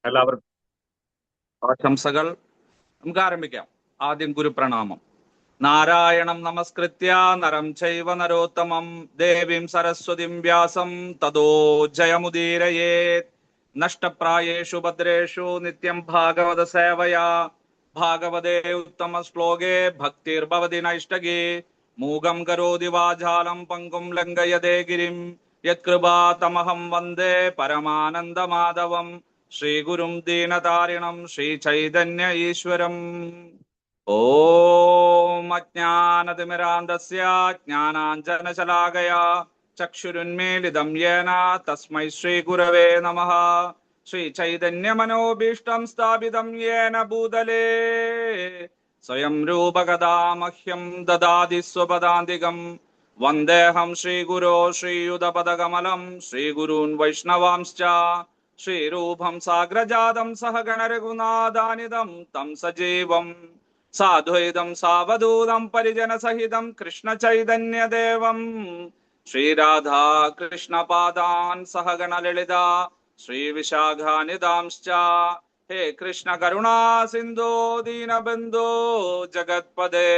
എല്ലാവർക്കും ആശംസകൾ. നമുക്ക് ആരംഭിക്കാം. ആദ്യം ഗുരുപ്രണാമം. നാരായണം നമസ്കൃത്യ നരം ചൈവ നരോത്തമം ദേവീം സരസ്വതിം വ്യാസം തതോ ജയമുദീരയേത്. നഷ്ടപ്രായേഷു ഭദ്രേഷു നിത്യം ഭാഗവത സേവയാ ഭാഗവതേ ഉത്തമ ശ്ലോകേ ഭക്തിർഭവതി നൈഷ്ടകേ. മൂകം കരോതി വാചാലം പങ്കും ലംഘയതേ ഗിരിം യത്കൃപാതമഹം വന്ദേ പരമാനന്ദമാധവം ശ്രീഗുരും ദീനതാരിണം ശ്രീചൈതന്യ ഈശ്വരം. ഓം അജ്ഞാനതിമിരാന്തസ്യ ജ്ഞാനാഞ്ജനശലാകയാ ചക്ഷുരുന്മീലിതം യേന തസ്മൈ ശ്രീഗുരവേ നമഃ. ശ്രീചൈതന്യമനോഭീഷ്ടം സ്ഥാപിതം യേന ഭൂതലേ സ്വയം രൂപകഥാ മഹ്യം ദദാതി സ്വപദാന്തികം. വന്ദേഹം ശ്രീഗുരോ ശ്രീയുതപദകമലം ശ്രീഗുരൂൻ വൈഷ്ണവാംശ്ച ശ്രീരൂപം സാഗ്രജാതം സഹഗണ രഘുനാഥാനിതം തം സജീവം സാദ്വൈതം സാവധൂതം പരിജനസഹിതം കൃഷ്ണ ചൈതന്യദേവം ശ്രീരാധാ കൃഷ്ണപാദാൻ സഹഗണ ലളിത ശ്രീവിശാഖാനിതാംശ്ച. ഹേ കൃഷ്ണ കരുണാ സിന്ധോ ദീനബന്ധോ ജഗത്പദേ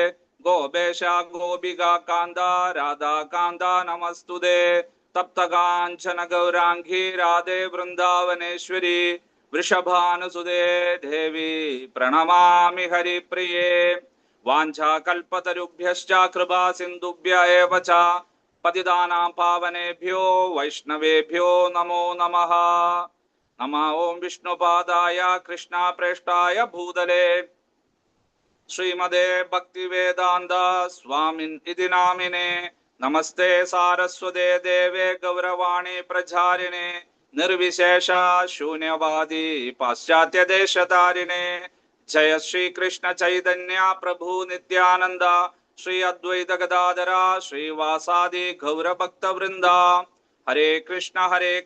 ഗോപേശ ഗോപികാ കാന്ത രാധാ കാന്ത നമസ്തുതേ. തപ്തകാഞ്ചന ഗൗരാംഗീ രാധേ വൃന്ദാവനേശ്വരി വൃഷഭാനുസുതേ ദേവി പ്രണമാമി ഹരിപ്രിയേ. വാഞ്ചാകൽപതരുഭ്യശ്ച കൃപാ സിന്ധുഭ്യ ഏവ ച പതിതാനാം പാവനേഭ്യോ വൈഷ്ണവേഭ്യോ നമോ നമഃ. നമഃ ഓം വിഷ്ണുപാദായ കൃഷ്ണപ്രേഷ്ഠായ ഭൂതലേ ശ്രീമദേ ഭക്തിവേദാന്ത സ്വാമിൻ ഇതി നാമിനെ. നമസ്തേ സാരസ്വതേ ദേവേ ഗൗരവാണി പ്രചാരിണേ നിർവിശേഷ ശൂന്യവാദി പാശ്ചാത്യദേശതാരിണേ. ജയ ശ്രീകൃഷ്ണ ചൈതന്യ പ്രഭു നിത്യാനന്ദ ശ്രീ അദ്വൈത ഗദാധര ശ്രീവാസാദി ഗൗരഭക്തവൃന്ദ. ഹരേ കൃഷ്ണ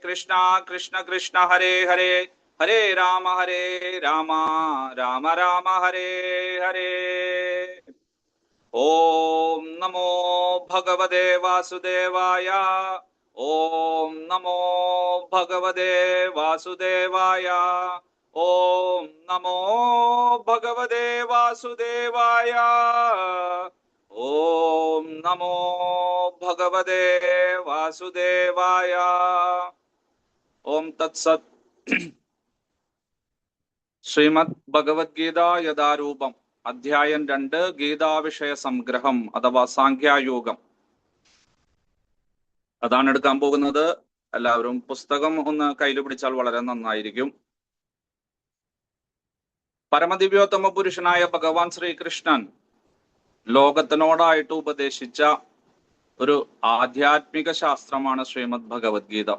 കൃഷ്ണ കൃഷ്ണ ഹരേ ഹരേ ഹരേ രാമ രാമ രാമ ഹരേ ഹരേ. ഓം നമോ ഭഗവതേ വാസുദേവായ. ഓം നമോ ഭഗവതേ വാസുദേവായ. ഓം നമോ ഭഗവതേ വാസുദേവായ. ഓം നമോ ഭഗവതേ വാസുദേവായ. ഓം തത്സത്. ശ്രീമദ് ഭഗവത്ഗീത യഥാരൂപം അധ്യായം 2 ഗീതാവിഷയ സംഗ്രഹം അഥവാ സാഖ്യായോഗം അതാണ് എടുക്കാൻ പോകുന്നത്. എല്ലാവരും പുസ്തകം ഒന്ന് കയ്യിൽ പിടിച്ചാൽ വളരെ നന്നായിരിക്കും. പരമദിവ്യോത്തമ പുരുഷനായ ഭഗവാൻ ശ്രീകൃഷ്ണൻ ലോകത്തിനോടായിട്ട് ഉപദേശിച്ച ഒരു ആധ്യാത്മിക ശാസ്ത്രമാണ് ശ്രീമദ് ഭഗവത്ഗീത.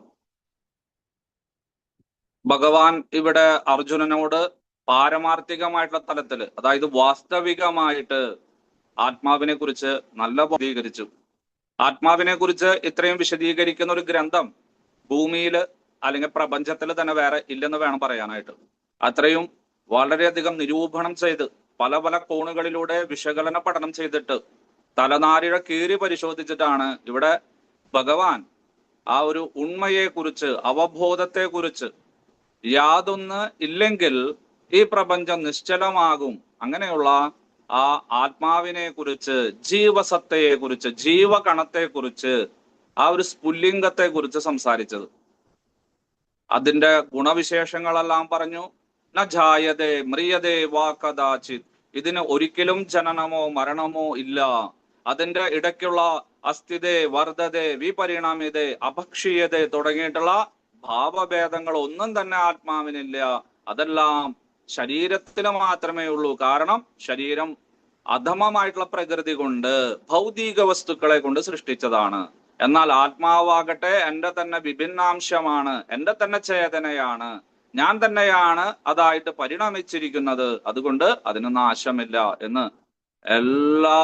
ഭഗവാൻ ഇവിടെ അർജുനനോട് പാരമാർത്ഥികമായിട്ടുള്ള തലത്തില്, അതായത് വാസ്തവികമായിട്ട് ആത്മാവിനെ കുറിച്ച് നല്ല വിശദീകരിച്ചു. ആത്മാവിനെ കുറിച്ച് ഇത്രയും വിശദീകരിക്കുന്ന ഒരു ഗ്രന്ഥം ഭൂമിയിൽ അല്ലെങ്കിൽ പ്രപഞ്ചത്തിൽ തന്നെ വേറെ ഇല്ലെന്ന് വേണം പറയാനായിട്ട്. അത്രയും വളരെയധികം നിരൂപണം ചെയ്ത് പല പല കോണുകളിലൂടെ വിശകലന പഠനം ചെയ്തിട്ട് തലനാരിഴ കീറി പരിശോധിച്ചിട്ടാണ് ഇവിടെ ഭഗവാൻ ആ ഒരു ഉണ്മയെ കുറിച്ച്, അവബോധത്തെ കുറിച്ച്, യാതൊന്ന് ഇല്ലെങ്കിൽ ഈ പ്രപഞ്ചം നിശ്ചലമാകും, അങ്ങനെയുള്ള ആ ആത്മാവിനെ കുറിച്ച്, ജീവസത്തയെ കുറിച്ച്, ജീവകണത്തെ കുറിച്ച്, ആ ഒരു സ്ഫുല്ലിംഗത്തെ കുറിച്ച് സംസാരിച്ചത്. അതിന്റെ ഗുണവിശേഷങ്ങളെല്ലാം പറഞ്ഞു. ന ജായതേ മ്രിയതേ വാ കദാചിത്, ഇതിന് ഒരിക്കലും ജനനമോ മരണമോ ഇല്ല. അതിന്റെ ഇടയ്ക്കുള്ള അസ്ഥിതേ വർദ്ധതേ വിപരിണാമിതേ അഭക്ഷീയതേ തുടങ്ങിയിട്ടുള്ള ഭാവഭേദങ്ങൾ ഒന്നും തന്നെ ആത്മാവിനില്ല. അതെല്ലാം ശരീരത്തിന് മാത്രമേ ഉള്ളൂ. കാരണം ശരീരം അധമമായിട്ടുള്ള പ്രകൃതി കൊണ്ട്, ഭൗതിക വസ്തുക്കളെ കൊണ്ട് സൃഷ്ടിച്ചതാണ്. എന്നാൽ ആത്മാവാകട്ടെ എൻ്റെ തന്നെ വിഭിന്നാംശമാണ്, എൻ്റെ തന്നെ ചേതനയാണ്, ഞാൻ തന്നെയാണ് അതായിട്ട് പരിണമിച്ചിരിക്കുന്നത്. അതുകൊണ്ട് അതിന് നാശമില്ല എന്ന് എല്ലാ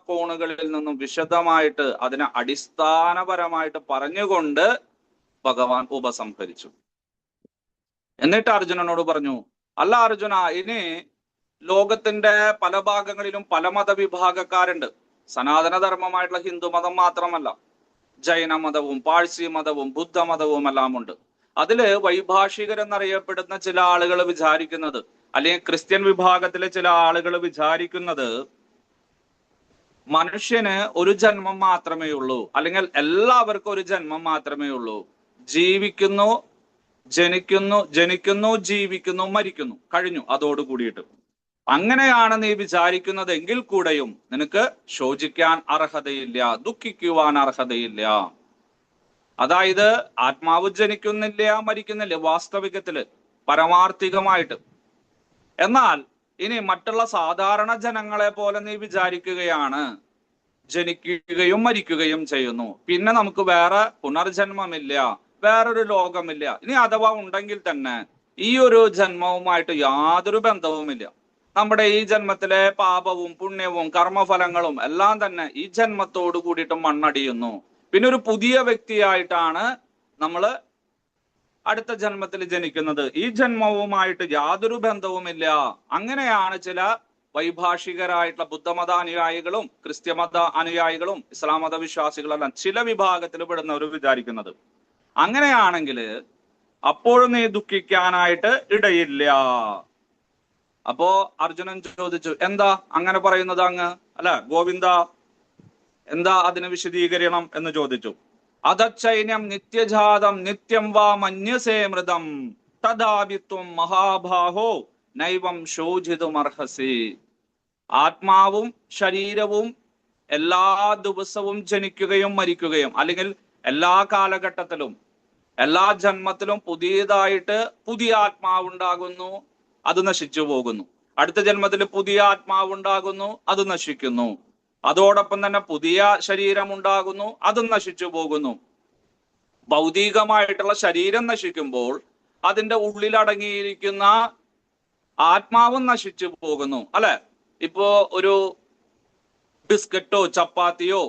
കോണുകളിൽ നിന്നും വിശദമായിട്ട് അതിനെ അടിസ്ഥാനപരമായിട്ട് പറഞ്ഞുകൊണ്ട് ഭഗവാൻ ഉപസംഹരിച്ചു. എന്നിട്ട് അർജുനനോട് പറഞ്ഞു, അല്ല അർജുന, ഇനി ലോകത്തിന്റെ പല ഭാഗങ്ങളിലും പല മതവിഭാഗക്കാരുണ്ട്. സനാതനധർമ്മമായിട്ടുള്ള ഹിന്ദു മതം മാത്രമല്ല, ജൈന മതവും പാഴ്സി മതവും ബുദ്ധമതവും എല്ലാം ഉണ്ട്. അതില് വൈഭാഷികരെന്നറിയപ്പെടുന്ന ചില ആളുകൾ വിചാരിക്കുന്നത്, അല്ലെങ്കിൽ ക്രിസ്ത്യൻ വിഭാഗത്തിലെ ചില ആളുകൾ വിചാരിക്കുന്നത്, മനുഷ്യന് ഒരു ജന്മം മാത്രമേ ഉള്ളൂ, അല്ലെങ്കിൽ എല്ലാവർക്കും ഒരു ജന്മം മാത്രമേ ഉള്ളൂ. ജീവിക്കുന്നു, ജനിക്കുന്നു, ജീവിക്കുന്നു, മരിക്കുന്നു, കഴിഞ്ഞു, അതോട് കൂടിയിട്ട്. അങ്ങനെയാണ് നീ വിചാരിക്കുന്നത് എങ്കിൽ കൂടെയും നിനക്ക് ശോചിക്കാൻ അർഹതയില്ല, ദുഃഖിക്കുവാൻ അർഹതയില്ല. അതായത് ആത്മാവ് ജനിക്കുന്നില്ല, മരിക്കുന്നില്ല വാസ്തവികത്തില്, പരമാർത്ഥികമായിട്ട്. എന്നാൽ ഇനി മറ്റുള്ള സാധാരണ ജനങ്ങളെ പോലെ നീ വിചാരിക്കുകയാണ്, ജനിക്കുകയും മരിക്കുകയും ചെയ്യുന്നു, പിന്നെ നമുക്ക് വേറെ പുനർജന്മമില്ല, വേറൊരു ലോകമില്ല. ഇനി അഥവാ ഉണ്ടെങ്കിൽ തന്നെ ഈ ഒരു ജന്മവുമായിട്ട് യാതൊരു ബന്ധവുമില്ല. നമ്മുടെ ഈ ജന്മത്തിലെ പാപവും പുണ്യവും കർമ്മഫലങ്ങളും എല്ലാം തന്നെ ഈ ജന്മത്തോട് കൂടിയിട്ട് മണ്ണടിയുന്നു. പിന്നെ ഒരു പുതിയ വ്യക്തിയായിട്ടാണ് നമ്മൾ അടുത്ത ജന്മത്തിൽ ജനിക്കുന്നത്. ഈ ജന്മവുമായിട്ട് യാതൊരു ബന്ധവുമില്ല. അങ്ങനെയാണ് ചില വൈഭാഷികരായിട്ടുള്ള ബുദ്ധമത അനുയായികളും ക്രിസ്ത്യമത അനുയായികളും ഇസ്ലാം മത വിശ്വാസികളെല്ലാം ചില വിഭാഗത്തിൽ പെടുന്നവർ വിചാരിക്കുന്നത്. അങ്ങനെയാണെങ്കിൽ അപ്പോഴും നീ ദുഃഖിക്കാനായിട്ട് ഇടയില്ല. അപ്പോ അർജുനൻ ചോദിച്ചു, എന്താ അങ്ങനെ പറയുന്നത് അങ്ങ്, അല്ല ഗോവിന്ദ, എന്താ അതിന് വിശദീകരണം എന്ന് ചോദിച്ചു. അധച്ചൈന്യം നിത്യജാതം നിത്യം വാ മന്യസേ മൃതം തദാവിത്വം മഹാഭാഹോ നൈവം ശോചിതുമർഹസി. ആത്മാവും ശരീരവും എല്ലാ ദിവസവും ജനിക്കുകയും മരിക്കുകയും, അല്ലെങ്കിൽ എല്ലാ കാലഘട്ടത്തിലും എല്ലാ ജന്മത്തിലും പുതിയതായിട്ട് പുതിയ ആത്മാവുണ്ടാകുന്നു, അത് നശിച്ചു പോകുന്നു. അടുത്ത ജന്മത്തിൽ പുതിയ ആത്മാവുണ്ടാകുന്നു, അത് നശിക്കുന്നു. അതോടൊപ്പം തന്നെ പുതിയ ശരീരം ഉണ്ടാകുന്നു, അതും നശിച്ചു പോകുന്നു. ഭൗതികമായിട്ടുള്ള ശരീരം നശിക്കുമ്പോൾ അതിന്റെ ഉള്ളിൽ അടങ്ങിയിരിക്കുന്ന ആത്മാവും നശിച്ചു പോകുന്നു, അല്ലെ? ഇപ്പോ ഒരു ബിസ്ക്കറ്റോ ചപ്പാത്തിയോ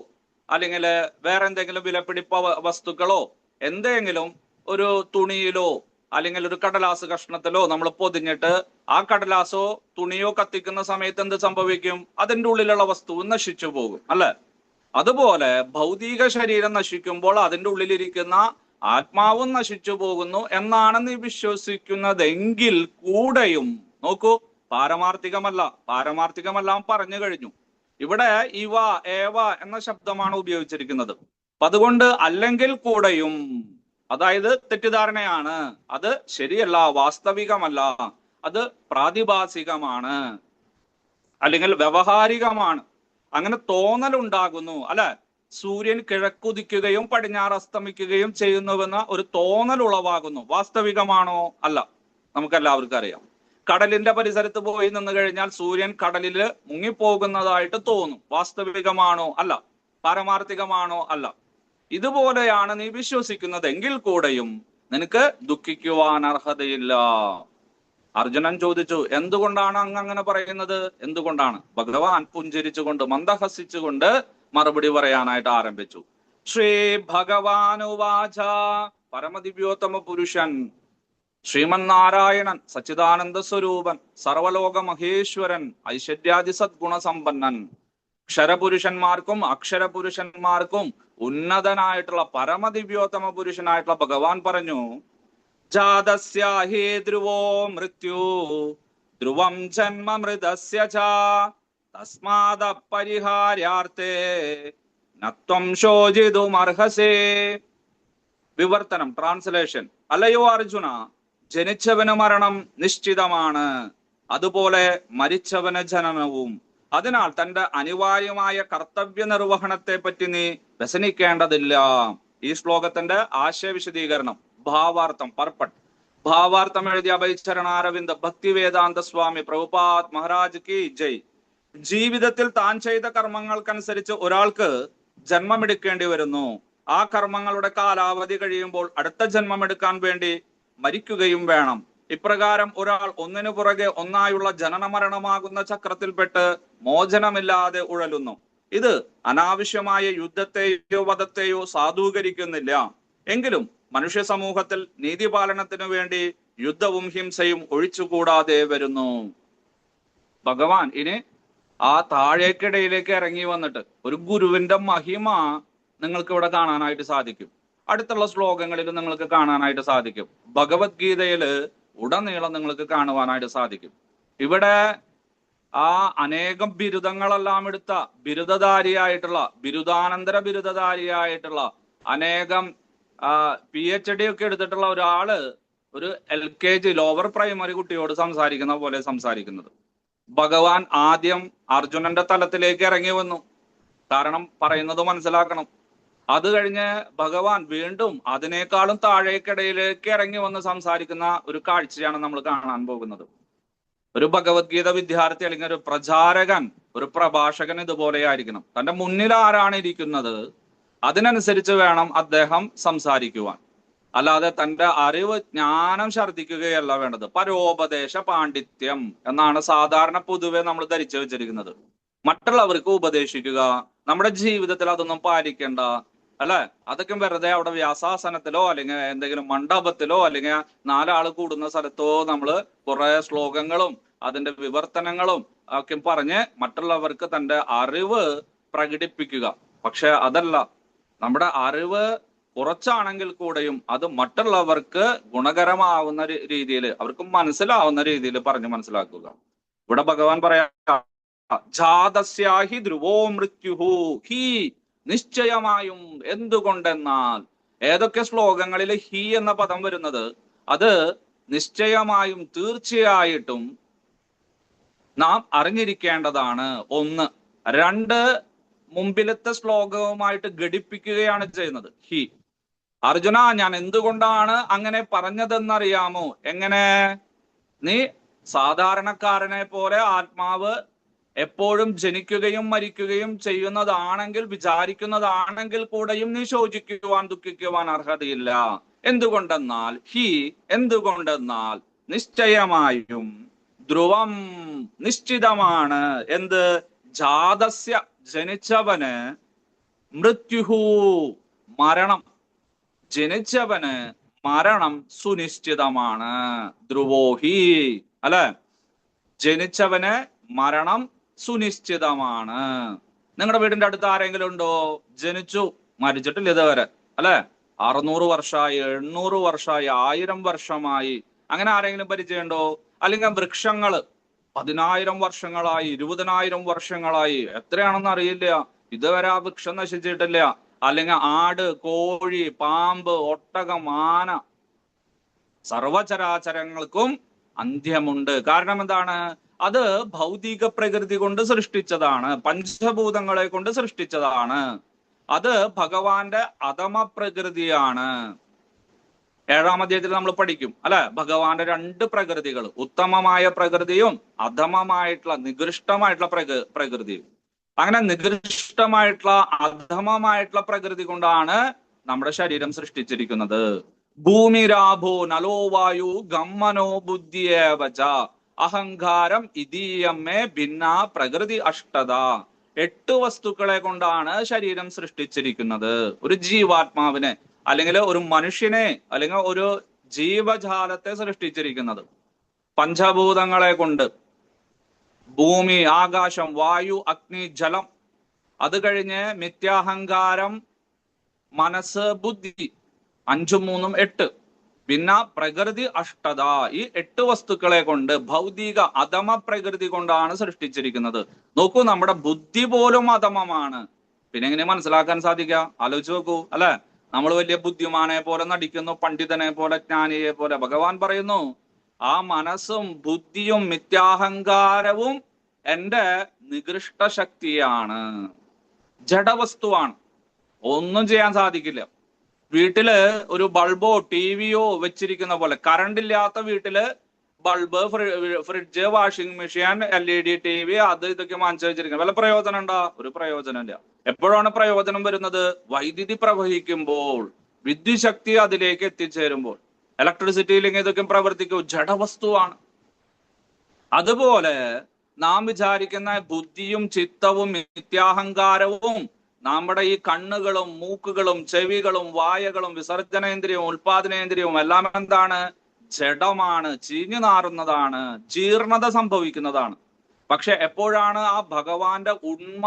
അല്ലെങ്കിൽ വേറെ എന്തെങ്കിലും വിലപിടിപ്പ വസ്തുക്കളോ എന്തെങ്കിലും ഒരു തുണിയിലോ അല്ലെങ്കിൽ ഒരു കടലാസ് കഷ്ണത്തിലോ നമ്മൾ പൊതിഞ്ഞിട്ട് ആ കടലാസോ തുണിയോ കത്തിക്കുന്ന സമയത്ത് എന്ത് സംഭവിക്കും? അതിൻ്റെ ഉള്ളിലുള്ള വസ്തുവും നശിച്ചു പോകും, അല്ലെ? അതുപോലെ ഭൗതിക ശരീരം നശിക്കുമ്പോൾ അതിൻ്റെ ഉള്ളിലിരിക്കുന്ന ആത്മാവും നശിച്ചു പോകുന്നു എന്നാണ് നീ വിശ്വസിക്കുന്നതെങ്കിൽ കൂടെയും, നോക്കൂ, പാരമാർത്ഥികമല്ല പറഞ്ഞു കഴിഞ്ഞു. ഇവിടെ ഇവ ഏവ എന്ന ശബ്ദമാണ് ഉപയോഗിച്ചിരിക്കുന്നത്. അപ്പൊ അതുകൊണ്ട് അല്ലെങ്കിൽ കൂടെയും, അതായത് തെറ്റിദ്ധാരണയാണ്, അത് ശരിയല്ല, വാസ്തവികമല്ല, അത് പ്രാതിഭാസികമാണ്, അല്ലെങ്കിൽ വ്യവഹാരികമാണ്. അങ്ങനെ തോന്നലുണ്ടാകുന്നു, അല്ലെ? സൂര്യൻ കിഴക്കുദിക്കുകയും പടിഞ്ഞാറ് അസ്തമിക്കുകയും ചെയ്യുന്നുവെന്ന ഒരു തോന്നൽ ഉളവാകുന്നു. വാസ്തവികമാണോ? അല്ല. നമുക്കെല്ലാവർക്കും അറിയാം, കടലിന്റെ പരിസരത്ത് പോയി നിന്ന് കഴിഞ്ഞാൽ സൂര്യൻ കടലിൽ മുങ്ങിപ്പോകുന്നതായിട്ട് തോന്നും. വാസ്തവികമാണോ? അല്ല. പാരമാർത്ഥികമാണോ? അല്ല. ഇതുപോലെയാണ് നീ വിശ്വസിക്കുന്നതെങ്കിൽ കൂടെയും നിനക്ക് ദുഃഖിക്കുവാൻ അർഹതയില്ല. അർജുനൻ ചോദിച്ചു, എന്തുകൊണ്ടാണ് അങ്ങ് അങ്ങനെ പറയുന്നത്? എന്തുകൊണ്ടാണ്? ഭഗവാൻ പുഞ്ചിരിച്ചുകൊണ്ട് മന്ദഹസിച്ചുകൊണ്ട് മറുപടി പറയാനായിട്ട് ആരംഭിച്ചു. ശ്രീ ഭഗവാനുവാച, പരമദിവ്യോത്തമ പുരുഷൻ ശ്രീമന്നാരായണൻ സച്ചിദാനന്ദ സ്വരൂപൻ സർവലോക മഹേശ്വരൻ ഐശ്വര്യാദി സദ്ഗുണസമ്പന്നൻ ക്ഷരപുരുഷന്മാർക്കും അക്ഷരപുരുഷന്മാർക്കും ഉന്നതനായിട്ടുള്ള പരമദിവ്യോത്തമ പുരുഷനായിട്ടുള്ള ഭഗവാൻ പറഞ്ഞു, ജാതസ്യ ഹി ധ്രുവോ മൃത്യു ധ്രുവം ജന്മ മൃതസ്യ ച തസ്മാദ പരിഹാര്യാർത്ഥേ നത്വം ശോചിതുമർഹസേ. വിവർത്തനം, ട്രാൻസ്ലേഷൻ. അല്ലയോ അർജുന, ജനിച്ചവന് മരണം നിശ്ചിതമാണ്, അതുപോലെ മരിച്ചവന് ജനനവും. അതിനാൽ തന്റെ അനിവാര്യമായ കർത്തവ്യ നിർവഹണത്തെ പറ്റി നീ വ്യസനിക്കേണ്ടതില്ല. ഈ ശ്ലോകത്തിന്റെ ആശയ വിശദീകരണം, ഭാവാർത്ഥം, പർപ്പട്ട്. ഭാവാർത്ഥം എഴുതിയ അഭയചരണാരവിന്ദ് ഭക്തിവേദാന്ത സ്വാമി പ്രഭുപാദ് മഹാരാജ് കി ജയ്. ജീവിതത്തിൽ താൻ ചെയ്ത കർമ്മങ്ങൾക്കനുസരിച്ച് ഒരാൾക്ക് ജന്മമെടുക്കേണ്ടി വരുന്നു. ആ കർമ്മങ്ങളുടെ കാലാവധി കഴിയുമ്പോൾ അടുത്ത ജന്മമെടുക്കാൻ വേണ്ടി മരിക്കുകയും വേണം. ഇപ്രകാരം ഒരാൾ ഒന്നിനു പുറകെ ഒന്നായുള്ള ജനന മരണമാകുന്ന ചക്രത്തിൽപ്പെട്ട് മോചനമില്ലാതെ ഉഴലുന്നു. ഇത് അനാവശ്യമായ യുദ്ധത്തെയോ വധത്തെയോ സാധൂകരിക്കുന്നില്ല. എങ്കിലും മനുഷ്യ സമൂഹത്തിൽ നീതിപാലനത്തിനു വേണ്ടി യുദ്ധവും ഹിംസയും ഒഴിച്ചുകൂടാതെ വരുന്നു. ഭഗവാൻ ഇനി ആ താഴേക്കിടയിലേക്ക് ഇറങ്ങി വന്നിട്ട് ഒരു ഗുരുവിന്റെ മഹിമ നിങ്ങൾക്ക് ഇവിടെ കാണാനായിട്ട് സാധിക്കും. അടുത്തുള്ള ശ്ലോകങ്ങളിൽ നിങ്ങൾക്ക് കാണാനായിട്ട് സാധിക്കും. ഭഗവത്ഗീതയില് ഉടനീളം നിങ്ങൾക്ക് കാണുവാനായിട്ട് സാധിക്കും. ഇവിടെ ആ അനേകം ബിരുദങ്ങളെല്ലാം എടുത്ത ബിരുദധാരിയായിട്ടുള്ള ബിരുദാനന്തര ബിരുദധാരിയായിട്ടുള്ള അനേകം PhD ഒക്കെ എടുത്തിട്ടുള്ള ഒരാള് ഒരു LKG ലോവർ പ്രൈമറി കുട്ടിയോട് സംസാരിക്കുന്ന പോലെ സംസാരിക്കുന്നത്. ഭഗവാൻ ആദ്യം അർജുനന്റെ തലത്തിലേക്ക് ഇറങ്ങി വന്നു. കാരണം പറയുന്നത് മനസ്സിലാക്കണം. അത് കഴിഞ്ഞ് ഭഗവാൻ വീണ്ടും അതിനേക്കാളും താഴേക്കിടയിലേക്ക് ഇറങ്ങി വന്ന് സംസാരിക്കുന്ന ഒരു കാഴ്ചയാണ് നമ്മൾ കാണാൻ പോകുന്നത്. ഒരു ഭഗവത്ഗീത വിദ്യാർത്ഥി അല്ലെങ്കിൽ ഒരു പ്രചാരകൻ, ഒരു പ്രഭാഷകൻ ഇതുപോലെയായിരിക്കണം. തന്റെ മുന്നിൽ ആരാണ് ഇരിക്കുന്നത് അതിനനുസരിച്ച് വേണം അദ്ദേഹം സംസാരിക്കുവാൻ. അല്ലാതെ തന്റെ അറിവ് ജ്ഞാനം ഛർദ്ദിക്കുകയല്ല വേണ്ടത്. പരോപദേശ പാണ്ഡിത്യം എന്നാണ് സാധാരണ പൊതുവെ നമ്മൾ ധരിച്ചു വെച്ചിരിക്കുന്നത്. മറ്റുള്ളവർക്ക് ഉപദേശിക്കുക, നമ്മുടെ ജീവിതത്തിൽ അതൊന്നും പാലിക്കേണ്ട, അല്ലെ? അതൊക്കെ വെറുതെ അവിടെ വ്യാസാസനത്തിലോ അല്ലെങ്കിൽ എന്തെങ്കിലും മണ്ഡപത്തിലോ അല്ലെങ്കിൽ 4 ആള് കൂടുന്ന സ്ഥലത്തോ നമ്മള് കുറെ ശ്ലോകങ്ങളും അതിന്റെ വിവർത്തനങ്ങളും ഒക്കെ പറഞ്ഞ് മറ്റുള്ളവർക്ക് തന്റെ അറിവ് പ്രകടിപ്പിക്കുക. പക്ഷെ അതല്ല, നമ്മുടെ അറിവ് കുറച്ചാണെങ്കിൽ കൂടെയും അത് മറ്റുള്ളവർക്ക് ഗുണകരമാവുന്ന രീതിയിൽ, അവർക്ക് മനസ്സിലാവുന്ന രീതിയിൽ പറഞ്ഞു മനസ്സിലാക്കുക. ഇവിടെ ഭഗവാൻ പറയാ, ജാതസ്യാഹി ധ്രുവോ മൃത്യുഹു ഹി, നിശ്ചയമായും. എന്തുകൊണ്ടെന്നാൽ ഏതൊക്കെ ശ്ലോകങ്ങളിൽ ഹി എന്ന പദം വരുന്നത്, അത് നിശ്ചയമായും തീർച്ചയായിട്ടും നാം അറിഞ്ഞിരിക്കേണ്ടതാണ്. 1. 2, മുമ്പിലത്തെ ശ്ലോകവുമായിട്ട് ഘടിപ്പിക്കുകയാണ് ചെയ്യുന്നത്. ഹി, അർജുന, ഞാൻ എന്തുകൊണ്ടാണ് അങ്ങനെ പറഞ്ഞതെന്നറിയാമോ? എങ്ങനെ? നീ സാധാരണക്കാരനെ പോലെ ആത്മാവ് എപ്പോഴും ജനിക്കുകയും മരിക്കുകയും ചെയ്യുന്നതാണെങ്കിൽ, വിചാരിക്കുന്നതാണെങ്കിൽ കൂടെയും നീ ശോചിക്കുവാൻ ദുഃഖിക്കുവാൻ അർഹതയില്ല. എന്തുകൊണ്ടെന്നാൽ ഹി, എന്തുകൊണ്ടെന്നാൽ നിശ്ചയമായും, ധ്രുവം നിശ്ചിതമാണ്. എന്ത്? ജാതസ്യ ജനിച്ചവന്, മൃത്യുഹു മരണം, ജനിച്ചവന് മരണം സുനിശ്ചിതമാണ്. ധ്രുവോഹി, അല്ലെ? ജനിച്ചവന് മരണം സുനിശ്ചിതമാണ്. നിങ്ങളുടെ വീടിന്റെ അടുത്ത് ആരെങ്കിലും ഉണ്ടോ ജനിച്ചു മരിച്ചിട്ടില്ല ഇതുവരെ, അല്ലെ? 600 വർഷമായി, 800 വർഷമായി, 1000 വർഷമായി, അങ്ങനെ ആരെങ്കിലും പരിചയമുണ്ടോ? അല്ലെങ്കിൽ വൃക്ഷങ്ങള് 10,000 വർഷങ്ങളായി, 20,000 വർഷങ്ങളായി, എത്രയാണെന്ന് അറിയില്ല, ഇതുവരെ ആ വൃക്ഷം നശിച്ചിട്ടില്ല. അല്ലെങ്കിൽ ആട്, കോഴി, പാമ്പ്, ഒട്ടകം, ആന, സർവചരാചരങ്ങൾക്കും അന്ത്യമുണ്ട്. കാരണം എന്താണ്? അത് ഭൗതിക പ്രകൃതി കൊണ്ട് സൃഷ്ടിച്ചതാണ്, പഞ്ചഭൂതങ്ങളെ കൊണ്ട് സൃഷ്ടിച്ചതാണ്. അത് ഭഗവാന്റെ അധമ പ്രകൃതിയാണ്. 7-ാം അധ്യായത്തിൽ നമ്മൾ പഠിക്കും, അല്ലെ? ഭഗവാന്റെ 2 പ്രകൃതികൾ, ഉത്തമമായ പ്രകൃതിയും അധമമായിട്ടുള്ള നികൃഷ്ടമായിട്ടുള്ള പ്രകൃതിയും. അങ്ങനെ നികൃഷ്ടമായിട്ടുള്ള അധമമായിട്ടുള്ള പ്രകൃതി കൊണ്ടാണ് നമ്മുടെ ശരീരം സൃഷ്ടിച്ചിരിക്കുന്നത്. ഭൂമിരാഭോ നലോ വായു ഗമ്മനോ ബുദ്ധിയേവച അഹങ്കാരം ഇതീയമ്മേ ഭിന്ന പ്രകൃതി അഷ്ടത. 8 വസ്തുക്കളെ കൊണ്ടാണ് ശരീരം സൃഷ്ടിച്ചിരിക്കുന്നത്. ഒരു ജീവാത്മാവിനെ അല്ലെങ്കിൽ ഒരു മനുഷ്യനെ അല്ലെങ്കിൽ ഒരു ജീവജാലത്തെ സൃഷ്ടിച്ചിരിക്കുന്നത് പഞ്ചഭൂതങ്ങളെ കൊണ്ട്. ഭൂമി, ആകാശം, വായു, അഗ്നി, ജലം. അത് കഴിഞ്ഞ് മിഥ്യാഹങ്കാരം, മനസ്സ്, ബുദ്ധി. 5, 3, 8. പിന്നെ പ്രകൃതി അഷ്ടത. ഈ 8 വസ്തുക്കളെ കൊണ്ട്, ഭൗതിക അധമ പ്രകൃതി കൊണ്ടാണ് സൃഷ്ടിച്ചിരിക്കുന്നത്. നോക്കൂ, നമ്മുടെ ബുദ്ധി പോലും അധമമാണ്. പിന്നെ എങ്ങനെ മനസ്സിലാക്കാൻ സാധിക്കുക? ആലോചിച്ച് നോക്കൂ, അല്ലെ? നമ്മൾ വലിയ ബുദ്ധിമാനെ പോലെ നടിക്കുന്നു, പണ്ഡിതനെ പോലെ, ജ്ഞാനിയെ പോലെ. ഭഗവാൻ പറയുന്നു, ആ മനസ്സും ബുദ്ധിയും മിഥ്യാഹങ്കാരവും എന്റെ നികൃഷ്ട ശക്തിയാണ്, ജഡവസ്തുവാണ്, ഒന്നും ചെയ്യാൻ സാധിക്കില്ല. വീട്ടില് ഒരു ബൾബോ ടിവിയോ വെച്ചിരിക്കുന്ന പോലെ, കറണ്ട് ഇല്ലാത്ത വീട്ടില് bulb, fridge, washing machine, LED TV, അത് ഇതൊക്കെ വാങ്ങിച്ചു വെച്ചിരിക്കുന്നത് വല്ല പ്രയോജനം ഉണ്ടോ? ഒരു പ്രയോജനമില്ല. എപ്പോഴാണ് പ്രയോജനം വരുന്നത്? വൈദ്യുതി പ്രവഹിക്കുമ്പോൾ, വിദ്യുത് ശക്തി അതിലേക്ക് എത്തിച്ചേരുമ്പോൾ. ഇലക്ട്രിസിറ്റി ഇല്ലെങ്കിൽ ഇതൊക്കെ പ്രവർത്തിക്കും, ജഡവസ്തുവാണ്. അതുപോലെ നാം വിചാരിക്കുന്ന ബുദ്ധിയും ചിത്തവും മിഥ്യാഹങ്കാരവും നമ്മുടെ ഈ കണ്ണുകളും മൂക്കുകളും ചെവികളും വായകളും വിസർജനേന്ദ്രിയവും ഉൽപാദനേന്ദ്രിയവും എല്ലാം എന്താണ്? ജഡമാണ്, ചീഞ്ഞു നാറുന്നതാണ്, ജീർണത സംഭവിക്കുന്നതാണ്. പക്ഷെ എപ്പോഴാണ് ആ ഭഗവാന്റെ ഉണ്മ,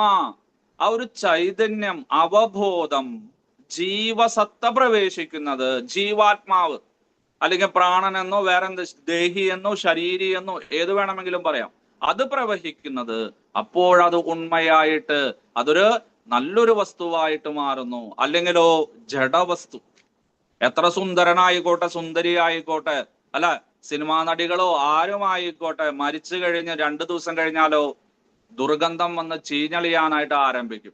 ആ ഒരു ചൈതന്യം, അവബോധം, ജീവസത്ത പ്രവേശിക്കുന്നത്, ജീവാത്മാവ് അല്ലെങ്കിൽ പ്രാണൻ എന്നോ വേറെന്ത് ദേഹി എന്നോ ശരീരി എന്നോ ഏത് വേണമെങ്കിലും പറയാം, അത് പ്രവഹിക്കുന്നത് അപ്പോഴത് ഉണ്മയായിട്ട് അതൊരു നല്ലൊരു വസ്തുവായിട്ട് മാറുന്നു. അല്ലെങ്കിലോ ജഡവസ്തു, എത്ര സുന്ദരനായിക്കോട്ടെ സുന്ദരി ആയിക്കോട്ടെ, അല്ല സിനിമാ നടികളോ ആരും ആയിക്കോട്ടെ, മരിച്ചു കഴിഞ്ഞ് 2 ദിവസം കഴിഞ്ഞാലോ ദുർഗന്ധം വന്ന് ചീഞ്ഞളിയാനായിട്ട് ആരംഭിക്കും.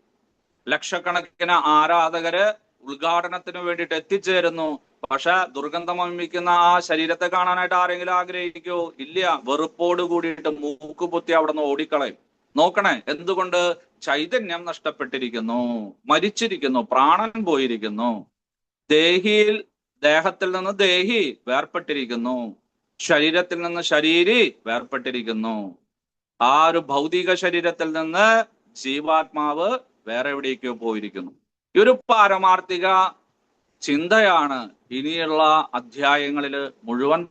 ലക്ഷക്കണക്കിന് ആരാധകര് ഉദ്ഘാടനത്തിന് വേണ്ടിയിട്ട് എത്തിച്ചേരുന്നു. പക്ഷെ ദുർഗന്ധം വമിക്കുന്ന ആ ശരീരത്തെ കാണാനായിട്ട് ആരെങ്കിലും ആഗ്രഹിക്കോ? ഇല്ല. വെറുപ്പോട് കൂടിയിട്ട് മൂക്ക് പൊത്തി അവിടെ നിന്ന് ഓടിക്കളയും. നോക്കണേ, എന്തുകൊണ്ട്? ചൈതന്യം നഷ്ടപ്പെട്ടിരിക്കുന്നു, മരിച്ചിരിക്കുന്നു, പ്രാണൻ പോയിരിക്കുന്നു. ദേഹത്തിൽ നിന്ന് ദേഹി വേർപ്പെട്ടിരിക്കുന്നു, ശരീരത്തിൽ നിന്ന് ശരീരി വേർപ്പെട്ടിരിക്കുന്നു. ആ ഒരു ഭൗതിക ശരീരത്തിൽ നിന്ന് ജീവാത്മാവ് വേറെ എവിടേക്കോ പോയിരിക്കുന്നു. ഈ ഒരു പാരമാർത്ഥിക ചിന്തയാണ് ഇനിയുള്ള അധ്യായങ്ങളിൽ മുഴുവൻ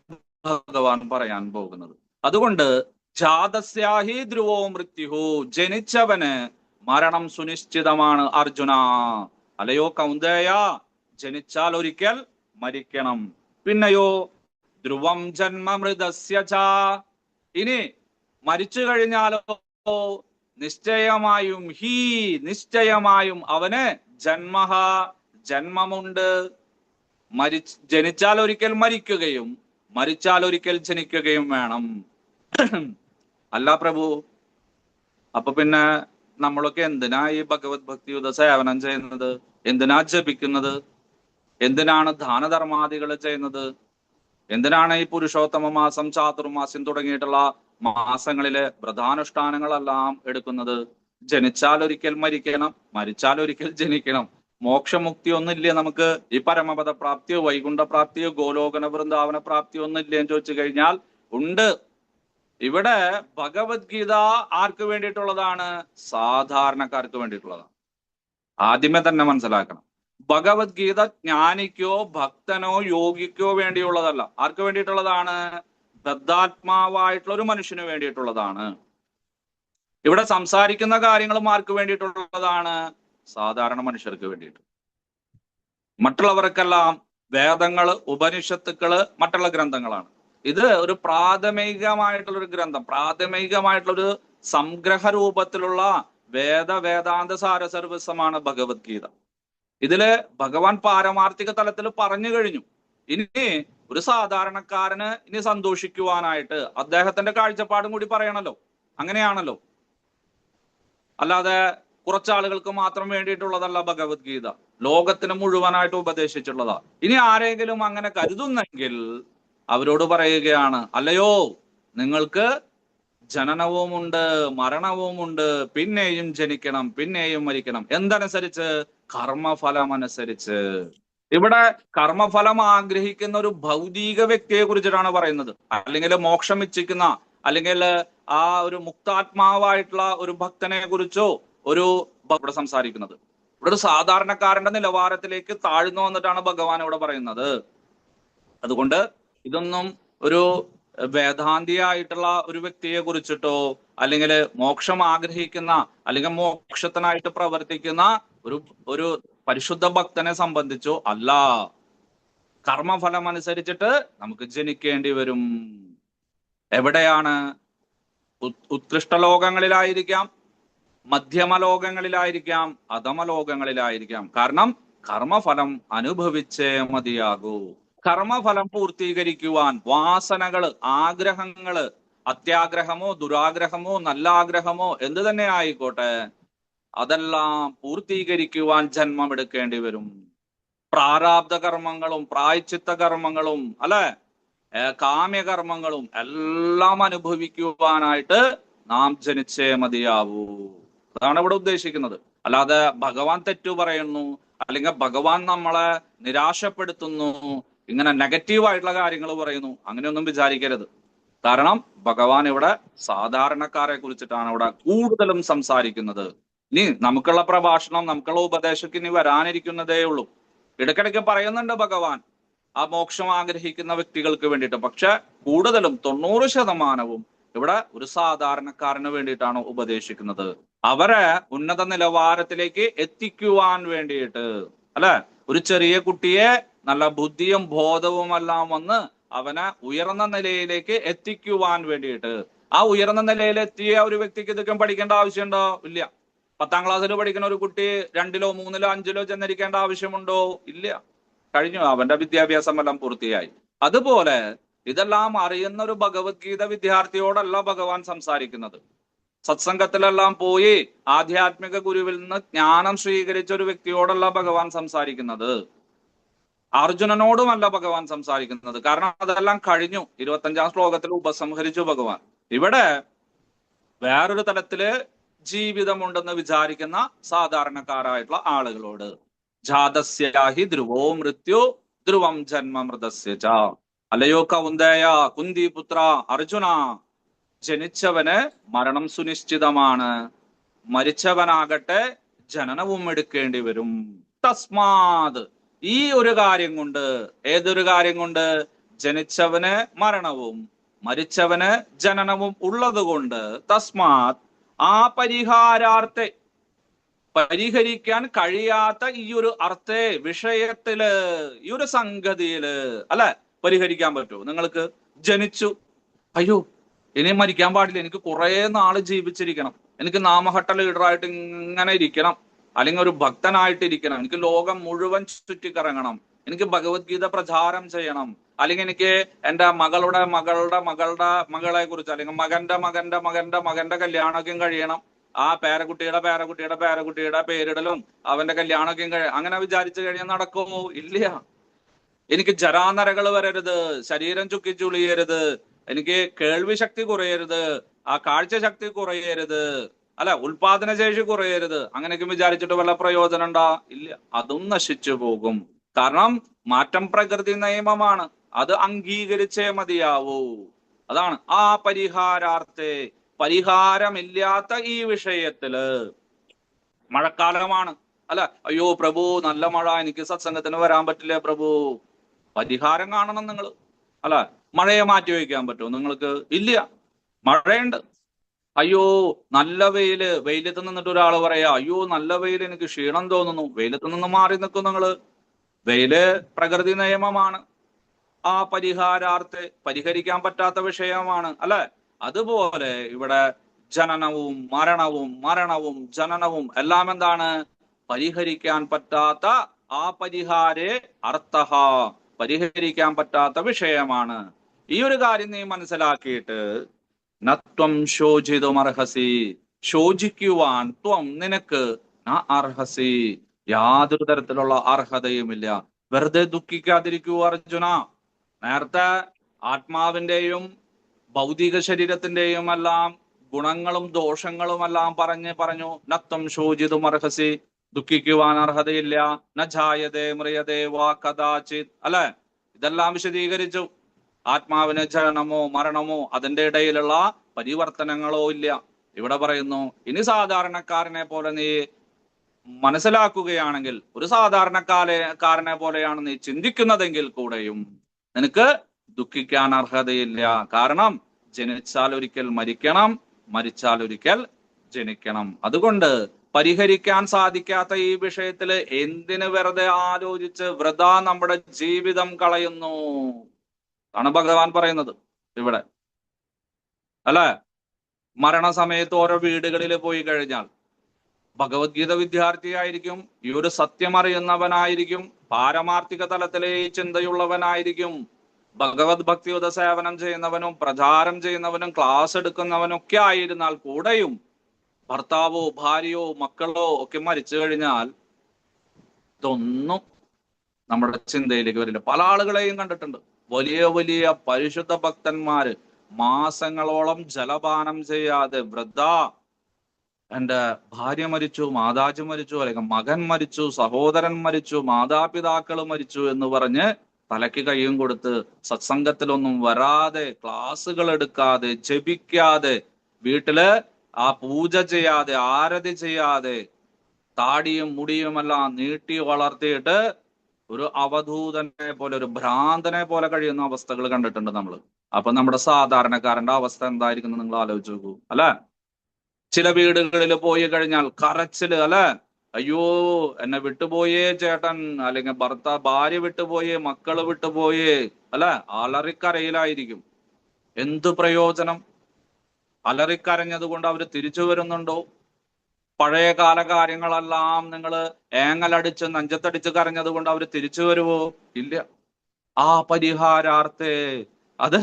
ഭഗവാൻ പറയാൻ പോകുന്നത്. അതുകൊണ്ട് ജാതസ്യാഹി ധ്രുവോ മൃത്യുഹു, ജനിച്ചവന് മരണം സുനിശ്ചിതമാണ് അർജുന. അല്ലയോ കൗന്ദേയ, ജനിച്ചാൽ ഒരിക്കൽ മരിക്കണം. പിന്നെയോ ധ്രുവം ജന്മമൃതസ്യ ച, ഇനി മരിച്ചു കഴിഞ്ഞാലോ നിശ്ചയമായും നിശ്ചയമായും അവന് ജന്മഹ, ജന്മമുണ്ട്. ജനിച്ചാൽ ഒരിക്കൽ മരിക്കുകയും മരിച്ചാൽ ഒരിക്കൽ ജനിക്കുകയും വേണം. അല്ല പ്രഭു, അപ്പൊ പിന്നെ നമ്മളൊക്കെ എന്തിനാ ഈ ഭഗവത് ഭക്തിയുത സേവനം ചെയ്യുന്നത്? എന്തിനാ ജപിക്കുന്നത്? എന്തിനാണ് ദാനധർമാദികൾ ചെയ്യുന്നത്? എന്തിനാണ് ഈ പുരുഷോത്തമ മാസം, ചാതുർമാസം തുടങ്ങിയിട്ടുള്ള മാസങ്ങളില് വ്രതാനുഷ്ഠാനങ്ങളെല്ലാം എടുക്കുന്നത്? ജനിച്ചാൽ ഒരിക്കൽ മരിക്കണം, മരിച്ചാൽ ഒരിക്കൽ ജനിക്കണം. മോക്ഷമുക്തി ഒന്നില്ലേ നമുക്ക്? ഈ പരമപദ പ്രാപ്തിയോ വൈകുണ്ഠ പ്രാപ്തിയോ ഗോലോകന വൃന്ദാവന പ്രാപ്തിയോ ഒന്നില്ലേ എന്ന് ചോദിച്ചു കഴിഞ്ഞാൽ ഉണ്ട്. ഇവിടെ ഭഗവത്ഗീത ആർക്ക് വേണ്ടിയിട്ടുള്ളതാണ്? സാധാരണക്കാർക്ക് വേണ്ടിയിട്ടുള്ളതാണ്. ആദ്യമേ തന്നെ മനസ്സിലാക്കണം, ഭഗവത്ഗീത ജ്ഞാനിക്കോ ഭക്തനോ യോഗിക്കോ വേണ്ടിയുള്ളതല്ല. ആർക്ക് വേണ്ടിയിട്ടുള്ളതാണ്? ബദ്ധാത്മാവായിട്ടുള്ള ഒരു മനുഷ്യന് വേണ്ടിയിട്ടുള്ളതാണ്. ഇവിടെ സംസാരിക്കുന്ന കാര്യങ്ങളും ആർക്ക് വേണ്ടിയിട്ടുള്ളതാണ്? സാധാരണ മനുഷ്യർക്ക് വേണ്ടിയിട്ട്. മറ്റുള്ളവർക്കെല്ലാം വേദങ്ങള്, ഉപനിഷത്തുക്കള്, മറ്റുള്ള ഗ്രന്ഥങ്ങളാണ്. ഇത് ഒരു പ്രാഥമികമായിട്ടുള്ളൊരു ഗ്രന്ഥം, പ്രാഥമികമായിട്ടുള്ളൊരു സംഗ്രഹ രൂപത്തിലുള്ള വേദാന്ത സാരസർവസ്വമാണ് ഭഗവത്ഗീത. ഇതില് ഭഗവാൻ പാരമാർത്ഥിക തലത്തിൽ പറഞ്ഞു കഴിഞ്ഞു. ഇനി ഒരു സാധാരണക്കാരന് ഇനി സന്തോഷിക്കുവാനായിട്ട് അദ്ദേഹത്തിന്റെ കാഴ്ചപ്പാടും കൂടി പറയണല്ലോ. അങ്ങനെയാണല്ലോ, അല്ലാതെ കുറച്ചാളുകൾക്ക് മാത്രം വേണ്ടിയിട്ടുള്ളതല്ല ഭഗവത്ഗീത, ലോകത്തിന് മുഴുവനായിട്ട് ഉപദേശിച്ചിട്ടുള്ളതാ. ഇനി ആരെങ്കിലും അങ്ങനെ കരുതുന്നെങ്കിൽ അവരോട് പറയുകയാണ്, അല്ലയോ, നിങ്ങൾക്ക് ജനനവുമുണ്ട്, മരണവുമുണ്ട്, പിന്നെയും ജനിക്കണം, പിന്നെയും മരിക്കണം. എന്തനുസരിച്ച്? കർമ്മഫലം അനുസരിച്ച്. ഇവിടെ കർമ്മഫലം ആഗ്രഹിക്കുന്ന ഒരു ഭൗതിക വ്യക്തിയെ കുറിച്ചിട്ടാണ് പറയുന്നത്, അല്ലെങ്കിൽ മോക്ഷം ഇച്ഛിക്കുന്ന, അല്ലെങ്കിൽ ആ ഒരു മുക്താത്മാവായിട്ടുള്ള ഒരു ഭക്തനെ കുറിച്ചോ ഇവിടെ സംസാരിക്കുന്നത്. ഇവിടെ ഒരു സാധാരണക്കാരന്റെ നിലവാരത്തിലേക്ക് താഴ്ന്നു വന്നിട്ടാണ് ഭഗവാൻ ഇവിടെ പറയുന്നത്. അതുകൊണ്ട് ഇതൊന്നും ഒരു വേദാന്തിയായിട്ടുള്ള ഒരു വ്യക്തിയെ കുറിച്ചിട്ടോ, അല്ലെങ്കിൽ മോക്ഷം ആഗ്രഹിക്കുന്ന, അല്ലെങ്കിൽ മോക്ഷത്തിനായിട്ട് പ്രവർത്തിക്കുന്ന ഒരു പരിശുദ്ധ ഭക്തനെ സംബന്ധിച്ചോ അല്ല. കർമ്മഫലം അനുസരിച്ചിട്ട് നമുക്ക് ജനിക്കേണ്ടി വരും. എവിടെയാണ്? ഉത്കൃഷ്ട ലോകങ്ങളിലായിരിക്കാം, മധ്യമലോകങ്ങളിലായിരിക്കാം, അധമലോകങ്ങളിലായിരിക്കാം. കാരണം കർമ്മഫലം അനുഭവിച്ചേ മതിയാകൂ. കർമ്മഫലം പൂർത്തീകരിക്കുവാൻ വാസനകള്, ആഗ്രഹങ്ങള്, അത്യാഗ്രഹമോ ദുരാഗ്രഹമോ നല്ല ആഗ്രഹമോ എന്ത് തന്നെ ആയിക്കോട്ടെ, അതെല്ലാം പൂർത്തീകരിക്കുവാൻ ജന്മം എടുക്കേണ്ടി വരും. പ്രാരാബ്ധ കർമ്മങ്ങളും പ്രായശ്ചിത്ത കർമ്മങ്ങളും അല്ലെ, കാമ്യകർമ്മങ്ങളും എല്ലാം അനുഭവിക്കുവാനായിട്ട് നാം ജനിച്ചേ മതിയാവൂ. അതാണ് ഇവിടെ ഉദ്ദേശിക്കുന്നത്. അല്ലാതെ ഭഗവാൻ തെറ്റു പറയുന്നു, അല്ലെങ്കിൽ ഭഗവാൻ നമ്മളെ നിരാശപ്പെടുത്തുന്നു, ഇങ്ങനെ നെഗറ്റീവായിട്ടുള്ള കാര്യങ്ങൾ പറയുന്നു, അങ്ങനെയൊന്നും വിചാരിക്കരുത്. കാരണം ഭഗവാൻ ഇവിടെ സാധാരണക്കാരെ കുറിച്ചിട്ടാണ് ഇവിടെ കൂടുതലും സംസാരിക്കുന്നത്. ഇനി നമുക്കുള്ള പ്രഭാഷണം, നമുക്കുള്ള ഉപദേശം ഇനി വരാനിരിക്കുന്നതേ ഉള്ളൂ. ഇടയ്ക്കിടയ്ക്ക് പറയുന്നുണ്ട് ഭഗവാൻ ആ മോക്ഷം ആഗ്രഹിക്കുന്ന വ്യക്തികൾക്ക് വേണ്ടിയിട്ട്. പക്ഷെ കൂടുതലും 90% ഇവിടെ ഒരു സാധാരണക്കാരന് വേണ്ടിയിട്ടാണ് ഉപദേശിക്കുന്നത്. അവരെ ഉന്നത നിലവാരത്തിലേക്ക് എത്തിക്കുവാൻ വേണ്ടിയിട്ട്, അല്ലെ, ഒരു ചെറിയ കുട്ടിയെ നല്ല ബുദ്ധിയും ബോധവും എല്ലാം വന്ന് അവനെ ഉയർന്ന നിലയിലേക്ക് എത്തിക്കുവാൻ വേണ്ടിയിട്ട്, ആ ഉയർന്ന നിലയിൽ എത്തിയ ഒരു വ്യക്തിക്ക് ഇതൊക്കെ പഠിക്കേണ്ട ആവശ്യമുണ്ടോ? ഇല്ല. 10ാം ക്ലാസ്സിൽ പഠിക്കുന്ന ഒരു കുട്ടി 2ലോ 3ലോ 5ലോ ചെന്നിരിക്കേണ്ട ആവശ്യമുണ്ടോ? ഇല്ല. കഴിഞ്ഞു, അവന്റെ വിദ്യാഭ്യാസം എല്ലാം പൂർത്തിയായി. അതുപോലെ ഇതെല്ലാം അറിയുന്ന ഒരു ഭഗവത്ഗീത വിദ്യാർത്ഥിയോടല്ല ഭഗവാൻ സംസാരിക്കുന്നത്. സത്സംഗത്തിലെല്ലാം പോയി ആധ്യാത്മിക ഗുരുവിൽ നിന്ന് ജ്ഞാനം സ്വീകരിച്ച ഒരു വ്യക്തിയോടല്ല ഭഗവാൻ സംസാരിക്കുന്നത്. അർജുനനോടുമല്ല ഭഗവാൻ സംസാരിക്കുന്നത്. കാരണം അതെല്ലാം കഴിഞ്ഞു. 25ാം ശ്ലോകത്തിൽ ഉപസംഹരിച്ചു ഭഗവാൻ. ഇവിടെ വേറൊരു തലത്തില് ജീവിതമുണ്ടെന്ന് വിചാരിക്കുന്ന സാധാരണക്കാരായിട്ടുള്ള ആളുകളോട്, ജാതസ്യാഹി ധ്രുവോ മൃത്യു ധ്രുവം ജന്മ മൃതസ്യ ച. അല്ലയോ കൗന്ദേയ, കുന്തിപുത്ര, അർജുന, ജനിച്ചവന് മരണം സുനിശ്ചിതമാണ്, മരിച്ചവനാകട്ടെ ജനനവും എടുക്കേണ്ടി വരും. തസ്മാത്, ഈ ഒരു കാര്യം കൊണ്ട്, ഏതൊരു കാര്യം കൊണ്ട്? ജനിച്ചവന് മരണവും മരിച്ചവന് ജനനവും ഉള്ളത് കൊണ്ട്, തസ്മാത്, ആ പരിഹാരാർത്ഥെ, പരിഹരിക്കാൻ കഴിയാത്ത ഈ ഒരു അർത്ഥേ, വിഷയത്തില്, ഈ ഒരു സംഗതിയില് അല്ലെ പരിഹരിക്കാൻ പറ്റൂ? നിങ്ങൾക്ക് ജനിച്ചു, അയ്യോ ഇനി മരിക്കാൻ പാടില്ല, എനിക്ക് കുറെ നാള് ജീവിച്ചിരിക്കണം, എനിക്ക് നാമഹട്ട ലീഡറായിട്ട് ഇങ്ങനെ ഇരിക്കണം, അല്ലെങ്കിൽ ഒരു ഭക്തനായിട്ടിരിക്കണം, എനിക്ക് ലോകം മുഴുവൻ ചുറ്റിക്കറങ്ങണം, എനിക്ക് ഭഗവത്ഗീത പ്രചാരം ചെയ്യണം, അല്ലെങ്കിൽ എനിക്ക് എൻ്റെ മകളുടെ മകളെ കുറിച്ച്, അല്ലെങ്കിൽ മകന്റെ കല്യാണമൊക്കെ കഴിയണം, ആ പേരക്കുട്ടിയുടെ പേരിടലും അവന്റെ കല്യാണമൊക്കെ അങ്ങനെ വിചാരിച്ചു കഴിഞ്ഞാൽ നടക്കുമോ? ഇല്ല. എനിക്ക് ജരാനരകൾ വരരുത്, ശരീരം ചുക്കിച്ചുളിയരുത്, എനിക്ക് കേൾവി ശക്തി കുറയരുത്, ആ കാഴ്ച ശക്തി കുറയരുത്, അല്ല ഉൽപാദന ശേഷി കുറയരുത്, അങ്ങനെയൊക്കെ വിചാരിച്ചിട്ട് വല്ല പ്രയോജനം ഉണ്ടാ? ഇല്ല. അതും നശിച്ചു പോകും. കാരണം മാറ്റം പ്രകൃതി നിയമമാണ്, അത് അംഗീകരിച്ചേ മതിയാവൂ. അതാണ് ആ പരിഹാരാർത്ഥേ, പരിഹാരമില്ലാത്ത ഈ വിഷയത്തില്. മഴക്കാലമാണ്, അല്ല അയ്യോ പ്രഭു നല്ല മഴ, എനിക്ക് സത്സംഗത്തിന് വരാൻ പറ്റില്ല പ്രഭു. പരിഹാരം കാണണം നിങ്ങൾ. അല്ല മഴയെ മാറ്റി വയ്ക്കാൻ പറ്റുമോ നിങ്ങൾക്ക്? ഇല്ല. മഴയുണ്ട്. അയ്യോ നല്ല വെയില്, വെയിലത്ത് നിന്നിട്ട് ഒരാൾ പറയാ അയ്യോ നല്ല വെയിൽ, എനിക്ക് ക്ഷീണം തോന്നുന്നു, വെയിലത്ത് നിന്ന് മാറി നിൽക്കും നിങ്ങള്. വെയില് പ്രകൃതി നിയമമാണ്, ആ പരിഹാരാർത്ഥെ പരിഹരിക്കാൻ പറ്റാത്ത വിഷയമാണ്, അല്ലെ? അതുപോലെ ഇവിടെ ജനനവും മരണവും ജനനവും എല്ലാം എന്താണ്? പരിഹരിക്കാൻ പറ്റാത്ത, ആ പരിഹാരേ അർത്ഥഃ, പരിഹരിക്കാൻ പറ്റാത്ത വിഷയമാണ്. ഈ ഒരു കാര്യം നീ മനസ്സിലാക്കിയിട്ട്, നത്വം ശോചിതുമർഹസി, ശോചിക്കുവാൻ ത്വം നിനക്ക്, ന അർഹസി, യാതൊരു തരത്തിലുള്ള അർഹതയുമില്ല. വെറുതെ ദുഃഖിക്കാതിരിക്കൂ അർജുന. നേരത്തെ ആത്മാവിന്റെയും ഭൗതിക ശരീരത്തിന്റെയും എല്ലാം ഗുണങ്ങളും ദോഷങ്ങളും എല്ലാം പറഞ്ഞു. നത്വം ശോചിതുമർഹസി, ദുഃഖിക്കുവാൻ അർഹതയില്ല. ന ജായതേ മ്രിയതേ വാ കദാചിത്, അല്ലെ? ഇതെല്ലാം വിശദീകരിച്ചു. ആത്മാവിന് ജനനമോ മരണമോ അതിന്റെ ഇടയിലുള്ള പരിവർത്തനങ്ങളോ ഇല്ല. ഇവിടെ പറയുന്നു, ഇനി സാധാരണക്കാരനെ പോലെ നീ മനസ്സിലാക്കുകയാണെങ്കിൽ, ഒരു സാധാരണക്കാരനെ പോലെയാണ് നീ ചിന്തിക്കുന്നതെങ്കിൽ കൂടെയും നിനക്ക് ദുഃഖിക്കാൻ അർഹതയില്ല. കാരണം ജനിച്ചാൽ ഒരിക്കൽ മരിക്കണം, മരിച്ചാൽ ഒരിക്കൽ ജനിക്കണം. അതുകൊണ്ട് പരിഹരിക്കാൻ സാധിക്കാത്ത ഈ വിഷയത്തില് എന്തിന് വെറുതെ ആലോചിച്ച് വൃഥാ നമ്മുടെ ജീവിതം കളയുന്നു ആണ് ഭഗവാൻ പറയുന്നത് ഇവിടെ, അല്ലെ? മരണസമയത്ത് ഓരോ വീടുകളിൽ പോയി കഴിഞ്ഞാൽ ഭഗവത്ഗീത വിദ്യാർത്ഥിയായിരിക്കും, ഈ ഒരു സത്യം അറിയുന്നവനായിരിക്കും, പാരമാർത്ഥിക തലത്തിലെ ചിന്തയുള്ളവനായിരിക്കും, ഭഗവത് ഭക്തിയുത സേവനം ചെയ്യുന്നവനും പ്രചാരം ചെയ്യുന്നവനും ക്ലാസ് എടുക്കുന്നവനും ഒക്കെ ആയിരുന്നാൽ കൂടെയും ഭർത്താവോ ഭാര്യയോ മക്കളോ ഒക്കെ മരിച്ചു കഴിഞ്ഞാൽ ഇതൊന്നും നമ്മുടെ ചിന്തയിലേക്ക് വരില്ല. പല ആളുകളെയും കണ്ടിട്ടുണ്ട്, വലിയ വലിയ പരിശുദ്ധ ഭക്തന്മാര് മാസങ്ങളോളം ജലപാനം ചെയ്യാതെ, വൃദ്ധ എന്റെ ഭാര്യ മരിച്ചു, മാതാജി മരിച്ചു, അല്ലെങ്കിൽ മകൻ മരിച്ചു, സഹോദരൻ മരിച്ചു, മാതാപിതാക്കൾ മരിച്ചു എന്ന് പറഞ്ഞ് തലയ്ക്ക് കൈയും കൊടുത്ത് സത്സംഗത്തിലൊന്നും വരാതെ, ക്ലാസ്സുകൾ എടുക്കാതെ, ജപിക്കാതെ, വീട്ടില് ആ പൂജ ചെയ്യാതെ, ആരതി ചെയ്യാതെ, താടിയും മുടിയുമെല്ലാം നീട്ടി വളർത്തിയിട്ട് ഒരു അവധൂതനെ പോലെ, ഒരു ഭ്രാന്തനെ പോലെ കഴിയുന്ന അവസ്ഥകൾ കണ്ടിട്ടുണ്ട് നമ്മൾ. അപ്പൊ നമ്മുടെ സാധാരണക്കാരന്റെ അവസ്ഥ എന്തായിരിക്കും നിങ്ങൾ ആലോചിച്ച് നോക്കൂ, അല്ലെ? ചില വീടുകളിൽ പോയി കഴിഞ്ഞാൽ കരച്ചില്, അല്ലെ? അയ്യോ എന്നെ വിട്ടുപോയേ ചേട്ടൻ, അല്ലെങ്കിൽ ഭാര്യ വിട്ടുപോയേ, മക്കള് വിട്ടുപോയേ, അല്ലെ, അലറിക്കരയിലായിരിക്കും. എന്ത് പ്രയോജനം? അലറിക്കരഞ്ഞത് കൊണ്ട് അവര് തിരിച്ചു വരുന്നുണ്ടോ? പഴയ കാല കാര്യങ്ങളെല്ലാം നിങ്ങൾ ഏങ്ങലടിച്ച് നെഞ്ചത്തടിച്ച് കരഞ്ഞത് കൊണ്ട് അവര് തിരിച്ചു വരുവോ? ഇല്ല. ആ പരിഹാരാർത്ഥേ അത്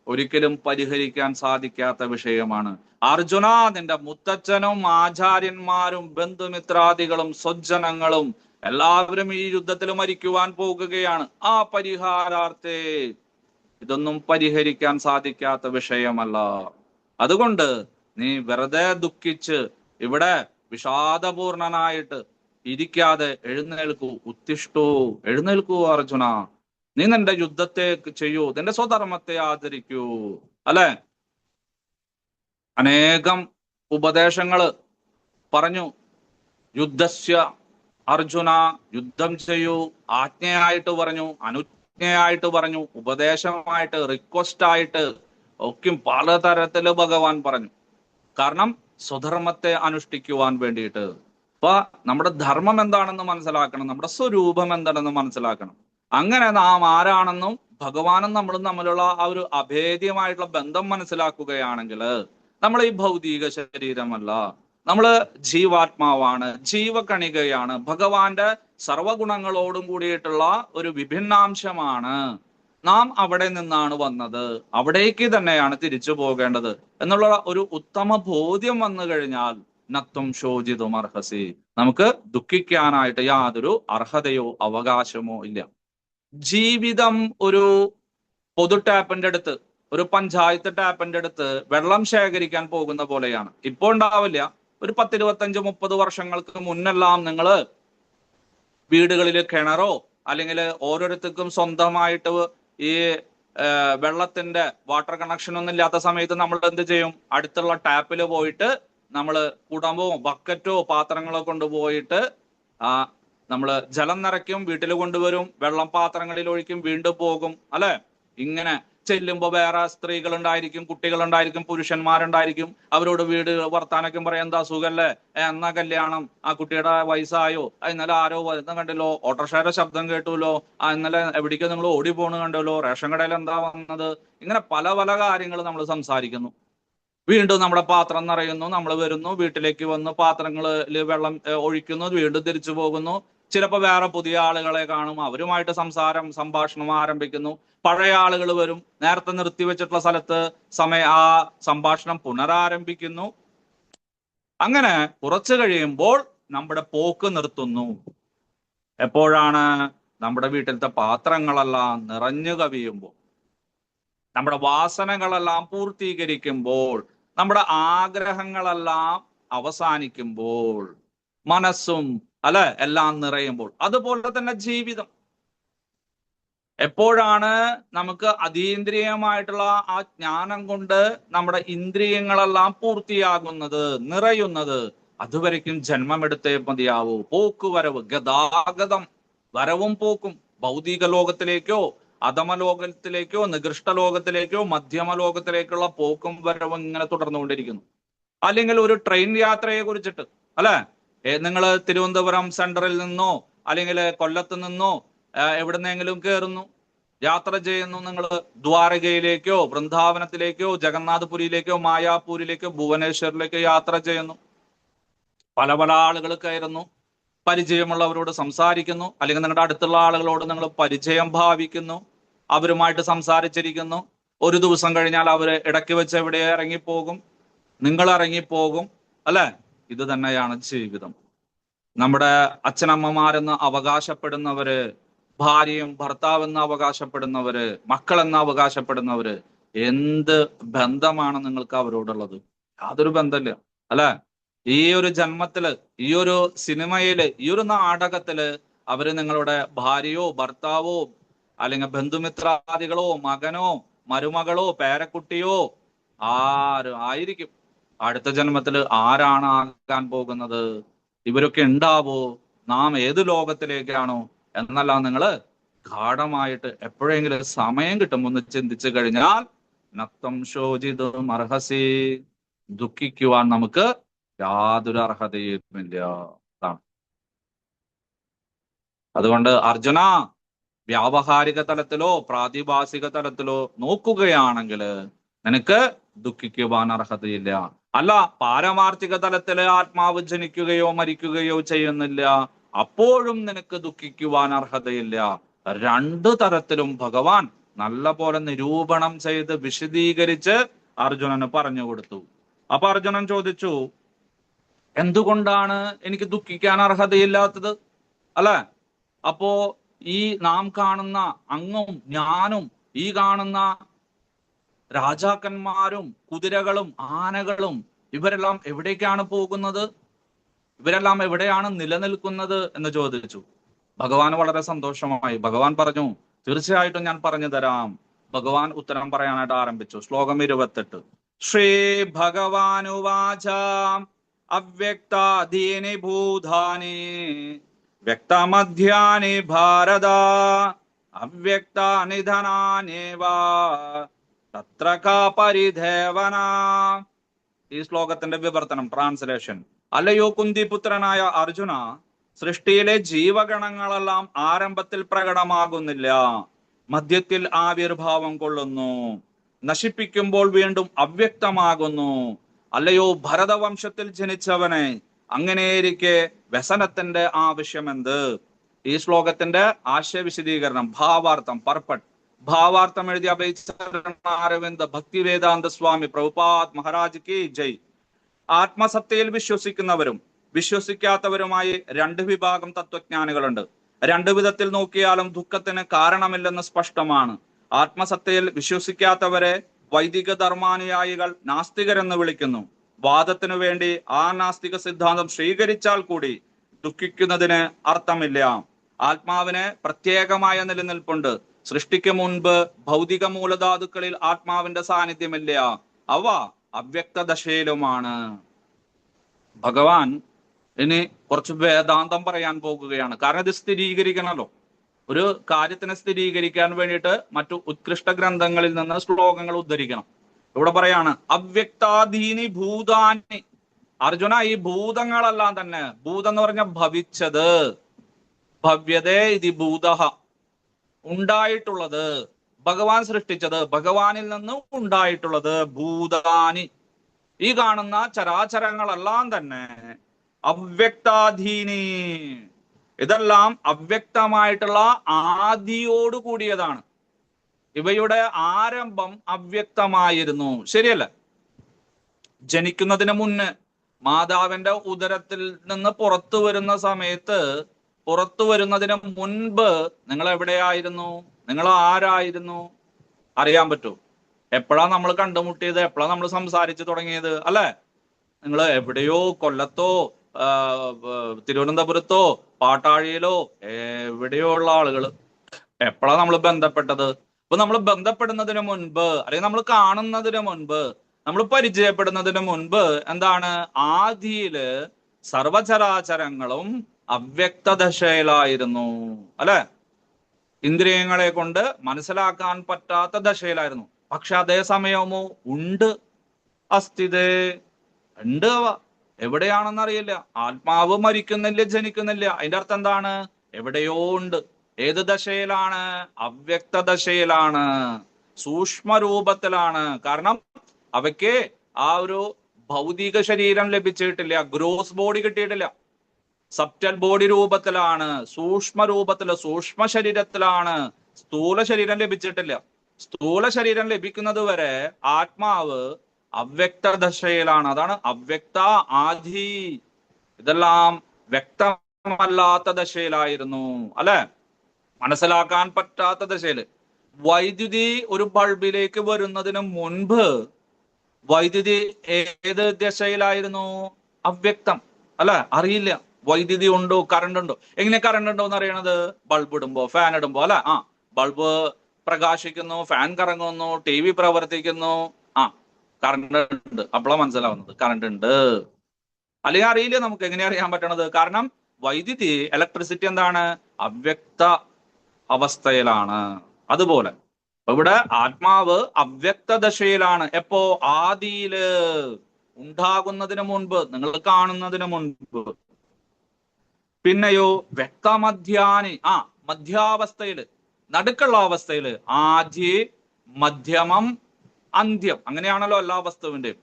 ഒരിക്കലും പരിഹരിക്കാൻ സാധിക്കാത്ത വിഷയമാണ്. അർജുന, നിന്റെ മുത്തച്ഛനും ആചാര്യന്മാരും ബന്ധുമിത്രാദികളും സ്വജ്ജനങ്ങളും എല്ലാവരും ഈ യുദ്ധത്തിൽ മരിക്കുവാൻ പോകുകയാണ്. ആ പരിഹാരാർത്ഥേ ഇതൊന്നും പരിഹരിക്കാൻ സാധിക്കാത്ത വിഷയമല്ല. അതുകൊണ്ട് നീ വെറുതെ ദുഃഖിച്ച് ഇവിടെ വിഷാദപൂർണനായിട്ട് ഇരിക്കാതെ എഴുന്നേൽക്കൂ. ഉത്തിഷ്ഠൂ, എഴുന്നേൽക്കൂ അർജുന. നീ നിന്റെ യുദ്ധത്തെ ചെയ്യൂ, നിന്റെ സ്വധർമ്മത്തെ ആചരിക്കൂ. അല്ലെ, അനേകം ഉപദേശങ്ങള് പറഞ്ഞു. യുദ്ധസ്യ അർജുന, യുദ്ധം ചെയ്യൂ, ആജ്ഞയായിട്ട് പറഞ്ഞു, അനുജ്ഞയായിട്ട് പറഞ്ഞു, ഉപദേശമായിട്ട്, റിക്വസ്റ്റ് ആയിട്ട് ഒക്കെ പലതരത്തില് ഭഗവാൻ പറഞ്ഞു. കാരണം സ്വധർമ്മത്തെ അനുഷ്ഠിക്കുവാൻ വേണ്ടിയിട്ട്. അപ്പൊ നമ്മുടെ ധർമ്മം എന്താണെന്ന് മനസ്സിലാക്കണം, നമ്മുടെ സ്വരൂപം എന്താണെന്ന് മനസ്സിലാക്കണം. അങ്ങനെ നാം ആരാണെന്നും ഭഗവാനും നമ്മളും തമ്മിലുള്ള ആ ഒരു അഭേദ്യമായിട്ടുള്ള ബന്ധം മനസ്സിലാക്കുകയാണെങ്കിൽ നമ്മൾ ഈ ഭൗതിക ശരീരമല്ല, നമ്മള് ജീവാത്മാവാണ്, ജീവകണികയാണ്, ഭഗവാന്റെ സർവഗുണങ്ങളോടും കൂടിയിട്ടുള്ള ഒരു വിഭിന്നാംശമാണ്. നാം അവിടെ നിന്നാണ് വന്നത്, അവിടേക്ക് തന്നെയാണ് തിരിച്ചു പോകേണ്ടത് എന്നുള്ള ഒരു ഉത്തമ ബോധ്യം വന്നു കഴിഞ്ഞാൽ നത്വം ശോചിതും അർഹസി, നമുക്ക് ദുഃഖിക്കാനായിട്ട് യാതൊരു അർഹതയോ അവകാശമോ ഇല്ല. ജീവിതം ഒരു പൊതു ടാപ്പിന്റെ അടുത്ത്, ഒരു പഞ്ചായത്ത് ടാപ്പിന്റെ അടുത്ത് വെള്ളം ശേഖരിക്കാൻ പോകുന്ന പോലെയാണ്. ഇപ്പോൾ ഉണ്ടാവില്ല, ഒരു 10-25-30 വർഷങ്ങൾക്ക് മുന്നെല്ലാം നിങ്ങള് വീടുകളിൽ കിണറോ അല്ലെങ്കിൽ ഓരോരുത്തർക്കും സ്വന്തമായിട്ട് ഈ വെള്ളത്തിന്റെ വാട്ടർ കണക്ഷൻ ഒന്നും ഇല്ലാത്ത സമയത്ത് നമ്മൾ എന്ത് ചെയ്യും? അടുത്തുള്ള ടാപ്പിൽ പോയിട്ട് നമ്മൾ കുടമോ ബക്കറ്റോ പാത്രങ്ങളോ കൊണ്ടുപോയിട്ട് നമ്മൾ ജലം നിറയ്ക്കും, വീട്ടിൽ കൊണ്ടുവരും, വെള്ളം പാത്രങ്ങളിൽ ഒഴിക്കും, വീണ്ടും പോകും. അല്ലെ, ഇങ്ങനെ ചെല്ലുമ്പോ വേറെ സ്ത്രീകൾ ഉണ്ടായിരിക്കും, കുട്ടികളുണ്ടായിരിക്കും, പുരുഷന്മാരുണ്ടായിരിക്കും. അവരോട് വീട് വർത്താനൊക്കെ പറയാം, എന്താ സുഖല്ലേ, എന്നാ കല്യാണം, ആ കുട്ടിയുടെ വയസ്സായോ, ഇന്നലെ ആരോ വരുന്ന കണ്ടല്ലോ, ഓട്ടോറിക്ഷയുടെ ശബ്ദം കേട്ടുല്ലോ, ഇന്നലെ എവിടേക്കോ നിങ്ങൾ ഓടി പോണ് കണ്ടല്ലോ, റേഷൻ കടയിൽ എന്താ വന്നത്, ഇങ്ങനെ പല പല കാര്യങ്ങൾ നമ്മൾ സംസാരിക്കുന്നു. വീണ്ടും നമ്മുടെ പാത്രം നിറയുന്നു, നമ്മൾ വരുന്നു, വീട്ടിലേക്ക് വന്ന് പാത്രങ്ങളിൽ വെള്ളം ഒഴിക്കുന്നു, വീണ്ടും തിരിച്ചു പോകുന്നു. ചിലപ്പോ വേറെ പുതിയ ആളുകളെ കാണും, അവരുമായിട്ട് സംഭാഷണം ആരംഭിക്കുന്നു. പഴയ ആളുകൾ വരും, നേരത്തെ നിർത്തിവെച്ചിട്ടുള്ള സ്ഥലത്ത് ആ സംഭാഷണം പുനരാരംഭിക്കുന്നു. അങ്ങനെ കുറച്ചു കഴിയുമ്പോൾ നമ്മുടെ പോക്ക് നിർത്തുന്നു. എപ്പോഴാണ്? നമ്മുടെ വീട്ടിലത്തെ പാത്രങ്ങളെല്ലാം നിറഞ്ഞു കവിയുമ്പോൾ, നമ്മുടെ വാസനകളെല്ലാം പൂർത്തീകരിക്കുമ്പോൾ, നമ്മുടെ ആഗ്രഹങ്ങളെല്ലാം അവസാനിക്കുമ്പോൾ, മനസ്സും എല്ലാം നിറയുമ്പോൾ. അതുപോലെ തന്നെ ജീവിതം. എപ്പോഴാണ് നമുക്ക് അതീന്ദ്രിയമായിട്ടുള്ള ആ ജ്ഞാനം കൊണ്ട് നമ്മുടെ ഇന്ദ്രിയങ്ങളെല്ലാം പൂർത്തിയാകുന്നത്, നിറയുന്നത്? അതുവരയ്ക്കും ജന്മമെടുത്തേ മതിയാവൂ. പോക്കുവരവ്, ഗതാഗതം, വരവും പോക്കും, ഭൗതിക ലോകത്തിലേക്കോ അധമലോകത്തിലേക്കോ നികൃഷ്ട ലോകത്തിലേക്കോ മധ്യമ ലോകത്തിലേക്കുള്ള പോക്കും വരവും ഇങ്ങനെ തുടർന്നുകൊണ്ടിരിക്കുന്നു. അല്ലെങ്കിൽ ഒരു ട്രെയിൻ യാത്രയെ കുറിച്ചിട്ട്, നിങ്ങൾ തിരുവനന്തപുരം സെൻട്രൽ നിന്നോ അല്ലെങ്കിൽ കൊല്ലത്ത് നിന്നോ എവിടുന്നെങ്കിലും കയറുന്നു, യാത്ര ചെയ്യുന്നു. നിങ്ങൾ ദ്വാരകയിലേക്കോ വൃന്ദാവനത്തിലേക്കോ ജഗന്നാഥപുരിയിലേക്കോ മായാപൂരിലേക്കോ ഭുവനേശ്വറിലേക്കോ യാത്ര ചെയ്യുന്നു. പല പല ആളുകൾ കയറുന്നു, പരിചയമുള്ളവരോട് സംസാരിക്കുന്നു, അല്ലെങ്കിൽ നിങ്ങളുടെ അടുത്തുള്ള ആളുകളോട് നിങ്ങൾ പരിചയം ഭാവിക്കുന്നു, അവരുമായിട്ട് സംസാരിച്ചിരിക്കുന്നു. ഒരു ദിവസം കഴിഞ്ഞാൽ അവര് ഇടയ്ക്ക് വെച്ച് എവിടെ ഇറങ്ങിപ്പോകും, നിങ്ങൾ ഇറങ്ങിപ്പോകും. ഇത് തന്നെയാണ് ജീവിതം. നമ്മുടെ അച്ഛനമ്മമാരെന്ന് അവകാശപ്പെടുന്നവര്, ഭാര്യയും ഭർത്താവെന്ന് അവകാശപ്പെടുന്നവര്, മക്കളെന്ന് അവകാശപ്പെടുന്നവര്, എന്ത് ബന്ധമാണ് നിങ്ങൾക്ക് അവരോടുള്ളത്? യാതൊരു ബന്ധമില്ല. ഈ ഒരു ജന്മത്തില്, ഈ ഒരു സിനിമയില്, ഈ ഒരു നാടകത്തില് അവര് നിങ്ങളുടെ ഭാര്യയോ ഭർത്താവോ അല്ലെങ്കിൽ ബന്ധുമിത്രാദികളോ മകനോ മരുമകളോ പേരക്കുട്ടിയോ ആയിരിക്കും. അടുത്ത ജന്മത്തില് ആരാണ് ആകാൻ പോകുന്നത്? ഇവരൊക്കെ ഉണ്ടാവോ? നാം ഏത് ലോകത്തിലേക്കാണോ എന്നെല്ലാം നിങ്ങൾ ഗാഠമായിട്ട് എപ്പോഴെങ്കിലും സമയം കിട്ടുമ്പോൾ ഒന്ന് ചിന്തിച്ചു കഴിഞ്ഞാൽ നക്തം ശോചിതും അർഹസി, ദുഃഖിക്കുവാൻ നമുക്ക് യാതൊരു അർഹതയുമില്ല. അതുകൊണ്ട് അർജുന, വ്യാവഹാരിക തലത്തിലോ പ്രാതിഭാസിക തലത്തിലോ നോക്കുകയാണെങ്കിൽ നിനക്ക് ദുഃഖിക്കുവാൻ അർഹതയില്ല. അല്ല, പാരമാർത്ഥിക തലത്തില് ആത്മാവ് ജനിക്കുകയോ മരിക്കുകയോ ചെയ്യുന്നില്ല, അപ്പോഴും നിനക്ക് ദുഃഖിക്കുവാൻ അർഹതയില്ല. രണ്ടു തരത്തിലും ഭഗവാൻ നല്ല പോലെ നിരൂപണം ചെയ്ത് വിശദീകരിച്ച് അർജുനന് പറഞ്ഞു കൊടുത്തു. അപ്പൊ അർജുനൻ ചോദിച്ചു, എന്തുകൊണ്ടാണ് എനിക്ക് ദുഃഖിക്കാൻ അർഹതയില്ലാത്തത്? അല്ലെ? അപ്പോ ഈ നാം കാണുന്ന അങ്ങും ഞാനും ഈ കാണുന്ന രാജാക്കന്മാരും കുതിരകളും ആനകളും ഇവരെല്ലാം എവിടേക്കാണ് പോകുന്നത്? ഇവരെല്ലാം എവിടെയാണ് നിലനിൽക്കുന്നത് എന്ന് ചോദിച്ചു. ഭഗവാൻ വളരെ സന്തോഷമായി. ഭഗവാൻ പറഞ്ഞു, തീർച്ചയായിട്ടും ഞാൻ പറഞ്ഞു തരാം. ഭഗവാൻ ഉത്തരം പറയാനായിട്ട് ആരംഭിച്ചു. ശ്ലോകം 28. ശ്രീ ഭഗവാനുവാച അവ്യക്താദീനി ഭൂതാനി വ്യക്തമധ്യാനി ഭാരത അവ്യക്താനി ധനാന്യേവ തത്ര കാ പരിദേവന. ഈ ശ്ലോകത്തിന്റെ വിവർത്തനം, ട്രാൻസ്ലേഷൻ. അല്ലയോ കുന്തിപുത്രനായ അർജുന, സൃഷ്ടിയിലെ ജീവഗണങ്ങളെല്ലാം ആരംഭത്തിൽ പ്രകടമാകുന്നില്ല, മധ്യത്തിൽ ആവിർഭാവം കൊള്ളുന്നു, നശിപ്പിക്കുമ്പോൾ വീണ്ടും അവ്യക്തമാകുന്നു. അല്ലയോ ഭരതവംശത്തിൽ ജനിച്ചവനെ, അങ്ങനെയിരിക്കെ വ്യസനത്തിന്റെ ആവശ്യമെന്ത്? ഈ ശ്ലോകത്തിന്റെ ആശയ വിശദീകരണം, ഭാവാർത്ഥം, പർപ്പട്ട്. ഭാവാർത്ഥം എഴുതിയ അരവിന്ദ് ഭക്തി വേദാന്ത സ്വാമി പ്രഭുപാദ് മഹാരാജ് കി ജയ്. ആത്മസത്തയിൽ വിശ്വസിക്കുന്നവരും വിശ്വസിക്കാത്തവരുമായി രണ്ട് വിഭാഗം തത്വജ്ഞാനികളുണ്ട്. രണ്ടു വിധത്തിൽ നോക്കിയാലും ദുഃഖത്തിന് കാരണമില്ലെന്ന് സ്പഷ്ടമാണ്. ആത്മസത്തയിൽ വിശ്വസിക്കാത്തവരെ വൈദിക ധർമാനുയായികൾ നാസ്തികരെന്ന് വിളിക്കുന്നു. വാദത്തിനു വേണ്ടി ആ നാസ്തിക സിദ്ധാന്തം സ്വീകരിച്ചാൽ കൂടി ദുഃഖിക്കുന്നതിന് അർത്ഥമില്ല. ആത്മാവിന് പ്രത്യേകമായ നിലനിൽപ്പുണ്ട്. സൃഷ്ടിക്ക് മുൻപ് ഭൗതിക മൂലധാതുക്കളിൽ ആത്മാവിന്റെ സാന്നിധ്യമില്ല, അവ അവ്യക്ത ദശയിലുമാണ്. ഭഗവാൻ ഇനി കുറച്ച് വേദാന്തം പറയാൻ പോകുകയാണ്. കാരണം ഇത് സ്ഥിരീകരിക്കണമല്ലോ. ഒരു കാര്യത്തിനെ സ്ഥിരീകരിക്കാൻ വേണ്ടിയിട്ട് മറ്റു ഉത്കൃഷ്ട ഗ്രന്ഥങ്ങളിൽ നിന്ന് ശ്ലോകങ്ങൾ ഉദ്ധരിക്കണം. ഇവിടെ പറയാണ് അവ്യക്താധീനി ഭൂതാനി. അർജുന, ഈ ഭൂതങ്ങളെല്ലാം തന്നെ, ഭൂതം എന്ന് പറഞ്ഞ ഭവിച്ചത്, ഭവ്യതേ ഇതി ഭൂതഃ, ഉണ്ടായിട്ടുള്ളത്, ഭഗവാൻ സൃഷ്ടിച്ചത്, ഭഗവാനിൽ നിന്ന് ഉണ്ടായിട്ടുള്ളത്, ഭൂതാനി. ഈ കാണുന്ന ചരാചരങ്ങളെല്ലാം തന്നെ അവ്യക്താധീനി. ഇതെല്ലാം അവ്യക്തമായിട്ടുള്ള ആദിയോട് കൂടിയതാണ്. ഇവയുടെ ആരംഭം അവ്യക്തമായിരുന്നു. ശരിയല്ല? ജനിക്കുന്നതിന് മുന്നേ മാതാവിന്റെ ഉദരത്തിൽ നിന്ന് പുറത്തു വരുന്ന സമയത്ത്, പുറത്തു വരുന്നതിന് മുൻപ് നിങ്ങൾ എവിടെയായിരുന്നു? നിങ്ങൾ ആരായിരുന്നു? അറിയാൻ പറ്റൂ. എപ്പോഴാ നമ്മൾ കണ്ടുമുട്ടിയത്? എപ്പോഴാ നമ്മൾ സംസാരിച്ചു തുടങ്ങിയത്? അല്ലെ? നിങ്ങൾ എവിടെയോ കൊല്ലത്തോ തിരുവനന്തപുരത്തോ പാട്ടാഴിയിലോ എവിടെയോ ഉള്ള ആളുകൾ എപ്പോഴാ നമ്മൾ ബന്ധപ്പെട്ടത്? അപ്പൊ നമ്മൾ ബന്ധപ്പെടുന്നതിന് മുൻപ്, അല്ലെങ്കിൽ നമ്മൾ കാണുന്നതിന് മുൻപ്, നമ്മൾ പരിചയപ്പെടുന്നതിന് മുൻപ് എന്താണ്? ആദിയില് സർവചരാചരങ്ങളും അവ്യക്ത ദശയിലായിരുന്നു. അല്ലെ? ഇന്ദ്രിയങ്ങളെ കൊണ്ട് മനസ്സിലാക്കാൻ പറ്റാത്ത ദശയിലായിരുന്നു. പക്ഷെ അതേ സമയമോ ഉണ്ട്, അസ്ഥിതേ, ഉണ്ട്. അവ എവിടെയാണെന്ന് അറിയില്ല. ആത്മാവ് മരിക്കുന്നില്ല, ജനിക്കുന്നില്ല. അതിന്റെ അർത്ഥം എന്താണ്? എവിടെയോ ഉണ്ട്. ഏത് ദശയിലാണ്? അവ്യക്ത ദശയിലാണ്, സൂക്ഷ്മരൂപത്തിലാണ്. കാരണം അവയ്ക്ക് ആ ഒരു ഭൗതിക ശരീരം ലഭിച്ചിട്ടില്ല, ഗ്രോസ് ബോഡി കിട്ടിയിട്ടില്ല. സബ്റ്റൽ ബോഡി രൂപത്തിലാണ്, സൂക്ഷ്മ രൂപത്തില്, സൂക്ഷ്മ ശരീരത്തിലാണ്. സ്ഥൂല ശരീരം ലഭിച്ചിട്ടില്ല. സ്ഥൂല ശരീരം ലഭിക്കുന്നത് വരെ ആത്മാവ് അവ്യക്ത ദശയിലാണ്. അതാണ് അവ്യക്ത ആധി. ഇതെല്ലാം വ്യക്തമല്ലാത്ത ദശയിലായിരുന്നു. അല്ലെ? മനസ്സിലാക്കാൻ പറ്റാത്ത ദശയില്. വൈദ്യുതി ഒരു ബൾബിലേക്ക് വരുന്നതിന് മുൻപ് വൈദ്യുതി ഏത് ദശയിലായിരുന്നു? അവ്യക്തം. അല്ലെ? അറിയില്ല. വൈദ്യുതി ഉണ്ടോ, കറണ്ട് ഉണ്ടോ? എങ്ങനെ കറണ്ട് ഉണ്ടോ എന്ന് അറിയണത്? ബൾബ് ഇടുമ്പോ, ഫാൻ ഇടുമ്പോ. അല്ലെ? ബൾബ് പ്രകാശിക്കുന്നു, ഫാൻ കറങ്ങുന്നു, ടി വി പ്രവർത്തിക്കുന്നു, കറണ്ട് ഉണ്ട്. അപ്പോഴാണ് മനസ്സിലാവുന്നത് കറണ്ട് ഉണ്ട്. അല്ലെങ്കിൽ അറിയില്ല. നമുക്ക് എങ്ങനെ അറിയാൻ പറ്റണത്? കാരണം വൈദ്യുതി, ഇലക്ട്രിസിറ്റി എന്താണ്? അവ്യക്ത അവസ്ഥയിലാണ്. അതുപോലെ ഇവിടെ ആത്മാവ് അവ്യക്ത ദശയിലാണ്. എപ്പോ? ആദിയില്, ഉണ്ടാകുന്നതിന് മുൻപ്, നിങ്ങൾ കാണുന്നതിന് മുൻപ്. പിന്നെയോ വ്യക്തമധ്യാനി, മധ്യാവസ്ഥയില്, നടുക്കുള്ള അവസ്ഥയില്, ആദ്യ മധ്യമം അന്ത്യം, അങ്ങനെയാണല്ലോ എല്ലാ വസ്തുവിന്റെയും.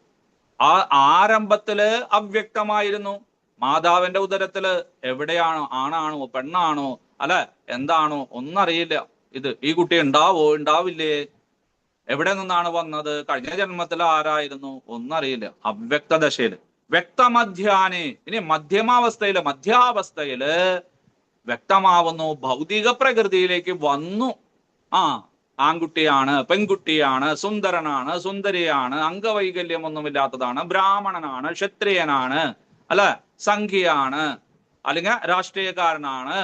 ആരംഭത്തില് അവ്യക്തമായിരുന്നു. മാതാവിന്റെ ഉദരത്തില് എവിടെയാണോ, ആണാണോ പെണ്ണാണോ അല്ലെ എന്താണോ ഒന്നറിയില്ല. ഈ കുട്ടി ഉണ്ടാവോ ഉണ്ടാവില്ലേ, എവിടെ നിന്നാണ് വന്നത്, കഴിഞ്ഞ ജന്മത്തിൽ ആരായിരുന്നു ഒന്നറിയില്ല. അവ്യക്ത ദശയില്. വ്യക്തമധ്യാനി, ഇനി മധ്യാവസ്ഥയില് വ്യക്തമാവുന്നു, ഭൗതിക പ്രകൃതിയിലേക്ക് വന്നു. ആൺകുട്ടിയാണ്, പെൺകുട്ടിയാണ്, സുന്ദരനാണ്, സുന്ദരിയാണ്, അംഗവൈകല്യമൊന്നുമില്ലാത്തതാണ്, ബ്രാഹ്മണനാണ്, ക്ഷത്രിയനാണ്, അല്ലെ സംഖ്യയാണ്, അല്ലെങ്കിൽ രാഷ്ട്രീയക്കാരനാണ്.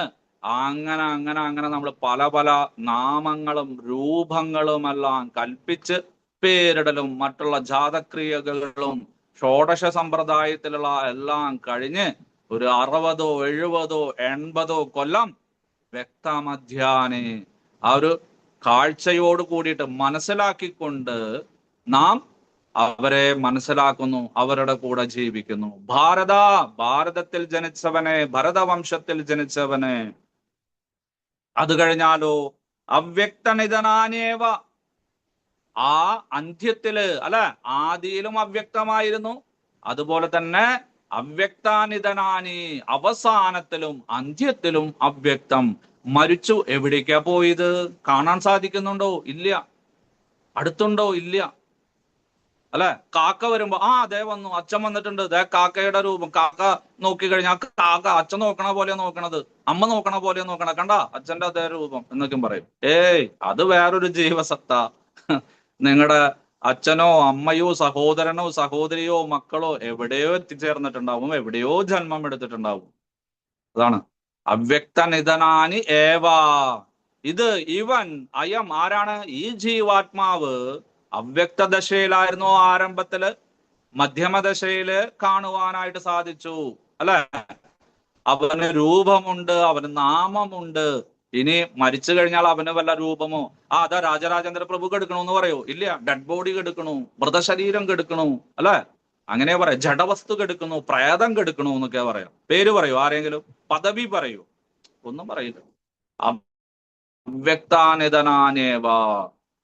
അങ്ങനെ അങ്ങനെ അങ്ങനെ നമ്മൾ പല പല നാമങ്ങളും രൂപങ്ങളുമെല്ലാം കൽപ്പിച്ച് പേരിടലും മറ്റുള്ള ജാതക്രിയകളും ഷോഡശ സമ്പ്രദായത്തിലുള്ള എല്ലാം കഴിഞ്ഞ് ഒരു 60, 70, 80 കൊല്ലം വ്യക്തമധ്യാനെ ഒരു കാഴ്ചയോട് കൂടിയിട്ട് മനസ്സിലാക്കിക്കൊണ്ട് നാം അവരെ മനസ്സിലാക്കുന്നു, അവരുടെ കൂടെ ജീവിക്കുന്നു. ഭാരതത്തിൽ ജനിച്ചവനെ, ഭരതവംശത്തിൽ ജനിച്ചവനെ. അത് കഴിഞ്ഞാലോ അവ്യക്തനിധനാനേവ, അന്ത്യത്തില് അല്ലെ, ആദിയിലും അവ്യക്തമായിരുന്നു, അതുപോലെ തന്നെ അവ്യക്താനിധനാനി, അവസാനത്തിലും അന്ത്യത്തിലും അവ്യക്തം. മരിച്ചു, എവിടേക്കാ പോയത്, കാണാൻ സാധിക്കുന്നുണ്ടോ, ഇല്ല. അടുത്തുണ്ടോ, ഇല്ല. അല്ലെ, കാക്ക വരുമ്പോ അതേ വന്നു, അച്ഛൻ വന്നിട്ടുണ്ട്, ദേ കാക്കയുടെ രൂപം. കാക്ക നോക്കി കഴിഞ്ഞാൽ കാക്ക അച്ഛൻ നോക്കണ പോലെ നോക്കണത്, അമ്മ നോക്കണ പോലെ നോക്കണ, കണ്ട അച്ഛന്റെ അതേ രൂപം എന്നൊക്കെ പറയും. അത് വേറൊരു ജീവസത്ത. നിങ്ങളുടെ അച്ഛനോ അമ്മയോ സഹോദരനോ സഹോദരിയോ മക്കളോ എവിടെയോ എത്തിച്ചേർന്നിട്ടുണ്ടാവും, എവിടെയോ ജന്മം എടുത്തിട്ടുണ്ടാവും. അതാണ് അവ്യക്തനിധനാനി ഏവാ. ഇവൻ അയം ആരാണ്, ഈ ജീവാത്മാവ് അവ്യക്ത ദശയിലായിരുന്നു ആരംഭത്തില്, മധ്യമദശയില് കാണുവാനായിട്ട് സാധിച്ചു, അല്ലെ. അവന് രൂപമുണ്ട്, അവന് നാമമുണ്ട്. ഇനി മരിച്ചു കഴിഞ്ഞാൽ അവന് വല്ല രൂപമോ, അതാ രാജരാജേന്ദ്ര പ്രഭു കെടുക്കണോന്ന് പറയോ, ഇല്ല. ഡെഡ് ബോഡി കെടുക്കണു, മൃതശരീരം കെടുക്കണു, അല്ലെ, അങ്ങനെ പറയാം. ജഡവസ്തു കെടുക്കണു, പ്രേതം കെടുക്കണു എന്നൊക്കെ പറയാം. പേര് പറയൂ ആരെങ്കിലും, പദവി പറയൂ, ഒന്നും പറയില്ല. അവ്യക്താനിധനാനേവ,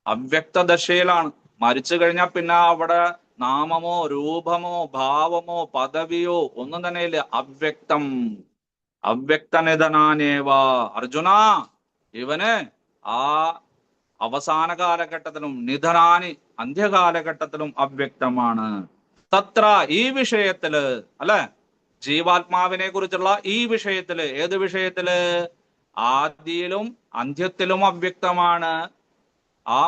അവ്യക്ത ദശയിലാണ്. മരിച്ചു കഴിഞ്ഞാൽ പിന്നെ അവിടെ നാമമോ രൂപമോ ഭാവമോ പദവിയോ ഒന്നും തന്നെ ഇല്ല. അവ്യക്തനിധനാനേവ. അർജുന, ഇവന് അവസാന കാലഘട്ടത്തിലും നിധനാനി അന്ത്യകാലഘട്ടത്തിലും അവ്യക്തമാണ്. തത്ര, ഈ വിഷയത്തില്, അല്ലെ, ജീവാത്മാവിനെ കുറിച്ചുള്ള ഈ വിഷയത്തില്, ഏത് വിഷയത്തില്, ആദിയിലും അന്ത്യത്തിലും അവ്യക്തമാണ്,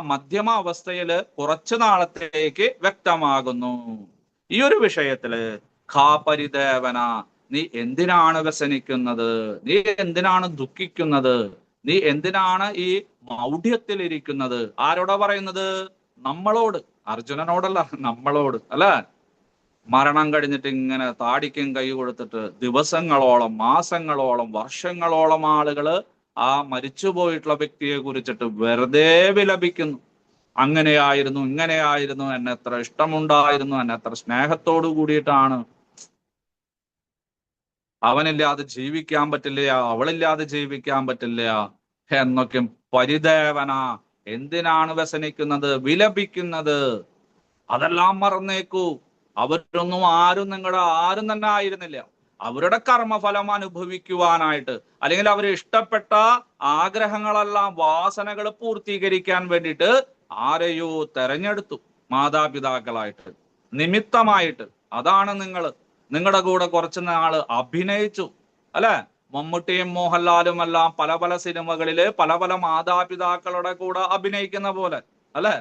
മധ്യമ അവസ്ഥയില് കുറച്ചു നാളത്തേക്ക് വ്യക്തമാകുന്നു. ഈ ഒരു വിഷയത്തില് ഖാപരിദേവന, നീ എന്തിനാണ് വ്യസനിക്കുന്നത്, നീ എന്തിനാണ് ദുഃഖിക്കുന്നത്, നീ എന്തിനാണ് ഈ മൗഢ്യത്തിലിരിക്കുന്നത്? ആരോടാ പറയുന്നത്? നമ്മളോട്, അർജുനനോടല്ല, നമ്മളോട്, അല്ലെ. മരണം കഴിഞ്ഞിട്ട് ഇങ്ങനെ താടിക്കും കൈ കൊടുത്തിട്ട് ദിവസങ്ങളോളം, മാസങ്ങളോളം, വർഷങ്ങളോളം ആളുകള് മരിച്ചുപോയിട്ടുള്ള വ്യക്തിയെ കുറിച്ചിട്ട് വെറുതെ വിലപിക്കുന്നു. അങ്ങനെയായിരുന്നു, ഇങ്ങനെയായിരുന്നു, എന്നെ എത്ര ഇഷ്ടമുണ്ടായിരുന്നു, എന്നെ എത്ര സ്നേഹത്തോടു കൂടിയിട്ടാണ്, അവനില്ലാതെ ജീവിക്കാൻ പറ്റില്ല, അവളില്ലാതെ ജീവിക്കാൻ പറ്റില്ല എന്നൊക്കെ പരിദേവന. എന്തിനാണ് വ്യസനിക്കുന്നത്, വിലപിക്കുന്നത്? അതെല്ലാം മറന്നേക്കൂ. അവരൊന്നും ആരും തന്നെ ആയിരുന്നില്ല. അവരുടെ കർമ്മഫലം അനുഭവിക്കുവാനായിട്ട്, അല്ലെങ്കിൽ അവർ ഇഷ്ടപ്പെട്ട ആഗ്രഹങ്ങളെല്ലാം, വാസനകൾ പൂർത്തീകരിക്കാൻ വേണ്ടിയിട്ട് ആരെയോ തെരഞ്ഞെടുത്തു മാതാപിതാക്കളായിട്ട്, നിമിത്തമായിട്ട്. അതാണ് നിങ്ങളുടെ കൂടെ കുറച്ചു നാള് അഭിനയിച്ചു, അല്ലെ. മമ്മൂട്ടിയും മോഹൻലാലും എല്ലാം പല പല സിനിമകളില് പല പല മാതാപിതാക്കളുടെ കൂടെ അഭിനയിക്കുന്ന പോലെ, അല്ലെ.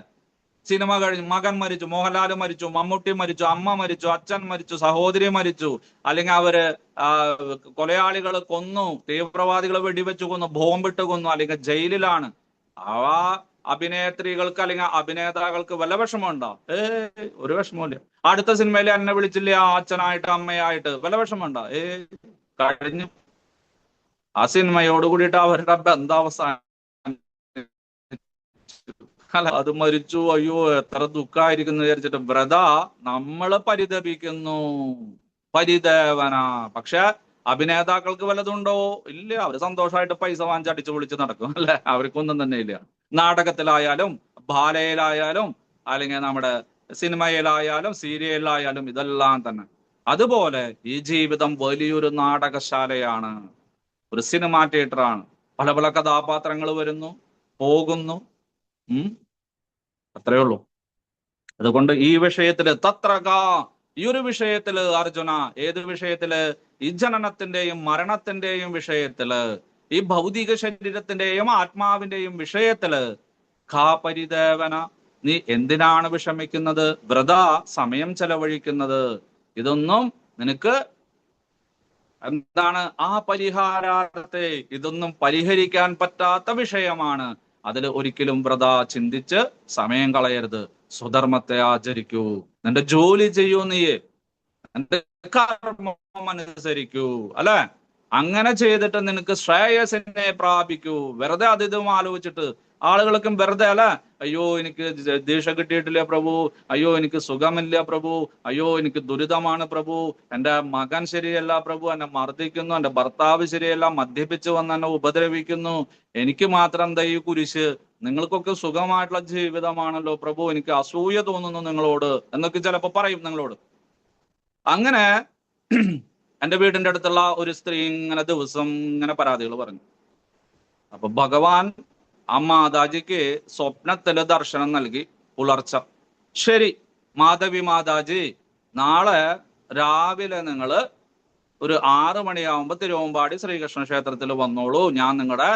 സിനിമ കഴിഞ്ഞു, മകൻ മരിച്ചു, മോഹൻലാൽ മരിച്ചു, മമ്മൂട്ടി മരിച്ചു, അമ്മ മരിച്ചു, അച്ഛൻ മരിച്ചു, സഹോദരി മരിച്ചു, അല്ലെങ്കിൽ അവര് കൊലയാളികൾ കൊന്നു, തീവ്രവാദികൾ വെടിവെച്ചു കൊന്നു, ബോംബിട്ട് കൊന്നു, അല്ലെങ്കിൽ ജയിലിലാണ്. അഭിനേത്രികൾക്ക് അല്ലെങ്കിൽ അഭിനേതാക്കൾക്ക് വല്ല വിഷമമുണ്ടോ? ഒരു വിഷമമില്ല. അടുത്ത സിനിമയിൽ എന്നെ വിളിച്ചില്ല അച്ഛനായിട്ട് അമ്മയായിട്ട്, വല്ല വിഷമമുണ്ടോ? കഴിഞ്ഞു. ആ സിനിമയോട് കൂടിയിട്ട് അവരുടെ ബന്ധാവസാനം. അല്ല, അത് മരിച്ചു, അയ്യോ എത്ര ദുഃഖമായിരിക്കുന്നു വിചാരിച്ചിട്ട് നമ്മള് പരിതപിക്കുന്നു, പരിദേവന. പക്ഷെ അഭിനേതാക്കൾക്ക് വല്ലതുണ്ടോ? ഇല്ല. അവര് സന്തോഷമായിട്ട് പൈസ വാങ്ങിച്ചടിച്ചു പൊളിച്ച് നടക്കും അല്ലെ. അവർക്കൊന്നും തന്നെ ഇല്ല. നാടകത്തിലായാലും ബാലയിലായാലും അല്ലെങ്കിൽ നമ്മുടെ സിനിമയിലായാലും സീരിയലിലായാലും ഇതെല്ലാം തന്നെ. അതുപോലെ ഈ ജീവിതം വലിയൊരു നാടകശാലയാണ്, ഒരു സിനിമാ തിയേറ്ററാണ്. പല പല കഥാപാത്രങ്ങൾ വരുന്നു, പോകുന്നു. അത്രയേ ഉള്ളൂ. അതുകൊണ്ട് ഈ വിഷയത്തില് ഈ ഒരു വിഷയത്തില് അർജുന, ഏത് വിഷയത്തില്? ഈ ജനനത്തിന്റെയും മരണത്തിന്റെയും വിഷയത്തില്, ഈ ഭൗതിക ശരീരത്തിന്റെയും ആത്മാവിന്റെയും വിഷയത്തില് പരിദേവന, നീ എന്തിനാണ് വിഷമിക്കുന്നത്, വൃഥാ സമയം ചെലവഴിക്കുന്നത്? ഇതൊന്നും നിനക്ക് എന്താണ് ആ പരിഹാരാർത്ഥത്തെ, ഇതൊന്നും പരിഹരിക്കാൻ പറ്റാത്ത വിഷയമാണ്. അതിൽ ഒരിക്കലും വൃഥാ ചിന്തിച്ച് സമയം കളയരുത്. സ്വധർമ്മത്തെ ആചരിക്കൂ, നിന്റെ ജോലി ചെയ്യൂ, നീയെ നിന്റെ കർമ്മം അനുസരിക്കൂ, അല്ലെ? അങ്ങനെ ചെയ്തിട്ട് നിനക്ക് ശ്രേയസിനെ പ്രാപിക്കൂ. വെറുതെ അതിതും ആലോചിച്ചിട്ട് ആളുകൾക്കും വെറുതെ അല്ലെ, അയ്യോ എനിക്ക് ദേഷ്യം കിട്ടിയിട്ടില്ല പ്രഭു, അയ്യോ എനിക്ക് സുഖമില്ല പ്രഭു, അയ്യോ എനിക്ക് ദുരിതമാണ് പ്രഭു, എൻ്റെ മകൻ ശരിയല്ല പ്രഭു, എന്നെ മർദ്ദിക്കുന്നു, എൻ്റെ ഭർത്താവ് ശരിയല്ല, മദ്യപിച്ച് വന്ന് എന്നെ ഉപദ്രവിക്കുന്നു, എനിക്ക് മാത്രം എന്താ ഈ കുരിശ്, നിങ്ങൾക്കൊക്കെ സുഖമായിട്ടുള്ള ജീവിതമാണല്ലോ പ്രഭു, എനിക്ക് അസൂയ തോന്നുന്നു നിങ്ങളോട് എന്നൊക്കെ ചിലപ്പോ പറയും നിങ്ങളോട്. അങ്ങനെ എൻ്റെ വീടിന്റെ അടുത്തുള്ള ഒരു സ്ത്രീ ഇങ്ങനെ ദിവസം ഇങ്ങനെ പരാതികൾ പറഞ്ഞു. അപ്പൊ ഭഗവാൻ ആ മാതാജിക്ക് സ്വപ്നത്തില് ദർശനം നൽകി പുലർച്ച. ശരി മാധവി മാതാജി, നാളെ രാവിലെ നിങ്ങൾ ഒരു 6 മണിയാവുമ്പോ തിരുവമ്പാടി ശ്രീകൃഷ്ണ ക്ഷേത്രത്തിൽ വന്നോളൂ. ഞാൻ നിങ്ങളുടെ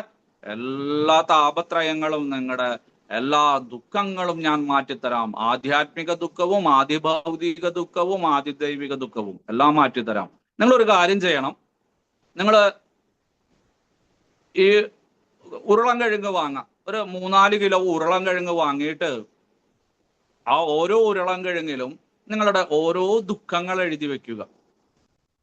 എല്ലാ താപത്രയങ്ങളും, നിങ്ങളുടെ എല്ലാ ദുഃഖങ്ങളും ഞാൻ മാറ്റിത്തരാം. ആധ്യാത്മിക ദുഃഖവും ആദിഭൗതിക ദുഃഖവും ആദിദൈവിക ദുഃഖവും എല്ലാം മാറ്റിത്തരാം. നിങ്ങളൊരു കാര്യം ചെയ്യണം. നിങ്ങൾ ഈ ഉരുളൻ കിഴങ്ങ് വാങ്ങാം, ഒരു 3-4 കിലോ ഉരുളൻ കിഴങ്ങ് വാങ്ങിയിട്ട് ആ ഓരോ ഉരുളൻ കിഴങ്ങിലും നിങ്ങളുടെ ഓരോ ദുഃഖങ്ങൾ എഴുതി വെക്കുക.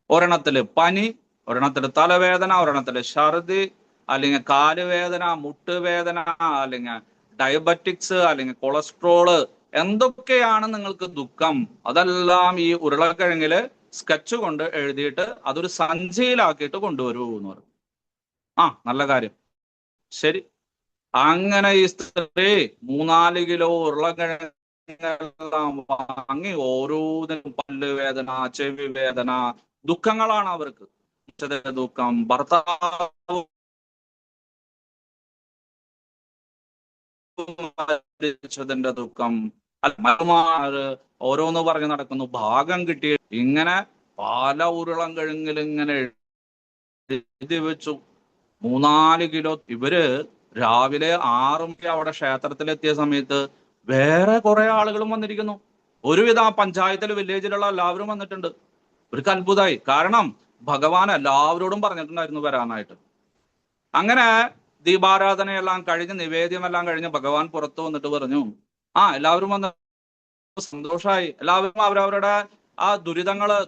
ഒരെണ്ണത്തില് പനി, ഒരെണ്ണത്തില് തലവേദന, ഒരെണ്ണത്തില് ഛർദി, അല്ലെങ്കിൽ കാലുവേദന, മുട്ടുവേദന, അല്ലെങ്കിൽ ഡയബറ്റിക്സ്, അല്ലെങ്കിൽ കൊളസ്ട്രോള്, എന്തൊക്കെയാണ് നിങ്ങൾക്ക് ദുഃഖം അതെല്ലാം ഈ ഉരുളക്കിഴങ്ങില് സ്കെച്ച് കൊണ്ട് എഴുതിയിട്ട് അതൊരു സഞ്ചിയിലാക്കിയിട്ട് കൊണ്ടുവരൂ എന്ന് പറയും. നല്ല കാര്യം. ശരി, അങ്ങനെ ഈ സ്ത്രീ 3-4 കിലോ ഉരുളക്കിഴങ്ങെല്ലാം വാങ്ങി ഓരോന്നിനും പല്ലുവേദന, ചെവി വേദന, ദുഃഖങ്ങളാണ് അവർക്ക്. ദുഃഖം, ഭർത്താവ് മരിച്ചതിന്റെ ദുഃഖം, ഓരോന്ന് പറഞ്ഞ് നടക്കുന്നു, ഭാഗം കിട്ടി, ഇങ്ങനെ പല ഉരുളം കിഴങ്ങിൽ ഇങ്ങനെ എഴുതി വെച്ചു. 3-4 കിലോ. ഇവര് രാവിലെ 6 മണിക്ക് അവിടെ ക്ഷേത്രത്തിലെത്തിയ സമയത്ത് വേറെ കുറെ ആളുകളും വന്നിരിക്കുന്നു. ഒരുവിധ ആ പഞ്ചായത്തില് വില്ലേജിലുള്ള എല്ലാവരും വന്നിട്ടുണ്ട്. ഇവർക്ക് അത്ഭുതമായി. കാരണം ഭഗവാൻ എല്ലാവരോടും പറഞ്ഞിട്ടുണ്ടായിരുന്നു വരാനായിട്ട്. അങ്ങനെ ദീപാരാധനയെല്ലാം കഴിഞ്ഞ് നിവേദ്യമെല്ലാം കഴിഞ്ഞ് ഭഗവാൻ പുറത്തു വന്നിട്ട് പറഞ്ഞു, എല്ലാവരും വന്ന് സന്തോഷമായി. എല്ലാവരും അവരവരുടെ ആ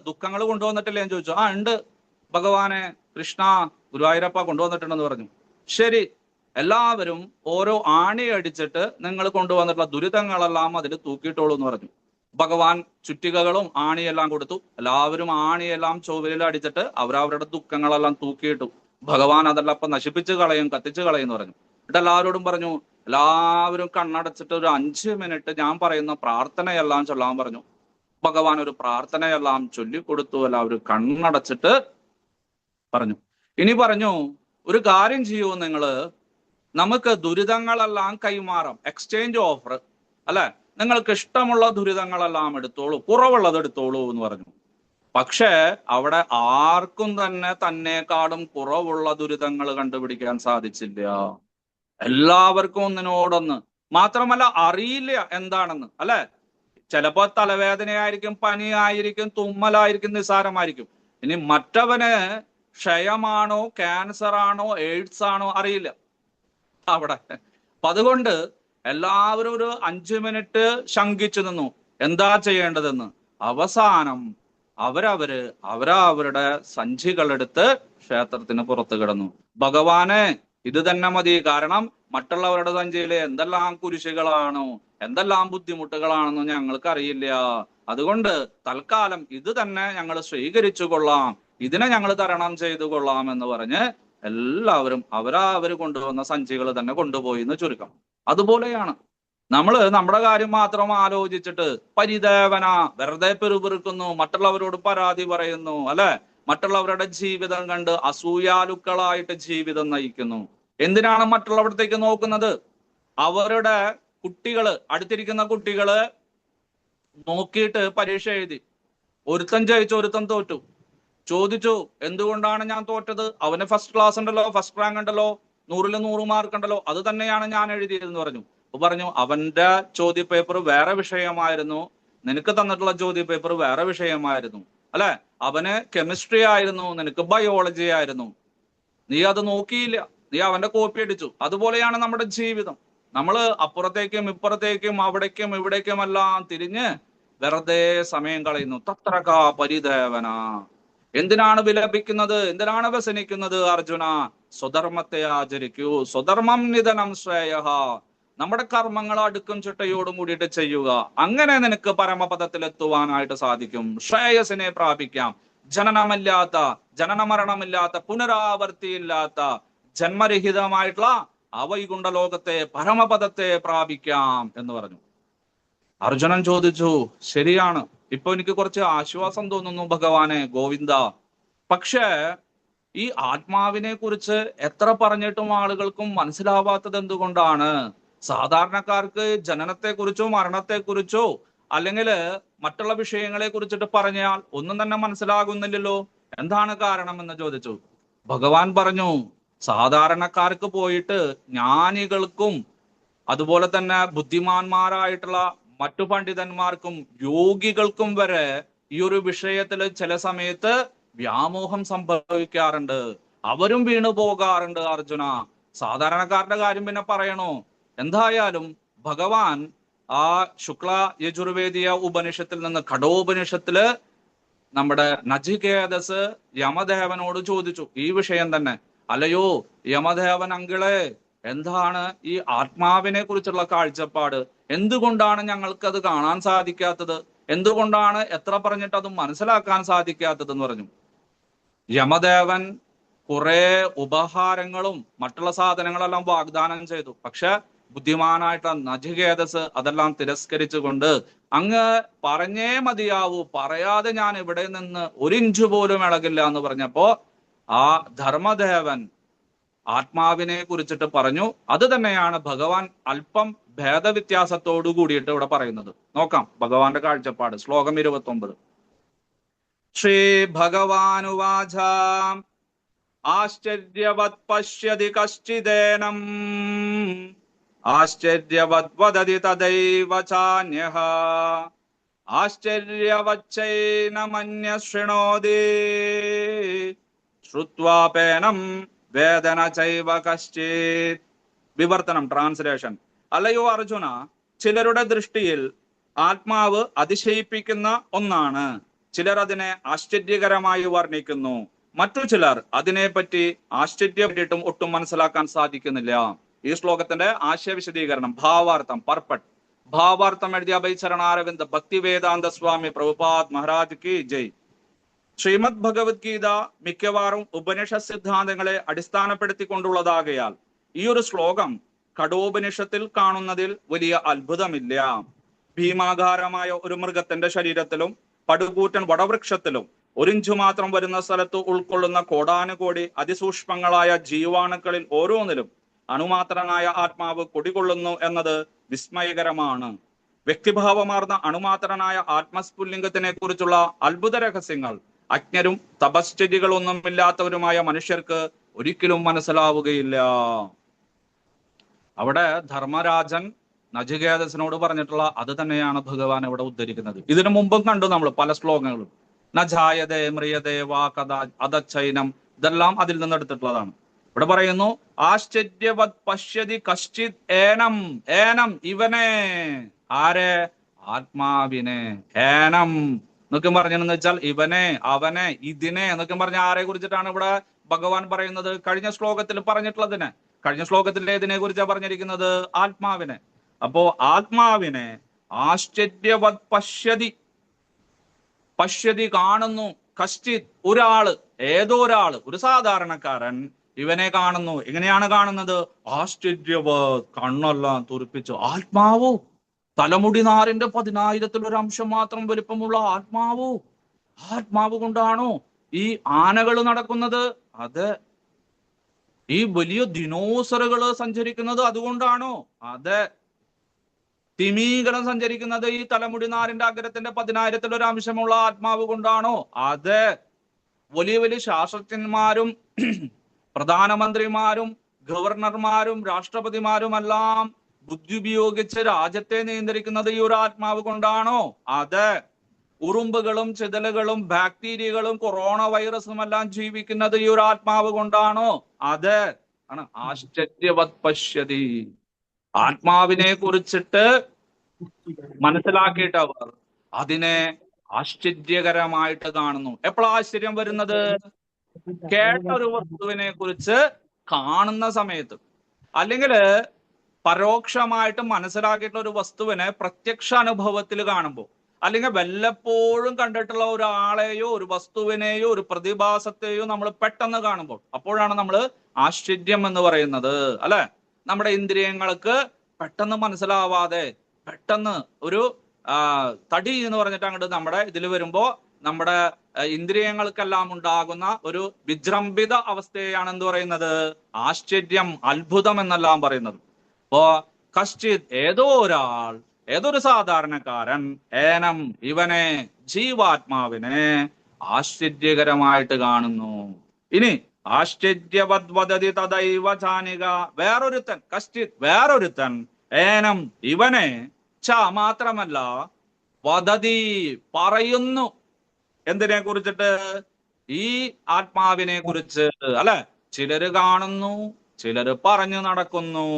ദുഃഖങ്ങൾ കൊണ്ടുവന്നിട്ടില്ലേ എന്ന് ചോദിച്ചു. ഉണ്ട് ഭഗവാനെ, കൃഷ്ണ, ഗുരുവായൂരപ്പ കൊണ്ടുവന്നിട്ടുണ്ടെന്ന് പറഞ്ഞു. ശരി, എല്ലാവരും ഓരോ ആണി അടിച്ചിട്ട് നിങ്ങൾ കൊണ്ടുവന്നിട്ടുള്ള ദുരിതങ്ങളെല്ലാം അതിൽ തൂക്കിയിട്ടോളൂ എന്ന് പറഞ്ഞു. ഭഗവാൻ ചുറ്റികകളും ആണിയെല്ലാം കൊടുത്തു. എല്ലാവരും ആണിയെല്ലാം ചൊവ്വലിൽ അടിച്ചിട്ട് അവരവരുടെ ദുഃഖങ്ങളെല്ലാം തൂക്കിയിട്ടു. ഭഗവാൻ അതെല്ലാം ഇപ്പൊ നശിപ്പിച്ച് കളയും, കത്തിച്ച് കളയും എന്ന് പറഞ്ഞു. എന്നിട്ട് എല്ലാവരോടും പറഞ്ഞു, എല്ലാവരും കണ്ണടച്ചിട്ട് ഒരു 5 മിനിറ്റ് ഞാൻ പറയുന്ന പ്രാർത്ഥനയെല്ലാം ചൊല്ലാൻ പറഞ്ഞു. ഭഗവാൻ ഒരു പ്രാർത്ഥനയെല്ലാം ചൊല്ലിക്കൊടുത്തു. എല്ലാവരും കണ്ണടച്ചിട്ട് പറഞ്ഞു. ഇനി പറഞ്ഞു, ഒരു കാര്യം ചെയ്യൂ, നിങ്ങള് നമുക്ക് ദുരിതങ്ങളെല്ലാം കൈമാറാം, എക്സ്ചേഞ്ച് ഓഫർ അല്ലെ, നിങ്ങൾക്ക് ഇഷ്ടമുള്ള ദുരിതങ്ങളെല്ലാം എടുത്തോളൂ, കുറവുള്ളത് എടുത്തോളൂ എന്ന് പറഞ്ഞു. പക്ഷേ അവിടെ ആർക്കും തന്നെക്കാളും കുറവുള്ള ദുരിതങ്ങൾ കണ്ടുപിടിക്കാൻ സാധിച്ചില്ല. എല്ലാവർക്കും ഒന്നിനോടൊന്ന്. മാത്രമല്ല അറിയില്ല എന്താണെന്ന്, അല്ലെ? ചിലപ്പോ തലവേദനയായിരിക്കും, പനിയായിരിക്കും, തുമ്മലായിരിക്കും, നിസ്സാരമായിരിക്കും. ഇനി മറ്റവന് ക്ഷയമാണോ, ക്യാൻസർ ആണോ, എയ്ഡ്സ് ആണോ അറിയില്ല അവിടെ. അപ്പൊ അതുകൊണ്ട് എല്ലാവരും ഒരു 5 മിനിറ്റ് ശങ്കിച്ചു നിന്നു എന്താ ചെയ്യേണ്ടതെന്ന്. അവസാനം അവരവരുടെ സഞ്ചികളെടുത്ത് ക്ഷേത്രത്തിന് പുറത്ത് കിടന്നു. ഭഗവാനെ, ഇത് തന്നെ മതി. കാരണം മറ്റുള്ളവരുടെ സഞ്ചിയിലെ എന്തെല്ലാം കുരിശുകളാണോ, എന്തെല്ലാം ബുദ്ധിമുട്ടുകളാണെന്നോ ഞങ്ങൾക്ക് അറിയില്ല. അതുകൊണ്ട് തൽക്കാലം ഇത് തന്നെ ഞങ്ങൾ സ്വീകരിച്ചു കൊള്ളാം ഇതിനെ ഞങ്ങൾ തരണം ചെയ്തു കൊള്ളാം എന്ന് പറഞ്ഞ് എല്ലാവരും അവര് കൊണ്ടുവന്ന സഞ്ചികൾ തന്നെ കൊണ്ടുപോയി എന്ന് ചുരുക്കം. അതുപോലെയാണ് നമ്മുടെ കാര്യം മാത്രം ആലോചിച്ചിട്ട് പരിദേവന, വെറുതെ പെറുപിറുക്കുന്നു, മറ്റുള്ളവരോട് പരാതി പറയുന്നു, അല്ലെ? മറ്റുള്ളവരുടെ ജീവിതം കണ്ട് അസൂയാലുക്കളായിട്ട് ജീവിതം നയിക്കുന്നു. എന്തിനാണ് മറ്റുള്ളവരത്തേക്ക് നോക്കുന്നത്? അവരുടെ അടുത്തിരിക്കുന്ന കുട്ടികള് നോക്കിയിട്ട് പരീക്ഷ എഴുതി, ഒരുത്തൻ ജയിച്ചു, ഒരുത്തൻ തോറ്റു. ചോദിച്ചു, എന്തുകൊണ്ടാണ് ഞാൻ തോറ്റത്? അവന് ഫസ്റ്റ് ക്ലാസ് ഉണ്ടല്ലോ, ഫസ്റ്റ് റാങ്ക് ഉണ്ടല്ലോ, 100-ൽ 100 മാർക്ക് ഉണ്ടല്ലോ, അത് തന്നെയാണ് ഞാൻ എഴുതിയതെന്ന് പറഞ്ഞു. പറഞ്ഞു അവന്റെ ചോദ്യപേപ്പർ വേറെ വിഷയമായിരുന്നു, നിനക്ക് തന്നിട്ടുള്ള ചോദ്യപേപ്പർ വേറെ വിഷയമായിരുന്നു, അല്ലെ? അവന് കെമിസ്ട്രി ആയിരുന്നു, നിനക്ക് ബയോളജി ആയിരുന്നു. നീ അത് നോക്കിയില്ല, നീ അവന്റെ കോപ്പി അടിച്ചു. അതുപോലെയാണ് നമ്മുടെ ജീവിതം. അപ്പുറത്തേക്കും ഇപ്പുറത്തേക്കും അവിടേക്കും ഇവിടേക്കും എല്ലാം തിരിഞ്ഞ് വെറുതെ സമയം കളയുന്നു. തത്രക പരിദേവന. എന്തിനാണ് വിലപിക്കുന്നത്? എന്തിനാണ് വ്യസനിക്കുന്നത്? അർജുന, സ്വധർമ്മത്തെ ആചരിക്കൂ. സ്വധർമ്മം നിധനം ശ്രേയഃ. നമ്മുടെ കർമ്മങ്ങൾ അടുക്കും ചിട്ടയോടും കൂടിയിട്ട് ചെയ്യുക. അങ്ങനെ നിനക്ക് പരമപദത്തിലെത്തുവാനായിട്ട് സാധിക്കും. ശ്രേയസിനെ പ്രാപിക്കാം. ജനന മരണമില്ലാത്ത, പുനരാവർത്തിയില്ലാത്ത, ജന്മരഹിതമായിട്ടുള്ള അവൈകുണ്ഠ ലോകത്തെ, പരമപദത്തെ പ്രാപിക്കാം എന്ന് പറഞ്ഞു. അർജുനൻ ചോദിച്ചു, ശരിയാണ്, ഇപ്പൊ എനിക്ക് കുറച്ച് ആശ്വാസം തോന്നുന്നു ഭഗവാനെ, ഗോവിന്ദ. പക്ഷേ ഈ ആത്മാവിനെ കുറിച്ച് എത്ര പറഞ്ഞിട്ടും ആളുകൾക്കും മനസ്സിലാവാത്തത് എന്തുകൊണ്ടാണ്? സാധാരണക്കാർക്ക് ജനനത്തെക്കുറിച്ചോ മരണത്തെക്കുറിച്ചോ അല്ലെങ്കിൽ മറ്റുള്ള വിഷയങ്ങളെ കുറിച്ചിട്ട് പറഞ്ഞാൽ ഒന്നും തന്നെ മനസ്സിലാകുന്നില്ലല്ലോ. എന്താണ് കാരണം എന്ന് ചോദിച്ചു. ഭഗവാൻ പറഞ്ഞു, സാധാരണക്കാർക്ക് പോയിട്ട് ജ്ഞാനികൾക്കും അതുപോലെ തന്നെ ബുദ്ധിമാന്മാരായിട്ടുള്ള മറ്റു പണ്ഡിതന്മാർക്കും യോഗികൾക്കും വരെ ഈ ഒരു വിഷയത്തിൽ ചില സമയത്ത് വ്യാമോഹം സംഭവിക്കാറുണ്ട്. അവരും വീണു പോകാറുണ്ട് അർജുന. സാധാരണക്കാരുടെ കാര്യം പിന്നെ പറയണോ? എന്തായാലും ഭഗവാൻ ആ ശുക്ല യജുർവേദിയ ഉപനിഷത്തിൽ നിന്ന്, ഖഡോപനിഷത്തില് നമ്മുടെ നചികേതസ് യമദേവനോട് ചോദിച്ചു ഈ വിഷയം തന്നെ. അല്ലയോ യമദേവൻ അങ്കിളെ, എന്താണ് ഈ ആത്മാവിനെ കുറിച്ചുള്ള കാഴ്ചപ്പാട്? എന്തുകൊണ്ടാണ് ഞങ്ങൾക്ക് അത് കാണാൻ സാധിക്കാത്തത്? എന്തുകൊണ്ടാണ് എത്ര പറഞ്ഞിട്ട് അത് മനസ്സിലാക്കാൻ സാധിക്കാത്തത് എന്ന് പറഞ്ഞു. യമദേവൻ കുറെ ഉപഹാരങ്ങളും മറ്റുള്ള സാധനങ്ങളെല്ലാം വാഗ്ദാനം ചെയ്തു. പക്ഷെ ബുദ്ധിമാനായിട്ടുള്ള നചികേതസ് അതെല്ലാം തിരസ്കരിച്ചുകൊണ്ട്, അങ്ങ് പറഞ്ഞേ മതിയാവൂ, പറയാതെ ഞാൻ ഇവിടെ നിന്ന് 1 ഇഞ്ച് പോലും ഇളകില്ല എന്ന് പറഞ്ഞപ്പോ ആ ധർമ്മദേവൻ ആത്മാവിനെ കുറിച്ചിട്ട് പറഞ്ഞു. അത് തന്നെയാണ് ഭഗവാൻ അല്പം ഭേദവ്യത്യാസത്തോടു കൂടിയിട്ട് ഇവിടെ പറയുന്നത്. നോക്കാം ഭഗവാന്റെ കാഴ്ചപ്പാട്. ശ്ലോകം 29. ശ്രീ ഭഗവാനുവാച ആശ്ചര്യവത് പശ്യതി കശ്ചിദേനം ആശ്ചര്യവത് വദതി തദൈവ ചാന്യഃ ആശ്ചര്യവച്ചൈനമന്യഃ ശൃണോതി ശ്രുത്വാപേനം വേദന ചൈവ കശ്ചിത്. വിവർത്തനം, ട്രാൻസ്ലേഷൻ. അല്ലയോ അർജുന, ചിലരുടെ ദൃഷ്ടിയിൽ ആത്മാവ് അതിശയിപ്പിക്കുന്ന ഒന്നാണ്. ചിലർ അതിനെ ആശ്ചര്യകരമായി വർണ്ണിക്കുന്നു. മറ്റു ചിലർ അതിനെപ്പറ്റി ആശ്ചര്യപ്പെട്ടിട്ടും ഒട്ടും മനസ്സിലാക്കാൻ സാധിക്കുന്നില്ല. ഈ ശ്ലോകത്തിന്റെ ആശയ വിശദീകരണം, ഭാവാർത്ഥം, പർപ്പട്ട്. ഭാവാർത്ഥം എഴുതിയ അഭയചരണാരവിന്ദ് ഭക്തിവേദാന്ത സ്വാമി പ്രഭുപാദ് മഹാരാജ് കി ജയ്. ശ്രീമദ് ഭഗവത്ഗീത മിക്കവാറും ഉപനിഷത്ത് സിദ്ധാന്തങ്ങളെ അടിസ്ഥാനപ്പെടുത്തിക്കൊണ്ടുള്ളതാകയാൽ ഈ ഒരു ശ്ലോകം ഖഡോപനിഷത്തിൽ കാണുന്നതിൽ വലിയ അത്ഭുതമില്ല. ഭീമാകാരമായ ഒരു മൃഗത്തിന്റെ ശരീരത്തിലും പടുകൂറ്റൻ വടവൃക്ഷത്തിലും 1 ഇഞ്ച് മാത്രം വരുന്ന സ്ഥലത്ത് ഉൾക്കൊള്ളുന്ന കോടാനുകോടി അതിസൂക്ഷ്മങ്ങളായ ജീവാണുക്കളിൽ ഓരോന്നിലും അണുമാത്രനായ ആത്മാവ് കുടികൊള്ളുന്നു എന്നത് വിസ്മയകരമാണ്. വ്യക്തിഭാവമാർന്ന അണുമാത്രനായ ആത്മസ്ഫുല്ലിംഗത്തിനെ കുറിച്ചുള്ള അത്ഭുത രഹസ്യങ്ങൾ അജ്ഞരും തപശ്ചര്യകളൊന്നുമില്ലാത്തവരുമായ മനുഷ്യർക്ക് ഒരിക്കലും മനസ്സിലാവുകയില്ല. അവിടെ ധർമ്മരാജൻ നചികേതസിനോട് പറഞ്ഞിട്ടുള്ള അത് തന്നെയാണ് ഭഗവാൻ ഇവിടെ ഉദ്ധരിക്കുന്നത്. ഇതിനു മുമ്പും കണ്ടു നമ്മൾ പല ശ്ലോകങ്ങളും. നജായതേ മ്രിയതേ വാ കഥാ അദച്ചൈനം, ഇതെല്ലാം അതിൽ നിന്ന് എടുത്തിട്ടുള്ളതാണ്. ഇവിടെ പറയുന്നു ആശ്ചര്യവത് പശ്യതി കശ്ചിത് ഏനം. ഏനം ഇവനെ, ആരെ? ആത്മാവിനെ. ഏനം എന്നൊക്കെ പറഞ്ഞെന്ന് വെച്ചാൽ ഇവനെ, അവനെ, ഇതിനെ എന്നൊക്കെ പറഞ്ഞ ആരെ കുറിച്ചിട്ടാണ് ഇവിടെ ഭഗവാൻ പറയുന്നത്? കഴിഞ്ഞ ശ്ലോകത്തിൽ പറഞ്ഞിട്ടുള്ളതിനെ. കഴിഞ്ഞ ശ്ലോകത്തിൽ ഏതിനെ കുറിച്ചാണ് പറഞ്ഞിരിക്കുന്നത്? ആത്മാവിനെ. അപ്പോ ആത്മാവിനെ ആശ്ചര്യവത് പശ്യതി, പശ്യതി കാണുന്നു, കശ്ചിത് ഒരാള്, ഏതോ ഒരാള്, ഒരു സാധാരണക്കാരൻ ഇവനെ കാണുന്നു. എങ്ങനെയാണ് കാണുന്നത്? ആശ്ചര്യവ, കണ്ണെല്ലാം തുറിപ്പിച്ചു. ആത്മാവോ? തലമുടി നാരിന്റെ 10,000-ൽ ഒരു മാത്രം വലിപ്പമുള്ള ആത്മാവോ? ആത്മാവ് കൊണ്ടാണോ ഈ ആനകൾ നടക്കുന്നത്? അത് ഈ വലിയ ദിനോസറുകള് സഞ്ചരിക്കുന്നത് അതുകൊണ്ടാണോ? അത് തിമീകരം സഞ്ചരിക്കുന്നത് ഈ തലമുടി നാരിന്റെ അഗ്രത്തിന്റെ 10,000-ൽ ഒരു ആത്മാവ് കൊണ്ടാണോ? അത് വലിയ വലിയ ശാസ്ത്രജ്ഞന്മാരും പ്രധാനമന്ത്രിമാരും ഗവർണർമാരും രാഷ്ട്രപതിമാരുമെല്ലാം ബുദ്ധി ഉപയോഗിച്ച് രാജ്യത്തെ നിയന്ത്രിക്കുന്നത് ഈ ഒരു ആത്മാവ് കൊണ്ടാണോ? അത് ഉറുമ്പുകളും ചിതലുകളും ബാക്ടീരിയകളും കൊറോണ വൈറസും എല്ലാം ജീവിക്കുന്നത് ഈ ഒരു ആത്മാവ് കൊണ്ടാണോ? അത് ആണ് ആശ്ചര്യവത് പശ്യതി. ആത്മാവിനെ കുറിച്ചിട്ട് മനസ്സിലാക്കിയിട്ട് അവർ അതിനെ ആശ്ചര്യകരമായിട്ട് കാണുന്നു. എപ്പോഴാ ആശ്ചര്യം വരുന്നത്? കേട്ട ഒരു വസ്തുവിനെ കുറിച്ച് കാണുന്ന സമയത്ത്, അല്ലെങ്കിൽ പരോക്ഷമായിട്ട് മനസ്സിലാക്കിയിട്ടുള്ള ഒരു വസ്തുവിനെ പ്രത്യക്ഷ അനുഭവത്തിൽ കാണുമ്പോൾ, അല്ലെങ്കിൽ വല്ലപ്പോഴും കണ്ടിട്ടുള്ള ഒരാളെയോ ഒരു വസ്തുവിനെയോ ഒരു പ്രതിഭാസത്തെയോ നമ്മൾ പെട്ടെന്ന് കാണുമ്പോൾ, അപ്പോഴാണ് നമ്മൾ ആശ്ചര്യം എന്ന് പറയുന്നത്. അല്ലെ? നമ്മുടെ ഇന്ദ്രിയങ്ങൾക്ക് പെട്ടെന്ന് മനസ്സിലാവാതെ പെട്ടെന്ന് ഒരു തടി എന്ന് പറഞ്ഞിട്ട് അങ്ങോട്ട് നമ്മുടെ ഇതിൽ വരുമ്പോ നമ്മുടെ ഇന്ദ്രിയങ്ങൾക്കെല്ലാം ഉണ്ടാകുന്ന ഒരു വിജൃംഭിത അവസ്ഥയാണ് എന്ത് പറയുന്നത്? ആശ്ചര്യം, അത്ഭുതം എന്നെല്ലാം പറയുന്നത്. അപ്പോ കശ്ചിത്, ഏതോ ഒരാൾ, ഏതൊരു സാധാരണക്കാരൻ, ഏനം, ഇവനെ, ജീവാത്മാവിനെ ആശ്ചര്യകരമായിട്ട് കാണുന്നു. ഇനി ആശ്ചര്യവത് വദതി തദൈവ ചാനിക, വേറൊരുത്തൻ, കശ്ചിത്, വേറൊരുത്തൻ, ഏനം, ഇവനെ, ച മാത്രമല്ല, വദതി, പറയുന്നു. എന്തിനെ കുറിച്ചിട്ട്? ഈ ആത്മാവിനെ കുറിച്ച്. അല്ലെ? ചിലര് കാണുന്നു, ചിലര് പറഞ്ഞു നടക്കുന്നു.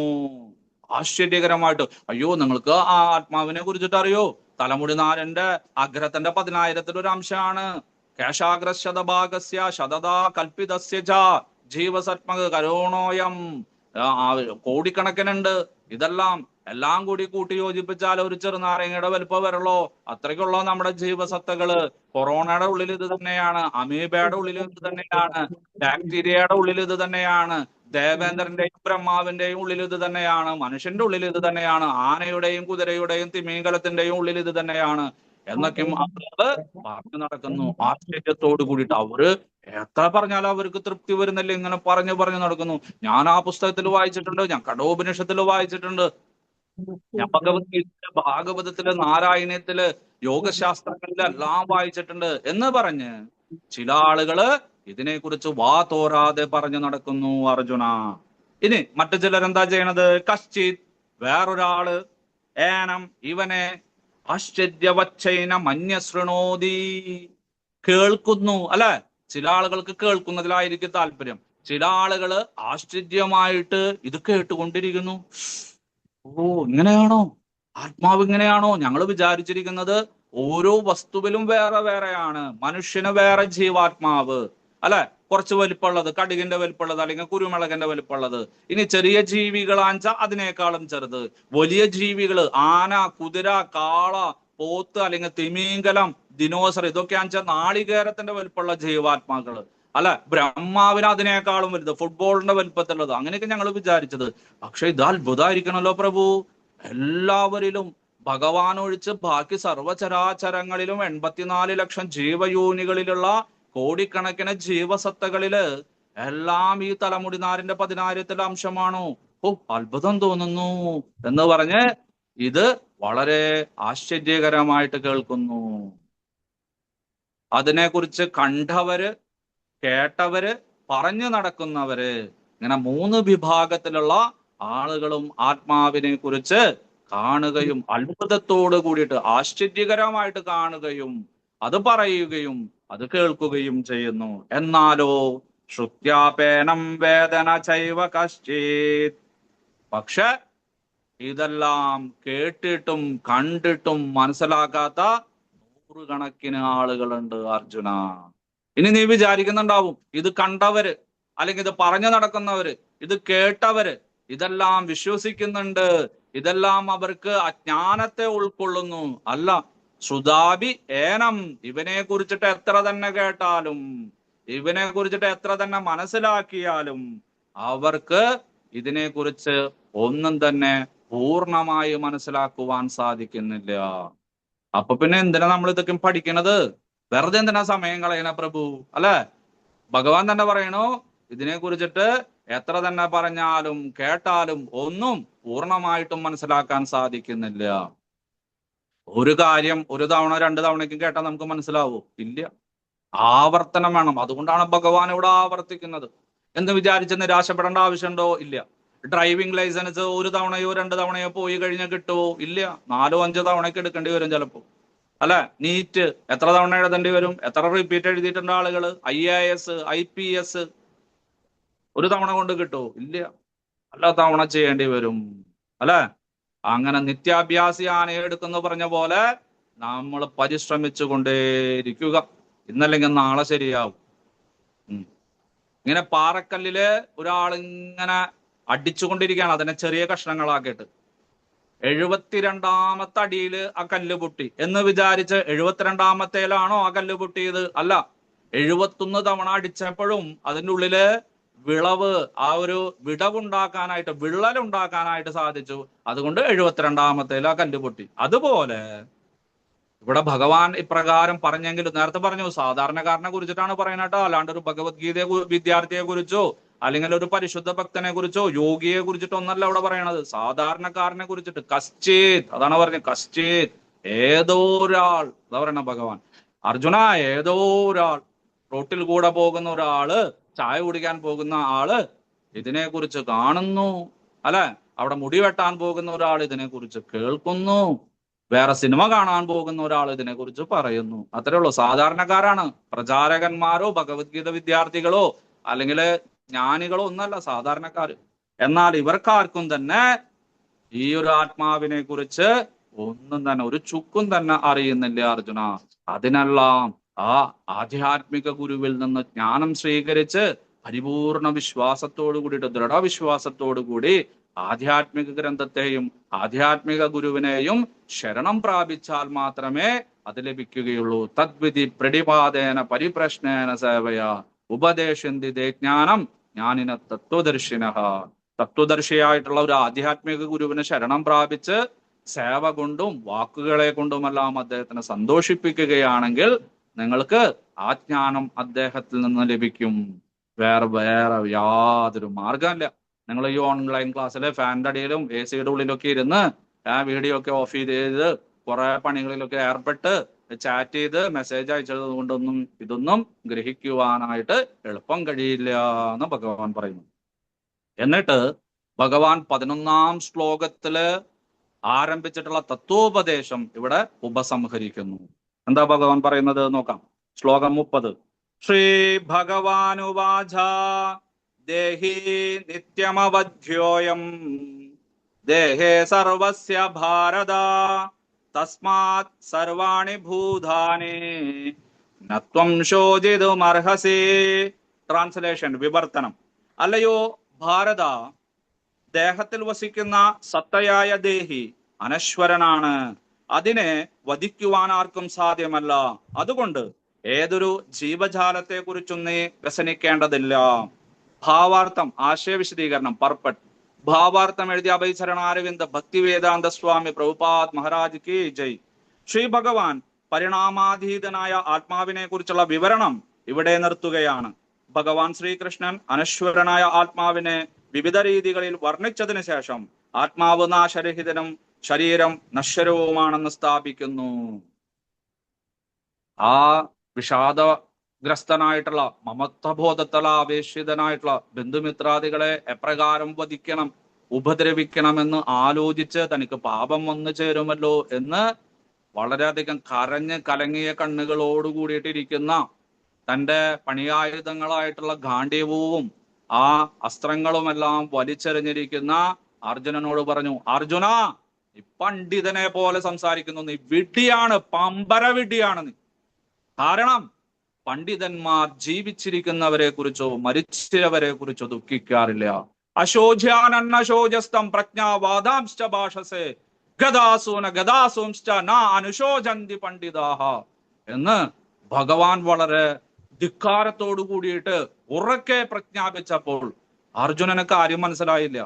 ആശ്ചര്യകരമായിട്ട്. അയ്യോ, നിങ്ങൾക്ക് ആ ആത്മാവിനെ കുറിച്ചിട്ട് അറിയോ? തലമുടി നാരന്റെ അഗ്രത്തിന്റെ 10,000-ൽ ഒരു അംശമാണ്. കേശാഗ്രശതഭാഗസ്യ ശതദാ കൽപ്പിതസ്യ ച ജീവസത്മക കരോണോയം. കോടിക്കണക്കിനുണ്ട്. ഇതെല്ലാം എല്ലാം കൂടി കൂട്ടി യോജിപ്പിച്ചാൽ ഒരു ചെറുനാരങ്ങയുടെ വലുപ്പം വരല്ലോ. അത്രയ്ക്കുള്ള നമ്മുടെ ജീവസത്തകള്. കൊറോണയുടെ ഉള്ളിൽ ഇത് തന്നെയാണ്, അമീബയുടെ ഉള്ളിൽ ഇത് തന്നെയാണ്, ബാക്ടീരിയയുടെ ഉള്ളിൽ ഇത് തന്നെയാണ്, ദേവേന്ദ്രന്റെയും ബ്രഹ്മാവിന്റെയും ഉള്ളിൽ ഇത് തന്നെയാണ്, മനുഷ്യന്റെ ഉള്ളിൽ ഇത് തന്നെയാണ്, ആനയുടെയും കുതിരയുടെയും തിമിംഗലത്തിന്റെയും ഉള്ളിൽ ഇത് തന്നെയാണ് എന്നൊക്കെ ആളുകള് പറഞ്ഞു നടക്കുന്നു. ആശ്ചര്യത്തോട് കൂടിയിട്ട് അവര് എത്ര പറഞ്ഞാലും അവർക്ക് തൃപ്തി വരുന്നില്ല. ഇങ്ങനെ പറഞ്ഞു നടക്കുന്നു. ഞാൻ ആ പുസ്തകത്തിൽ വായിച്ചിട്ടുണ്ട്, ഞാൻ കഠോപനിഷത്തിൽ വായിച്ചിട്ടുണ്ട്, ഞാൻ ഭഗവത്ഗീതയില്, ഭാഗവതത്തില്, നാരായണീയത്തില്, യോഗശാസ്ത്രങ്ങളിലെല്ലാം വായിച്ചിട്ടുണ്ട് എന്ന് പറഞ്ഞ് ചില ആളുകള് ഇതിനെക്കുറിച്ച് വാ തോരാതെ പറഞ്ഞു നടക്കുന്നു. അർജുന, ഇനി മറ്റു ചിലരെന്താ ചെയ്യണത്? കശ്ചിത്, വേറൊരാള്, ഏനം, ഇവനെ, ആശ്ചര്യവച്ചൈന മന്യശൃണോതി, കേൾക്കുന്നു. അല്ലെ? ചില ആളുകൾക്ക് കേൾക്കുന്നതിലായിരിക്കും താല്പര്യം. ചില ആളുകള് ആശ്ചര്യമായിട്ട് ഇത് കേട്ടുകൊണ്ടിരിക്കുന്നു. ഓ, ഇങ്ങനെയാണോ? ആത്മാവ് ഇങ്ങനെയാണോ? ഞങ്ങൾ വിചാരിച്ചിരിക്കുന്നത് ഓരോ വസ്തുവിലും വേറെ വേറെയാണ്. മനുഷ്യന് വേറെ ജീവാത്മാവ്, അല്ലെ? കുറച്ച് വലിപ്പമുള്ളത്, കടുകിന്റെ വലിപ്പമുള്ളത്, അല്ലെങ്കിൽ കുരുമുളകിന്റെ വലിപ്പമുള്ളത്. ഇനി ചെറിയ ജീവികളാണെച്ചാ അതിനേക്കാളും ചെറുത്. വലിയ ജീവികള്, ആന, കുതിര, കാള, പോത്ത്, അല്ലെങ്കിൽ തിമിംഗലം, ദിനോസർ, ഇതൊക്കെയാണെച്ചാൽ നാളികേരത്തിന്റെ വലിപ്പമുള്ള ജീവാത്മാക്കള്. അല്ല, ബ്രഹ്മാവിന് അതിനേക്കാളും വലുത്, ഫുട്ബോളിന്റെ വലിപ്പത്തിലുള്ളത്. അങ്ങനെയൊക്കെ ഞങ്ങൾ വിചാരിച്ചത്. പക്ഷെ ഇത് അത്ഭുതമായിരിക്കണല്ലോ പ്രഭു. എല്ലാവരിലും ഭഗവാൻ ഒഴിച്ച് ബാക്കി സർവചരാചരങ്ങളിലും 84 ലക്ഷം ജീവയൂനികളിലുള്ള കോടിക്കണക്കിന് ജീവസത്തകളില് എല്ലാം ഈ തലമുടി നാരിന്റെ 10,000-ൽ അംശമാണോ? ഓ, അത്ഭുതം തോന്നുന്നു എന്ന് പറഞ്ഞ് ഇത് വളരെ ആശ്ചര്യകരമായിട്ട് കേൾക്കുന്നു. അതിനെക്കുറിച്ച് കണ്ടവര്, കേട്ടവര്, പറഞ്ഞു നടക്കുന്നവര്, ഇങ്ങനെ 3 വിഭാഗത്തിലുള്ള ആളുകളും ആത്മാവിനെ കുറിച്ച് കാണുകയും അത്ഭുതത്തോട് കൂടിയിട്ട് ആശ്ചര്യകരമായിട്ട് കാണുകയും അത് പറയുകയും അത് കേൾക്കുകയും ചെയ്യുന്നു. എന്നാലോ ശ്രുത്യാപേനം വേദന ചൈവ കശ്ചിത്, പക്ഷെ ഇതെല്ലാം കേട്ടിട്ടും കണ്ടിട്ടും മനസ്സിലാക്കാത്ത 100 കണക്കിന് ആളുകളുണ്ട് അർജുന. ഇനി നീ വിചാരിക്കുന്നുണ്ടാവും, ഇത് കണ്ടവര്, അല്ലെങ്കിൽ ഇത് പറഞ്ഞു നടക്കുന്നവര്, ഇത് കേട്ടവര് ഇതെല്ലാം വിശ്വസിക്കുന്നുണ്ട്, ഇതെല്ലാം അവർക്ക് അജ്ഞാനത്തെ ഉൾക്കൊള്ളുന്നു. അല്ല, ശ്രുതാഭി ഏനം, ഇവനെ കുറിച്ചിട്ട് എത്ര തന്നെ കേട്ടാലും, ഇവനെ കുറിച്ചിട്ട് എത്ര തന്നെ മനസ്സിലാക്കിയാലും അവർക്ക് ഇതിനെക്കുറിച്ച് ഒന്നും തന്നെ പൂർണ്ണമായി മനസ്സിലാക്കുവാൻ സാധിക്കുന്നില്ല. അപ്പൊ പിന്നെ എന്തിനാ നമ്മൾ ഇതൊക്കെ പഠിക്കണത്? വെറുതെ എന്തിനാ സമയം കളയണ പ്രഭു, അല്ലെ? ഭഗവാൻ തന്നെ പറയണു, ഇതിനെ കുറിച്ചിട്ട് എത്ര തന്നെ പറഞ്ഞാലും കേട്ടാലും ഒന്നും പൂർണ്ണമായിട്ടും മനസ്സിലാക്കാൻ സാധിക്കുന്നില്ല. ഒരു കാര്യം ഒരു തവണ രണ്ട് തവണയ്ക്കും കേട്ടാൽ നമുക്ക് മനസ്സിലാവൂ? ഇല്ല. ആവർത്തനം വേണം. അതുകൊണ്ടാണ് ഭഗവാൻ ഇവിടെ ആവർത്തിക്കുന്നത്. എന്ന് വിചാരിച്ച് നിരാശപ്പെടേണ്ട ആവശ്യമുണ്ടോ? ഇല്ല. ഡ്രൈവിംഗ് ലൈസൻസ് ഒരു തവണയോ രണ്ട് തവണയോ പോയി കഴിഞ്ഞാൽ കിട്ടുമോ? ഇല്ല. 4-5 തവണയ്ക്ക് എടുക്കേണ്ടി വരും ചിലപ്പോ, അല്ലെ? നീറ്റ് എത്ര തവണ എഴുതേണ്ടി വരും? എത്ര റിപ്പീറ്റ് എഴുതിയിട്ടുണ്ട് ആളുകൾ? IAS, IPS ഒരു തവണ കൊണ്ട് കിട്ടുമോ? ഇല്ല. എല്ലാ തവണ ചെയ്യേണ്ടി വരും, അല്ലെ? അങ്ങനെ നിത്യാഭ്യാസി ആനയെടുക്കുന്നു പറഞ്ഞ പോലെ നമ്മൾ പരിശ്രമിച്ചു കൊണ്ടേയിരിക്കുക. ഇന്നല്ലെങ്കിൽ നാളെ ശരിയാവും. ഇങ്ങനെ പാറക്കല്ലില് ഒരാൾ ഇങ്ങനെ അടിച്ചുകൊണ്ടിരിക്കുകയാണ്, അതിനെ ചെറിയ കഷ്ണങ്ങളാക്കിയിട്ട്. 72ാമത്തെ അടിയിൽ ആ കല്ല് പൊട്ടി എന്ന് വിചാരിച്ച് 72ാമത്തേലാണോ ആ കല്ല് പൊട്ടിയത്? അല്ല. 71 തവണ അടിച്ചപ്പോഴും അതിൻ്റെ ഉള്ളില് വിളവ്, ആ ഒരു വിടവുണ്ടാക്കാനായിട്ട്, വിള്ളലുണ്ടാക്കാനായിട്ട് സാധിച്ചു. അതുകൊണ്ട് 72ാമത്തേൽ ആ കല്ല് പൊട്ടി. അതുപോലെ ഇവിടെ ഭഗവാൻ ഇപ്രകാരം പറഞ്ഞെങ്കിലും, നേരത്തെ പറഞ്ഞു സാധാരണക്കാരനെ കുറിച്ചിട്ടാണ് പറയുന്നത്, അല്ലാണ്ട് ഒരു ഭഗവത്ഗീത വിദ്യാർത്ഥിയെ കുറിച്ചോ അല്ലെങ്കിൽ ഒരു പരിശുദ്ധ ഭക്തനെ കുറിച്ചോ യോഗിയെ കുറിച്ചിട്ടൊന്നല്ല ഇവിടെ പറയണത്. സാധാരണക്കാരനെ കുറിച്ചിട്ട്. കശ്ചിത്, അതാണ് പറഞ്ഞത്. കശ്ചിത്, ഏതോ ഒരാൾ. അതാ പറയണ ഭഗവാൻ. അർജുന, ഏതോ ഒരാൾ, റോട്ടിൽ കൂടെ പോകുന്ന ഒരാള്, ചായ കുടിക്കാൻ പോകുന്ന ആള് ഇതിനെ കുറിച്ച് കാണുന്നു, അല്ലെ? അവിടെ മുടി വെട്ടാൻ പോകുന്ന ഒരാൾ ഇതിനെ കുറിച്ച് കേൾക്കുന്നു, വേറെ സിനിമ കാണാൻ പോകുന്ന ഒരാൾ ഇതിനെ കുറിച്ച് പറയുന്നു. അത്രേ ഉള്ളൂ. സാധാരണക്കാരാണ്. പ്രചാരകന്മാരോ ഭഗവത്ഗീത വിദ്യാർത്ഥികളോ അല്ലെങ്കിൽ ജ്ഞാനികളോ ഒന്നല്ല, സാധാരണക്കാര്. എന്നാൽ ഇവർക്കാർക്കും തന്നെ ഈ ഒരു ആത്മാവിനെ കുറിച്ച് ഒന്നും തന്നെ, ഒരു ചുക്കും തന്നെ അറിയുന്നില്ല അർജുന. അതിനെല്ലാം ആ ആധ്യാത്മിക ഗുരുവിൽ നിന്ന് ജ്ഞാനം സ്വീകരിച്ച് പരിപൂർണ വിശ്വാസത്തോടു കൂടിയിട്ട്, ദൃഢവിശ്വാസത്തോടു കൂടി ആധ്യാത്മിക ഗ്രന്ഥത്തെയും ആധ്യാത്മിക ഗുരുവിനെയും ശരണം പ്രാപിച്ചാൽ മാത്രമേ അത് ലഭിക്കുകയുള്ളൂ. തദ്വിധി പ്രതിപാദേന പരിപ്രശ്നേന സേവയാ ഉപദേശന്തി ജ്ഞാനം ജ്ഞാനിന തത്വദർശിന. തത്വദർശിയായിട്ടുള്ള ഒരു ആധ്യാത്മിക ഗുരുവിനെ ശരണം പ്രാപിച്ച് സേവ കൊണ്ടും വാക്കുകളെ കൊണ്ടുമെല്ലാം അദ്ദേഹത്തിനെ സന്തോഷിപ്പിക്കുകയാണെങ്കിൽ നിങ്ങൾക്ക് ആ ജ്ഞാനം അദ്ദേഹത്തിൽ നിന്ന് ലഭിക്കും. വേറെ യാതൊരു മാർഗമില്ല. നിങ്ങൾ ഈ ഓൺലൈൻ ക്ലാസ്സിലെ ഫാൻ്റെ അടിയിലും AC-യുടെ ഉള്ളിലൊക്കെ ഇരുന്ന് ആ വീഡിയോ ഒക്കെ ഓഫ് ചെയ്ത് കുറെ പണികളിലൊക്കെ ഏർപ്പെട്ട് ചാറ്റ് ചെയ്ത് മെസ്സേജ് അയച്ചത് കൊണ്ടൊന്നും ഇതൊന്നും ഗ്രഹിക്കുവാനായിട്ട് എളുപ്പം കഴിയില്ല എന്ന് ഭഗവാൻ പറയുന്നു. എന്നിട്ട് ഭഗവാൻ 11ാം ശ്ലോകത്തില് ആരംഭിച്ചിട്ടുള്ള തത്വോപദേശം ഇവിടെ ഉപസംഹരിക്കുന്നു. എന്താ ഭഗവാൻ പറയുന്നത് നോക്കാം. ശ്ലോകം 30. ശ്രീ ഭഗവാനുവാച ദേഹി നിത്യമവധ്യോയം ദേഹേ സർവസ്യ ഭാരത തസ്മാത് സർവാണി ഭൂതാനി നത്വം ശോചിതുമർഹസി. ട്രാൻസ്ലേഷൻ, വിവർത്തനം. അല്ലയോ ഭാരത, ദേഹത്തിൽ വസിക്കുന്ന സത്തയായ ദേഹി അനശ്വരനാണ്. അതിനെ വധിക്കുവാൻ ആർക്കും സാധ്യമല്ല. അതുകൊണ്ട് ഏതൊരു ജീവജാലത്തെ കുറിച്ചും നീ വ്യസനിക്കേണ്ടതില്ല. ഭാവാർത്ഥം, ആശയവിശദീകരണം, പർപ്പട്ട്. ഭാവാർത്ഥം എഴുതിയ അഭയചരണാരവിന്ദ ഭക്തിവേദാന്ത സ്വാമി പ്രഭുപാദ് മഹാരാജ് കി ജയ്. ശ്രീ ഭഗവാൻ പരിണാമാതീതനായ ആത്മാവിനെ കുറിച്ചുള്ള വിവരണം ഇവിടെ നിർത്തുകയാണ്. ഭഗവാൻ ശ്രീകൃഷ്ണൻ അനശ്വരനായ ആത്മാവിനെ വിവിധ രീതികളിൽ വർണ്ണിച്ചതിന് ശേഷം ആത്മാവ് നാശരഹിതനും ശരീരം നശ്വരവുമാണെന്ന് സ്ഥാപിക്കുന്നു. ആ വിഷാദഗ്രസ്തനായിട്ടുള്ള മമത്വബോധത്തിൽ ആവേശിതനായിട്ടുള്ള ബന്ധുമിത്രാദികളെ എപ്രകാരം വധിക്കണം, ഉപദ്രവിക്കണമെന്ന് ആലോചിച്ച് തനിക്ക് പാപം വന്നു ചേരുമല്ലോ എന്ന് വളരെയധികം കരഞ്ഞ് കലങ്ങിയ കണ്ണുകളോട് കൂടിയിട്ടിരിക്കുന്ന തൻ്റെ പണിയായുധങ്ങളായിട്ടുള്ള ഗാണ്ഡീവവും ആ അസ്ത്രങ്ങളുമെല്ലാം വലിച്ചെറിഞ്ഞിരിക്കുന്ന അർജുനനോട് പറഞ്ഞു, അർജുന, നീ പണ്ഡിതനെ പോലെ സംസാരിക്കുന്നു. നീ വിഡ്ഢിയാണ്, പമ്പര വിഡ്ഢിയാണ് നീ. കാരണം പണ്ഡിതന്മാർ ജീവിച്ചിരിക്കുന്നവരെ കുറിച്ചോ മരിച്ചവരെ കുറിച്ചോ ദുഃഖിക്കാറില്ല. അശോച്യാനശോചസ്തം പ്രജ്ഞാവാദാംശ്ച ഭാഷസേ ഗദാസൂന ഗദാസൂംശ്ച ന അനുശോചന്തി പണ്ഡിതാഹ എന്ന് ഭഗവാൻ വളരെ ധിക്കാരത്തോടു കൂടിയിട്ട് ഉറക്കെ പ്രഖ്യാപിച്ചപ്പോൾ അർജുനന് കാര്യം മനസ്സിലായില്ല.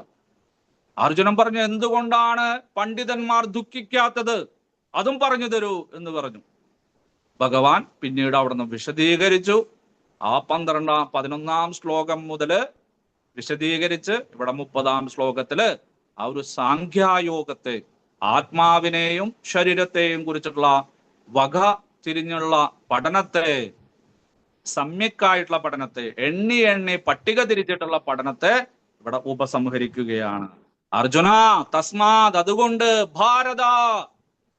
അർജുനൻ പറഞ്ഞു, എന്തുകൊണ്ടാണ് പണ്ഡിതന്മാർ ദുഃഖിക്കാത്തത്, അതും പറഞ്ഞു തരൂ എന്ന് പറഞ്ഞു. ഭഗവാൻ പിന്നീട് അവിടുന്ന് വിശദീകരിച്ചു. ആ 11 ശ്ലോകം മുതല് വിശദീകരിച്ച് ഇവിടെ 30 ശ്ലോകത്തില് ആ ഒരു സാഖ്യായോഗത്തെ, ആത്മാവിനെയും ശരീരത്തെയും കുറിച്ചിട്ടുള്ള വക തിരിഞ്ഞുള്ള പഠനത്തെ, സമ്യക്കായിട്ടുള്ള പഠനത്തെ, എണ്ണി പട്ടിക തിരിച്ചിട്ടുള്ള പഠനത്തെ ഇവിടെ ഉപസംഹരിക്കുകയാണ്. അർജുന തസ്മാത്, അതുകൊണ്ട്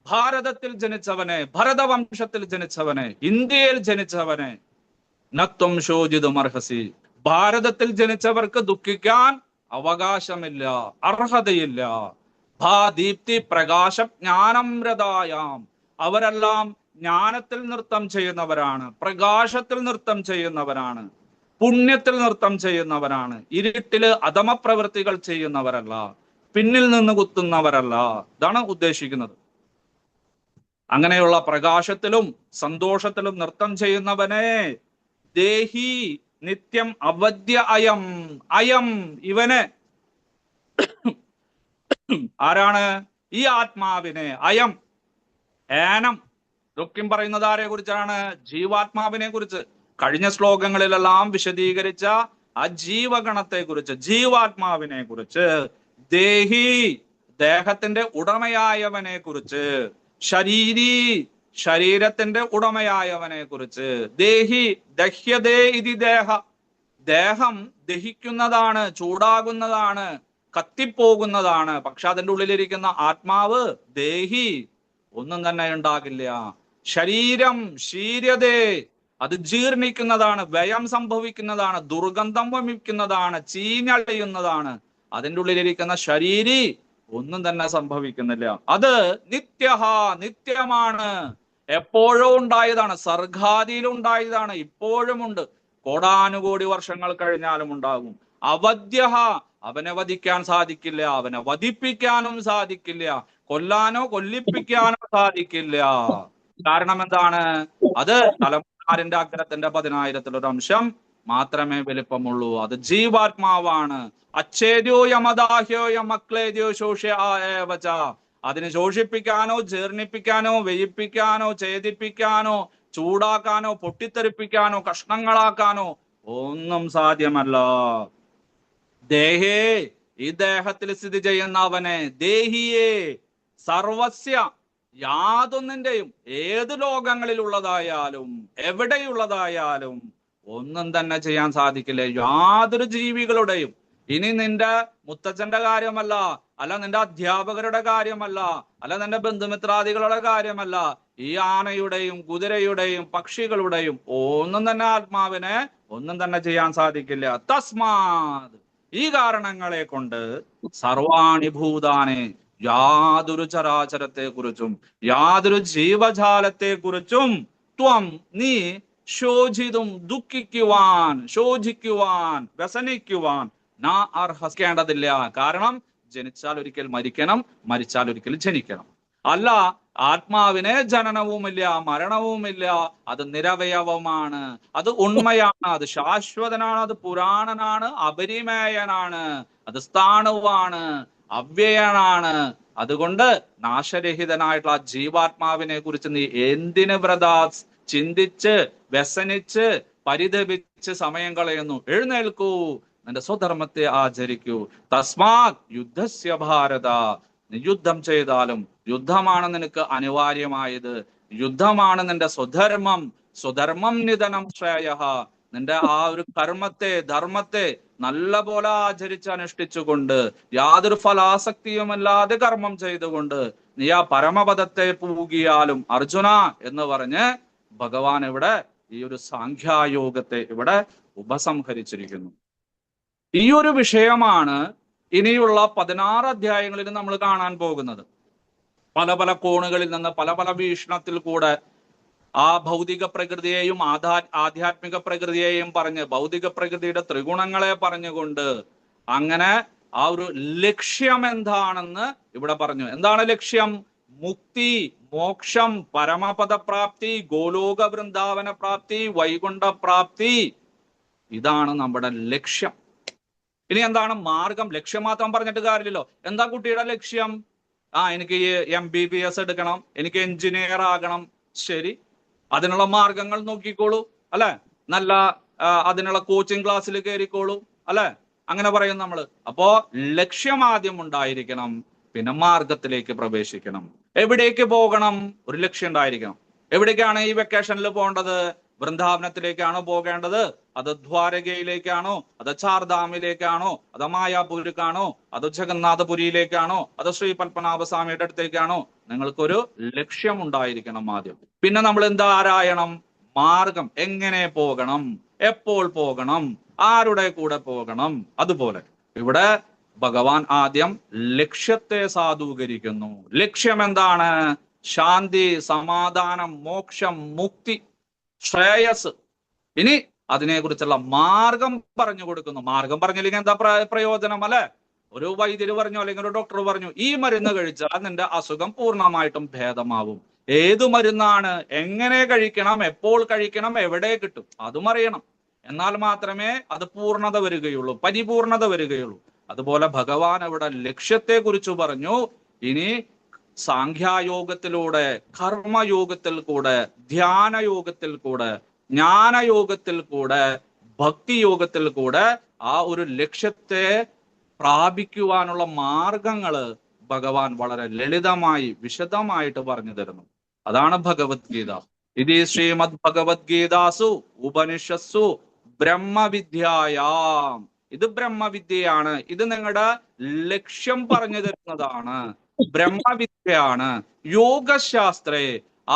ഭാരതത്തിൽ ജനിച്ചവനെ, ഭരതവംശത്തിൽ ജനിച്ചവനെ, ഇന്ത്യയിൽ ജനിച്ചവനെ, നത്വം ശോചിതും അർഹസി, ഭാരതത്തിൽ ജനിച്ചവർക്ക് ദുഃഖിക്കാൻ അവകാശമില്ല, അർഹതയില്ല. ദീപ്തി പ്രകാശം ജ്ഞാനംരതായാം, അവരെല്ലാം ജ്ഞാനത്തിൽ നൃത്തം ചെയ്യുന്നവരാണ്, പ്രകാശത്തിൽ നൃത്തം ചെയ്യുന്നവരാണ്, പുണ്യത്തിൽ നൃത്തം ചെയ്യുന്നവരാണ്. ഇരുട്ടില് അധമപ്രവൃത്തികൾ ചെയ്യുന്നവരല്ല, പിന്നിൽ നിന്ന് കുത്തുന്നവരല്ല. ഇതാണ് ഉദ്ദേശിക്കുന്നത്. അങ്ങനെയുള്ള പ്രകാശത്തിലും സന്തോഷത്തിലും നൃത്തം ചെയ്യുന്നവനെ ദേഹി നിത്യം അവദ്യ അയം, അയം ഇവന്, ആരാണ്? ഈ ആത്മാവിനെ, അയം ഏനം. ഇതൊക്കെയും പറയുന്നത് ആരെ കുറിച്ചാണ്? ജീവാത്മാവിനെ കുറിച്ച്. കഴിഞ്ഞ ശ്ലോകങ്ങളിലെല്ലാം വിശദീകരിച്ച ആ ജീവഗണത്തെ കുറിച്ച്, ജീവാത്മാവിനെ കുറിച്ച്. ദേഹി ദേഹത്തിന്റെ ഉടമയായവനെ കുറിച്ച്, ശരീരി ശരീരത്തിന്റെ ഉടമയായവനെ കുറിച്ച്. ദേഹി ദഹ്യതേ ഇതി ദേഹ, ദേഹം ദഹിക്കുന്നതാണ്, ചൂടാകുന്നതാണ്, കത്തിപ്പോകുന്നതാണ്. പക്ഷെ അതിൻ്റെ ഉള്ളിലിരിക്കുന്ന ആത്മാവ് ദേഹി ഒന്നും തന്നെ ഉണ്ടാകില്ല. ശരീരം ശീര്യതേ, അത് ജീർണിക്കുന്നതാണ്, വ്യയം സംഭവിക്കുന്നതാണ്, ദുർഗന്ധം വമിക്കുന്നതാണ്, ചീഞ്ഞളിയുന്നതാണ്. അതിൻ്റെ ഉള്ളിലിരിക്കുന്ന ശരീരി ഒന്നും തന്നെ സംഭവിക്കുന്നില്ല. അത് നിത്യഹ, നിത്യമാണ്, എപ്പോഴോ ഉണ്ടായതാണ്, സർഗാദിയിൽ ഉണ്ടായതാണ്, ഇപ്പോഴുമുണ്ട്, കോടാനുകോടി വർഷങ്ങൾ കഴിഞ്ഞാലും ഉണ്ടാകും. അവദ്യഹ, അവനെ വധിക്കാൻ സാധിക്കില്ല, അവനെ വധിപ്പിക്കാനും സാധിക്കില്ല, കൊല്ലാനോ കൊല്ലിപ്പിക്കാനോ സാധിക്കില്ല. കാരണം എന്താണ്? അത് തലമുറാരിന്റെ അഗ്രത്തിന്റെ 10,000-ൽ അംശം മാത്രമേ വലിപ്പമുള്ളൂ. അത് ജീവാത്മാവാണ്. അച്ഛേദ്യോ യമദാഹ്യോ യമക്ലേദ്യോ ശോഷ്യേവച, അതിനെ ശോഷിപ്പിക്കാനോ ജീർണിപ്പിക്കാനോ വെയിപ്പിക്കാനോ ഛേദിപ്പിക്കാനോ ചൂടാക്കാനോ പൊട്ടിത്തെറിപ്പിക്കാനോ കഷ്ണങ്ങളാക്കാനോ ഒന്നും സാധ്യമല്ല. ദേഹേ, ഈ ദേഹത്തിൽ സ്ഥിതി ചെയ്യുന്ന അവനെ, ദേഹിയെ സർവസ്യ, യാതൊന്നിന്റെയും, ഏത് ലോകങ്ങളിലുള്ളതായാലും എവിടെയുള്ളതായാലും ഒന്നും തന്നെ ചെയ്യാൻ സാധിക്കില്ല, യാതൊരു ജീവികളുടെയും. ഇനി നിന്റെ മുത്തച്ഛന്റെ കാര്യമല്ല, അല്ല നിന്റെ അധ്യാപകരുടെ കാര്യമല്ല, അല്ല നിന്റെ ബന്ധുമിത്രാദികളുടെ കാര്യമല്ല, ഈ ആനയുടെയും കുതിരയുടെയും പക്ഷികളുടെയും ഒന്നും തന്നെ ആത്മാവിനെ ഒന്നും തന്നെ ചെയ്യാൻ സാധിക്കില്ല. തസ്മാത്, ഈ കാരണങ്ങളെ കൊണ്ട് സർവാണി ഭൂതാനെ, യാതൊരു ചരാചരത്തെ കുറിച്ചും യാതൊരു ജീവജാലത്തെ കുറിച്ചും ത്വം, നീ ശോചിതും, ദുഃഖിക്കുവാൻ, ശോചിക്കുവാൻ, വ്യസനിക്കുവാൻ നാ അർഹിക്കേണ്ടതില്ല. കാരണം ജനിച്ചാൽ ഒരിക്കൽ മരിക്കണം, മരിച്ചാൽ ഒരിക്കൽ ജനിക്കണം. അല്ല, ആത്മാവിന് ജനനവുമില്ല മരണവുമില്ല, അത് നിരവയവമാണ്, അത് ഉണ്മയാണ്, അത് ശാശ്വതനാണ്, അത് പുരാണനാണ്, അപരിമേയനാണ്, അത് സ്ഥാണുവാണ്, അവ്യയനാണ്. അതുകൊണ്ട് നാശരഹിതനായിട്ടുള്ള ആ ജീവാത്മാവിനെ കുറിച്ച് നീ എന്തിന് ചിന്തിച്ച് വ്യസനിച്ച് പരിതപിച്ച് സമയം കളയുന്നു? എഴുന്നേൽക്കൂ, നിന്റെ സ്വധർമ്മത്തെ ആചരിക്കൂ. തസ്മാത് യുദ്ധസ്യ ഭാരത, നീ യുദ്ധം ചെയ്താലും യുദ്ധമാണ് നിനക്ക് അനിവാര്യമായത്, യുദ്ധമാണ് നിന്റെ സ്വധർമ്മം. സ്വധർമ്മം നിധനം ശ്രേയ, നിന്റെ ആ ഒരു കർമ്മത്തെ, ധർമ്മത്തെ നല്ല പോലെ ആചരിച്ച് അനുഷ്ഠിച്ചുകൊണ്ട്, യാതൊരു ഫലാസക്തിയുമല്ലാതെ കർമ്മം ചെയ്തുകൊണ്ട് നീ ആ പരമപദത്തെ പൂകിയാലും അർജുന എന്ന് പറഞ്ഞ് ഭഗവാൻ ഇവിടെ ഈ ഒരു സാഖ്യായോഗത്തെ ഇവിടെ ഉപസംഹരിച്ചിരിക്കുന്നു. ഈ ഒരു വിഷയമാണ് ഇനിയുള്ള 16 അധ്യായങ്ങളിൽ നമ്മൾ കാണാൻ പോകുന്നത്. പല പല കോണുകളിൽ നിന്ന് പല പല വീക്ഷണത്തിൽ കൂടെ ആ ഭൗതിക പ്രകൃതിയെയും ആധ്യാത്മിക പ്രകൃതിയെയും പറഞ്ഞ്, ഭൗതിക പ്രകൃതിയുടെ ത്രിഗുണങ്ങളെ പറഞ്ഞുകൊണ്ട് അങ്ങനെ ആ ഒരു ലക്ഷ്യം എന്താണെന്ന് ഇവിടെ പറഞ്ഞു. എന്താണ് ലക്ഷ്യം? മുക്തി, മോക്ഷം, പരമപദപ്രാപ്തി, ഗോലോക വൃന്ദാവന പ്രാപ്തി, വൈകുണ്ഠ പ്രാപ്തി. ഇതാണ് നമ്മുടെ ലക്ഷ്യം. ഇനി എന്താണ് മാർഗം? ലക്ഷ്യം മാത്രം പറഞ്ഞിട്ട് കാര്യമില്ലല്ലോ. എന്താ കുട്ടിയുടെ ലക്ഷ്യം? എനിക്ക് MBBS എടുക്കണം, എനിക്ക് എഞ്ചിനീയർ ആകണം. ശരി, അതിനുള്ള മാർഗങ്ങൾ നോക്കിക്കോളൂ, അല്ലെ? നല്ല അതിനുള്ള കോച്ചിങ് ക്ലാസ്സിൽ കയറിക്കോളൂ, അല്ലെ? അങ്ങനെ പറയും നമ്മള്. അപ്പോ ലക്ഷ്യം ആദ്യം ഉണ്ടായിരിക്കണം, പിന്നെ മാർഗത്തിലേക്ക് പ്രവേശിക്കണം. എവിടേക്ക് പോകണം? ഒരു ലക്ഷ്യം ഉണ്ടായിരിക്കണം. എവിടേക്കാണ് ഈ വെക്കേഷനിൽ പോകേണ്ടത്? വൃന്ദാവനത്തിലേക്കാണോ പോകേണ്ടത്? അത് ദ്വാരകയിലേക്കാണോ? അത് ചാർധാമിലേക്കാണോ? അത് മായാപൂരിലേക്കാണോ? അത് ജഗന്നാഥപുരിയിലേക്കാണോ? അത് ശ്രീ പത്മനാഭസ്വാമിയുടെ അടുത്തേക്കാണോ? നിങ്ങൾക്കൊരു ലക്ഷ്യം ഉണ്ടായിരിക്കണം ആദ്യം. പിന്നെ നമ്മൾ എന്താ ആരായണം? മാർഗം. എങ്ങനെ പോകണം, എപ്പോൾ പോകണം, ആരുടെ കൂടെ പോകണം. അതുപോലെ ഇവിടെ ഭഗവാൻ ആദ്യം ലക്ഷ്യത്തെ സാധൂകരിക്കുന്നു. ലക്ഷ്യം എന്താണ്? ശാന്തി, സമാധാനം, മോക്ഷം, മുക്തി, ശ്രേയസ്. ഇനി അതിനെക്കുറിച്ചുള്ള മാർഗം പറഞ്ഞു കൊടുക്കുന്നു. മാർഗം പറഞ്ഞില്ലെങ്കിൽ എന്താ പ്രയോജനം, അല്ലെ? ഒരു വൈദ്യര് പറഞ്ഞു, അല്ലെങ്കിൽ ഒരു ഡോക്ടർ പറഞ്ഞു, ഈ മരുന്ന് കഴിച്ചാൽ നിന്റെ അസുഖം പൂർണ്ണമായിട്ടും ഭേദമാവും. ഏതു മരുന്നാണ്, എങ്ങനെ കഴിക്കണം, എപ്പോൾ കഴിക്കണം, എവിടെ കിട്ടും, അതും അറിയണം. എന്നാൽ മാത്രമേ അത് പൂർണ്ണത വരികയുള്ളൂ, പരിപൂർണത വരികയുള്ളൂ. അതുപോലെ ഭഗവാൻ അവിടെ ലക്ഷ്യത്തെ കുറിച്ച് പറഞ്ഞു. ഇനി സാഖ്യായോഗത്തിലൂടെ, കർമ്മയോഗത്തിൽ കൂടെ, ധ്യാനയോഗത്തിൽ കൂടെ, ജ്ഞാനയോഗത്തിൽ കൂടെ, ഭക്തിയോഗത്തിൽ കൂടെ ആ ഒരു ലക്ഷ്യത്തെ പ്രാപിക്കുവാനുള്ള മാർഗങ്ങള് ഭഗവാൻ വളരെ ലളിതമായി വിശദമായിട്ട് പറഞ്ഞു തരുന്നു. അതാണ് ഭഗവത്ഗീത. ഇത് ശ്രീമദ് ഭഗവത്ഗീതാസു ഉപനിഷത്സു ബ്രഹ്മവിദ്യായാം. ഇത് ബ്രഹ്മവിദ്യയാണ്. ഇത് നിങ്ങളുടെ ലക്ഷ്യം പറഞ്ഞു തരുന്നതാണ്. ബ്രഹ്മവിദ്യയാണ്. യോഗശാസ്ത്രേ,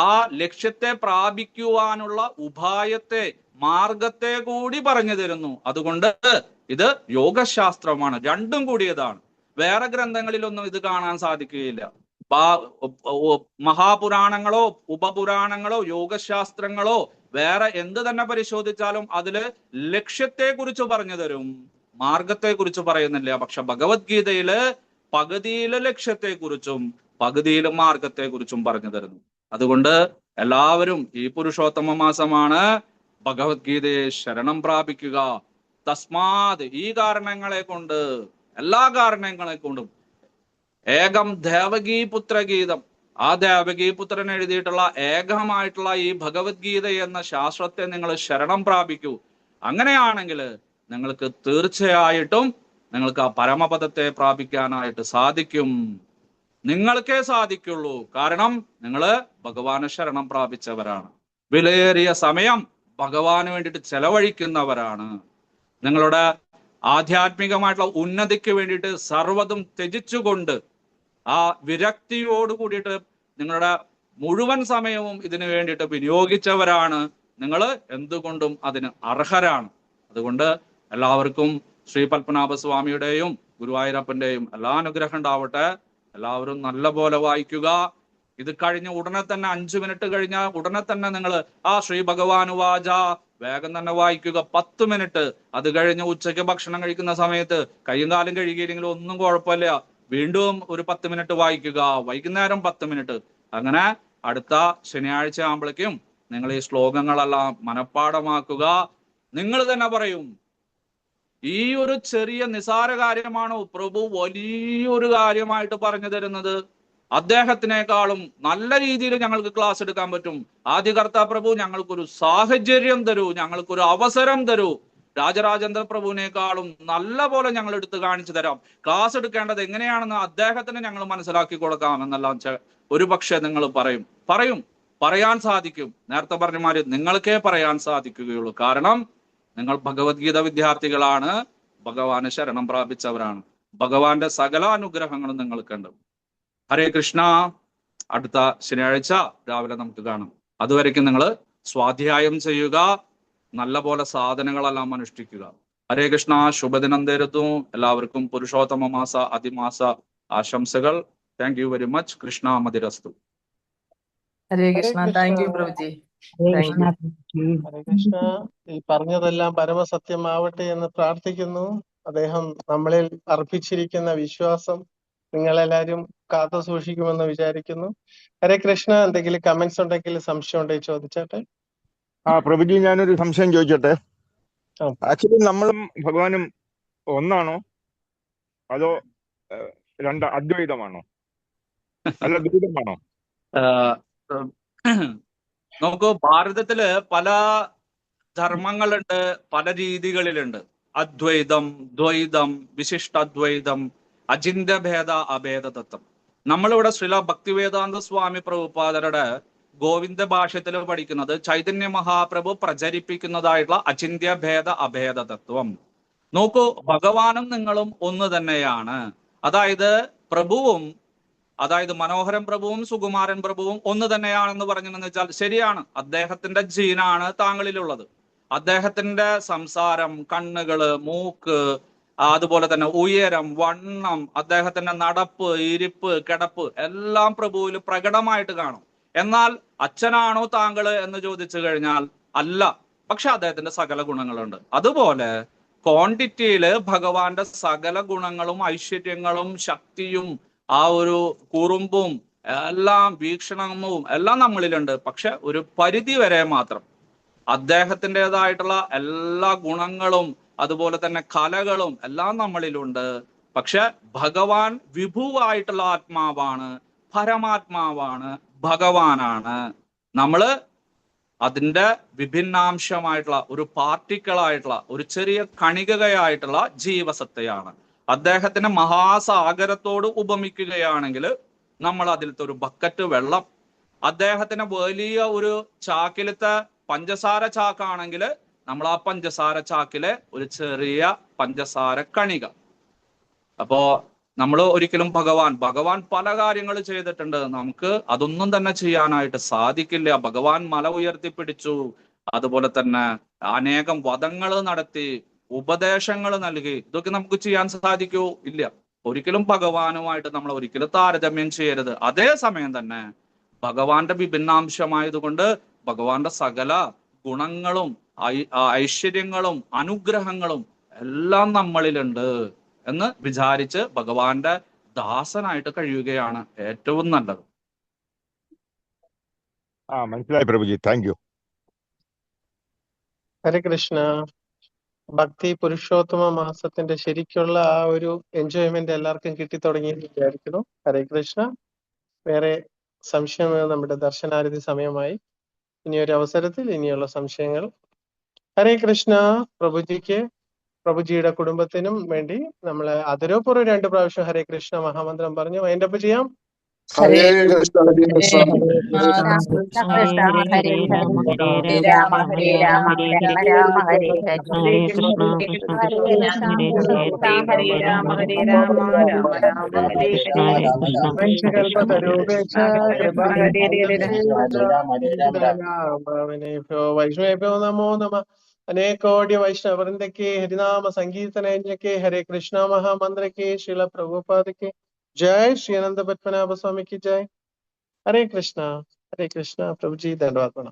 ആ ലക്ഷ്യത്തെ പ്രാപിക്കുവാനുള്ള ഉപായത്തെ, മാർഗത്തെ കൂടി പറഞ്ഞു തരുന്നു. അതുകൊണ്ട് ഇത് യോഗശാസ്ത്രമാണ്, രണ്ടും കൂടിയതാണ്. വേറെ ഗ്രന്ഥങ്ങളിലൊന്നും ഇത് കാണാൻ സാധിക്കുകയില്ല. മഹാപുരാണങ്ങളോ ഉപപുരാണങ്ങളോ യോഗശാസ്ത്രങ്ങളോ വേറെ എന്ത് തന്നെ പരിശോധിച്ചാലും അതില് ലക്ഷ്യത്തെ കുറിച്ച് പറഞ്ഞു തരും, മാർഗത്തെ കുറിച്ച് പറയുന്നില്ല. പക്ഷെ ഭഗവത്ഗീതയില് പകുതിയില് ലക്ഷ്യത്തെ കുറിച്ചും പകുതിയില് മാർഗത്തെ കുറിച്ചും പറഞ്ഞു തരുന്നു. അതുകൊണ്ട് എല്ലാവരും ഈ പുരുഷോത്തമ മാസമാണ്, ഭഗവത്ഗീതയെ ശരണം പ്രാപിക്കുക. തസ്മാത്, ഈ കാരണങ്ങളെ കൊണ്ട്, എല്ലാ കാരണങ്ങളെ കൊണ്ടും, ഏകം ദേവകീ പുത്രഗീതം, ആ ദേവകീ പുത്രൻ എഴുതിയിട്ടുള്ള ഏകമായിട്ടുള്ള ഈ ഭഗവത്ഗീത എന്ന ശാസ്ത്രത്തെ നിങ്ങൾ ശരണം പ്രാപിക്കൂ. അങ്ങനെയാണെങ്കിൽ നിങ്ങൾക്ക് തീർച്ചയായിട്ടും നിങ്ങൾക്ക് ആ പരമപദത്തെ പ്രാപിക്കാനായിട്ട് സാധിക്കും. നിങ്ങൾക്കേ സാധിക്കുള്ളൂ. കാരണം നിങ്ങൾ ഭഗവാനെ ശരണം പ്രാപിച്ചവരാണ്. വിലയേറിയ സമയം ഭഗവാന് വേണ്ടിയിട്ട് ചെലവഴിക്കുന്നവരാണ്. നിങ്ങളുടെ ആധ്യാത്മികമായിട്ടുള്ള ഉന്നതിക്ക് വേണ്ടിയിട്ട് സർവ്വതും ത്യജിച്ചുകൊണ്ട് ആ വിരക്തിയോട് കൂടിയിട്ട് നിങ്ങളുടെ മുഴുവൻ സമയവും ഇതിനു വേണ്ടിയിട്ട് വിനിയോഗിച്ചവരാണ്. നിങ്ങൾ എന്തുകൊണ്ടും അതിന് അർഹരാണ്. അതുകൊണ്ട് എല്ലാവർക്കും ശ്രീ പത്മനാഭസ്വാമിയുടെയും ഗുരുവായൂരപ്പന്റെയും എല്ലാ അനുഗ്രഹം ഉണ്ടാവട്ടെ. എല്ലാവരും നല്ല പോലെ വായിക്കുക. ഇത് കഴിഞ്ഞ ഉടനെ തന്നെ 5 മിനിറ്റ് കഴിഞ്ഞാൽ ഉടനെ തന്നെ നിങ്ങൾ ആ ശ്രീ ഭഗവാനുവാച വേഗം തന്നെ വായിക്കുക. 10 മിനിറ്റ്. അത് കഴിഞ്ഞ് ഉച്ചയ്ക്ക് ഭക്ഷണം കഴിക്കുന്ന സമയത്ത് കൈയും കാലും കഴുകിയില്ലെങ്കിലും ഒന്നും കുഴപ്പമില്ല, വീണ്ടും ഒരു 10 മിനിറ്റ് വായിക്കുക. വൈകുന്നേരം 10 മിനിറ്റ്. അങ്ങനെ അടുത്ത ശനിയാഴ്ച ആകുമ്പോഴേക്കും നിങ്ങൾ ഈ ശ്ലോകങ്ങളെല്ലാം മനഃപ്പാഠമാക്കുക. നിങ്ങൾ തന്നെ പറയും, ഈ ഒരു ചെറിയ നിസാര കാര്യമാണോ പ്രഭു വലിയൊരു കാര്യമായിട്ട് പറഞ്ഞു തരുന്നത്? അദ്ദേഹത്തിനേക്കാളും നല്ല രീതിയിൽ ഞങ്ങൾക്ക് ക്ലാസ് എടുക്കാൻ പറ്റും. ആദികർത്താ പ്രഭു ഞങ്ങൾക്കൊരു സാഹചര്യം തരൂ, ഞങ്ങൾക്കൊരു അവസരം തരൂ. രാജരാജേന്ദ്ര പ്രഭുവിനേക്കാളും നല്ല പോലെ ഞങ്ങൾ എടുത്ത് കാണിച്ചു തരാം. ക്ലാസ് എടുക്കേണ്ടത് എങ്ങനെയാണെന്ന് അദ്ദേഹത്തിന് ഞങ്ങൾ മനസ്സിലാക്കി കൊടുക്കാം എന്നെല്ലാം ഒരു പക്ഷേ നിങ്ങൾ പറയാൻ സാധിക്കും. നേരത്തെ പറഞ്ഞമാര് നിങ്ങൾക്കേ പറയാൻ സാധിക്കുകയുള്ളൂ. കാരണം നിങ്ങൾ ഭഗവത്ഗീത വിദ്യാർത്ഥികളാണ്, ഭഗവാനെ ശരണം പ്രാപിച്ചവരാണ്. ഭഗവാന്റെ സകല അനുഗ്രഹങ്ങളും നിങ്ങൾക്കുണ്ട്. ഹരേ കൃഷ്ണ. അടുത്ത ശനിയാഴ്ച രാവിലെ നമുക്ക് കാണാം. അതുവരയ്ക്കും നിങ്ങൾ സ്വാധ്യായം ചെയ്യുക, നല്ല പോലെ സാധനങ്ങളെല്ലാം അനുഷ്ഠിക്കുക. ഹരേ കൃഷ്ണ. ശുഭദിനം തരുന്നു എല്ലാവർക്കും. പുരുഷോത്തമ മാസ അതിമാസ ആശംസകൾ. Thank you very much. Krishna മതിരസ്തു. ഹരേ കൃഷ്ണ. Thank you Prabhuji. ഹരേ കൃഷ്ണ. ഈ പറഞ്ഞതെല്ലാം പരമസത്യമാവട്ടെ എന്ന് പ്രാർത്ഥിക്കുന്നു. അദ്ദേഹം നമ്മളിൽ അർപ്പിച്ചിരിക്കുന്ന വിശ്വാസം നിങ്ങളെല്ലാരും കാത്തു സൂക്ഷിക്കുമെന്ന് വിചാരിക്കുന്നു. ഹരേ കൃഷ്ണ. എന്തെങ്കിലും കമന്റ്സ് ഉണ്ടെങ്കിൽ, സംശയം ഉണ്ടെങ്കിൽ ചോദിച്ചാട്ടെ. പ്രഭുജി, ഞാനൊരു സംശയം ചോദിച്ചോട്ടെ? ആ. ആക്ച്വലി നമ്മളും ഭഗവാനും ഒന്നാണോ, അതോ അദ്വൈതമാണോ, അല്ല ദ്വൈതമാണോ? നമുക്ക് ഭാരതത്തില് പല ധർമ്മങ്ങളുണ്ട്, പല രീതികളിലുണ്ട്. അദ്വൈതം, ദ്വൈതം, വിശിഷ്ടാദ്വൈതം, അചിന്ത്യഭേദ അഭേദ തത്വം. നമ്മളിവിടെ ശ്രീല ഭക്തിവേദാന്ത സ്വാമി പ്രഭുപാദരുടെ ഗോവിന്ദ ഭാഷ്യത്തിൽ പഠിക്കുന്നത് ചൈതന്യ മഹാപ്രഭു പ്രചരിപ്പിക്കുന്നതായിട്ടുള്ള അചിന്ത്യഭേദ അഭേദ തത്വം. നോക്കൂ, ഭഗവാനും നിങ്ങളും ഒന്ന് തന്നെയാണ്. അതായത് പ്രഭുവും, അതായത് മനോഹരൻ പ്രഭുവും സുകുമാരൻ പ്രഭുവും ഒന്ന് തന്നെയാണെന്ന് പറഞ്ഞെന്ന് വെച്ചാൽ ശരിയാണ്. അദ്ദേഹത്തിന്റെ ജീനാണ് താങ്കളിലുള്ളത്. അദ്ദേഹത്തിന്റെ സംസാരം, കണ്ണുകള്, മൂക്ക്, അതുപോലെ തന്നെ ഉയരം, വണ്ണം, അദ്ദേഹത്തിന്റെ നടപ്പ്, ഇരിപ്പ്, കിടപ്പ് എല്ലാം പ്രഭുവിൽ പ്രകടമായിട്ട് കാണും. എന്നാൽ അച്ഛനാണോ താങ്കള് എന്ന് ചോദിച്ചു കഴിഞ്ഞാൽ അല്ല. പക്ഷെ അദ്ദേഹത്തിന്റെ സകല ഗുണങ്ങളുണ്ട്. അതുപോലെ ക്വാണ്ടിറ്റിയില് ഭഗവാന്റെ സകല ഗുണങ്ങളും ഐശ്വര്യങ്ങളും ശക്തിയും ആ ഒരു കുറുമ്പും എല്ലാം വീക്ഷണവും എല്ലാം നമ്മളിലുണ്ട്. പക്ഷെ ഒരു പരിധി വരെ മാത്രം. അദ്ദേഹത്തിൻ്റെതായിട്ടുള്ള എല്ലാ ഗുണങ്ങളും അതുപോലെ തന്നെ കലകളും എല്ലാം നമ്മളിലുണ്ട്. പക്ഷെ ഭഗവാൻ വിഭുവായിട്ടുള്ള ആത്മാവാണ്, പരമാത്മാവാണ്, ഭഗവാനാണ്. നമ്മള് അതിന്റെ വിഭിന്നാംശമായിട്ടുള്ള ഒരു പാർട്ടിക്കിളായിട്ടുള്ള ഒരു ചെറിയ കണികയായിട്ടുള്ള ജീവസത്തയാണ്. അദ്ദേഹത്തിന് മഹാസാഗരത്തോട് ഉപമിക്കുകയാണെങ്കിൽ നമ്മൾ അതിലത്തെ ഒരു ബക്കറ്റ് വെള്ളം, അദ്ദേഹത്തിന് വലിയ ഒരു ചാക്കിലത്തെ പഞ്ചസാര ചാക്കാണെങ്കിൽ നമ്മൾ ആ പഞ്ചസാര ചാക്കിലെ ഒരു ചെറിയ പഞ്ചസാര കണിക. അപ്പോ നമ്മൾ ഒരിക്കലും ഭഗവാൻ പല കാര്യങ്ങൾ ചെയ്തിട്ടുണ്ട്. നമുക്ക് അതൊന്നും തന്നെ ചെയ്യാനായിട്ട് സാധിക്കില്ല. ഭഗവാൻ മല ഉയർത്തിപ്പിടിച്ചു, അതുപോലെ തന്നെ അനേകം വധങ്ങൾ നടത്തി, ഉപദേശങ്ങൾ നൽകി. ഇതൊക്കെ നമുക്ക് ചെയ്യാൻ സാധിക്കൂ? ഇല്ല. ഒരിക്കലും ഭഗവാനുമായിട്ട് നമ്മൾ ഒരിക്കലും താരതമ്യം ചെയ്യരുത്. അതേ സമയം തന്നെ ഭഗവാന്റെ വിഭിന്നാംശമായതുകൊണ്ട് ഭഗവാന്റെ സകല ഗുണങ്ങളും ഐശ്വര്യങ്ങളും അനുഗ്രഹങ്ങളും എല്ലാം നമ്മളിലുണ്ട് എന്ന് വിചാരിച്ച് ഭഗവാന്റെ ദാസനായിട്ട് കഴിയുകയാണ് ഏറ്റവും നല്ലത്. മനസ്സിലായി പ്രഭുജി, താങ്ക് യു. ഹരേ കൃഷ്ണ. ഭക്തി പുരുഷോത്തമ മാസത്തിന്റെ ശരിക്കുള്ള ആ ഒരു എൻജോയ്മെന്റ് എല്ലാവർക്കും കിട്ടിത്തുടങ്ങിയെന്ന് വിചാരിക്കുന്നു. ഹരേ കൃഷ്ണ. വേറെ സംശയം? നമ്മുടെ ദർശനാരതി സമയമായി. ഇനിയൊരു അവസരത്തിൽ ഇനിയുള്ള സംശയങ്ങൾ. ഹരേ കൃഷ്ണ. പ്രഭുജിക്ക്, പ്രഭുജിയുടെ കുടുംബത്തിനും വേണ്ടി നമ്മൾ അതിരോപൂർവ്വം 2 പ്രാവശ്യം ഹരേ കൃഷ്ണ മഹാമന്ത്രം പറഞ്ഞു വൈൻഡപ്പ് ചെയ്യാം. ഹരേ ഹരേ കൃഷ്ണ ഹരേ കൃഷ്ണ കൃഷ്ണ കൃഷ്ണ ഹരേ ഹരേ രാമ ഹരേ രാമ രാമ രാമ ഹരേ ഹരേ കൃഷ്ണ കൃഷ്ണ കൃഷ്ണ ഹരേ കൃഷ്ണ ഹരേ രാമ രാമ രാമ ഹരേ ഹരേ വംശകൽപതരൂപേക്ഷ വൈഷ്ണവേഭ്യോ നമോ നമ. അനേകോടി വൈഷ്ണവൃന്ദಕ್ಕೆ ഹരിനാമ സംകീർത്തനയജ്ഞಕ್ಕೆ ഹരേ കൃഷ്ണ മഹാമന്ത്രಕ್ಕೆ ശ്രീല പ്രഭുപാദಕ್ಕೆ जय श्री अनंत पद्मनाभ स्वामी की जय. हरे कृष्णा. हरे कृष्णा. प्रभु जी धन्यवाद.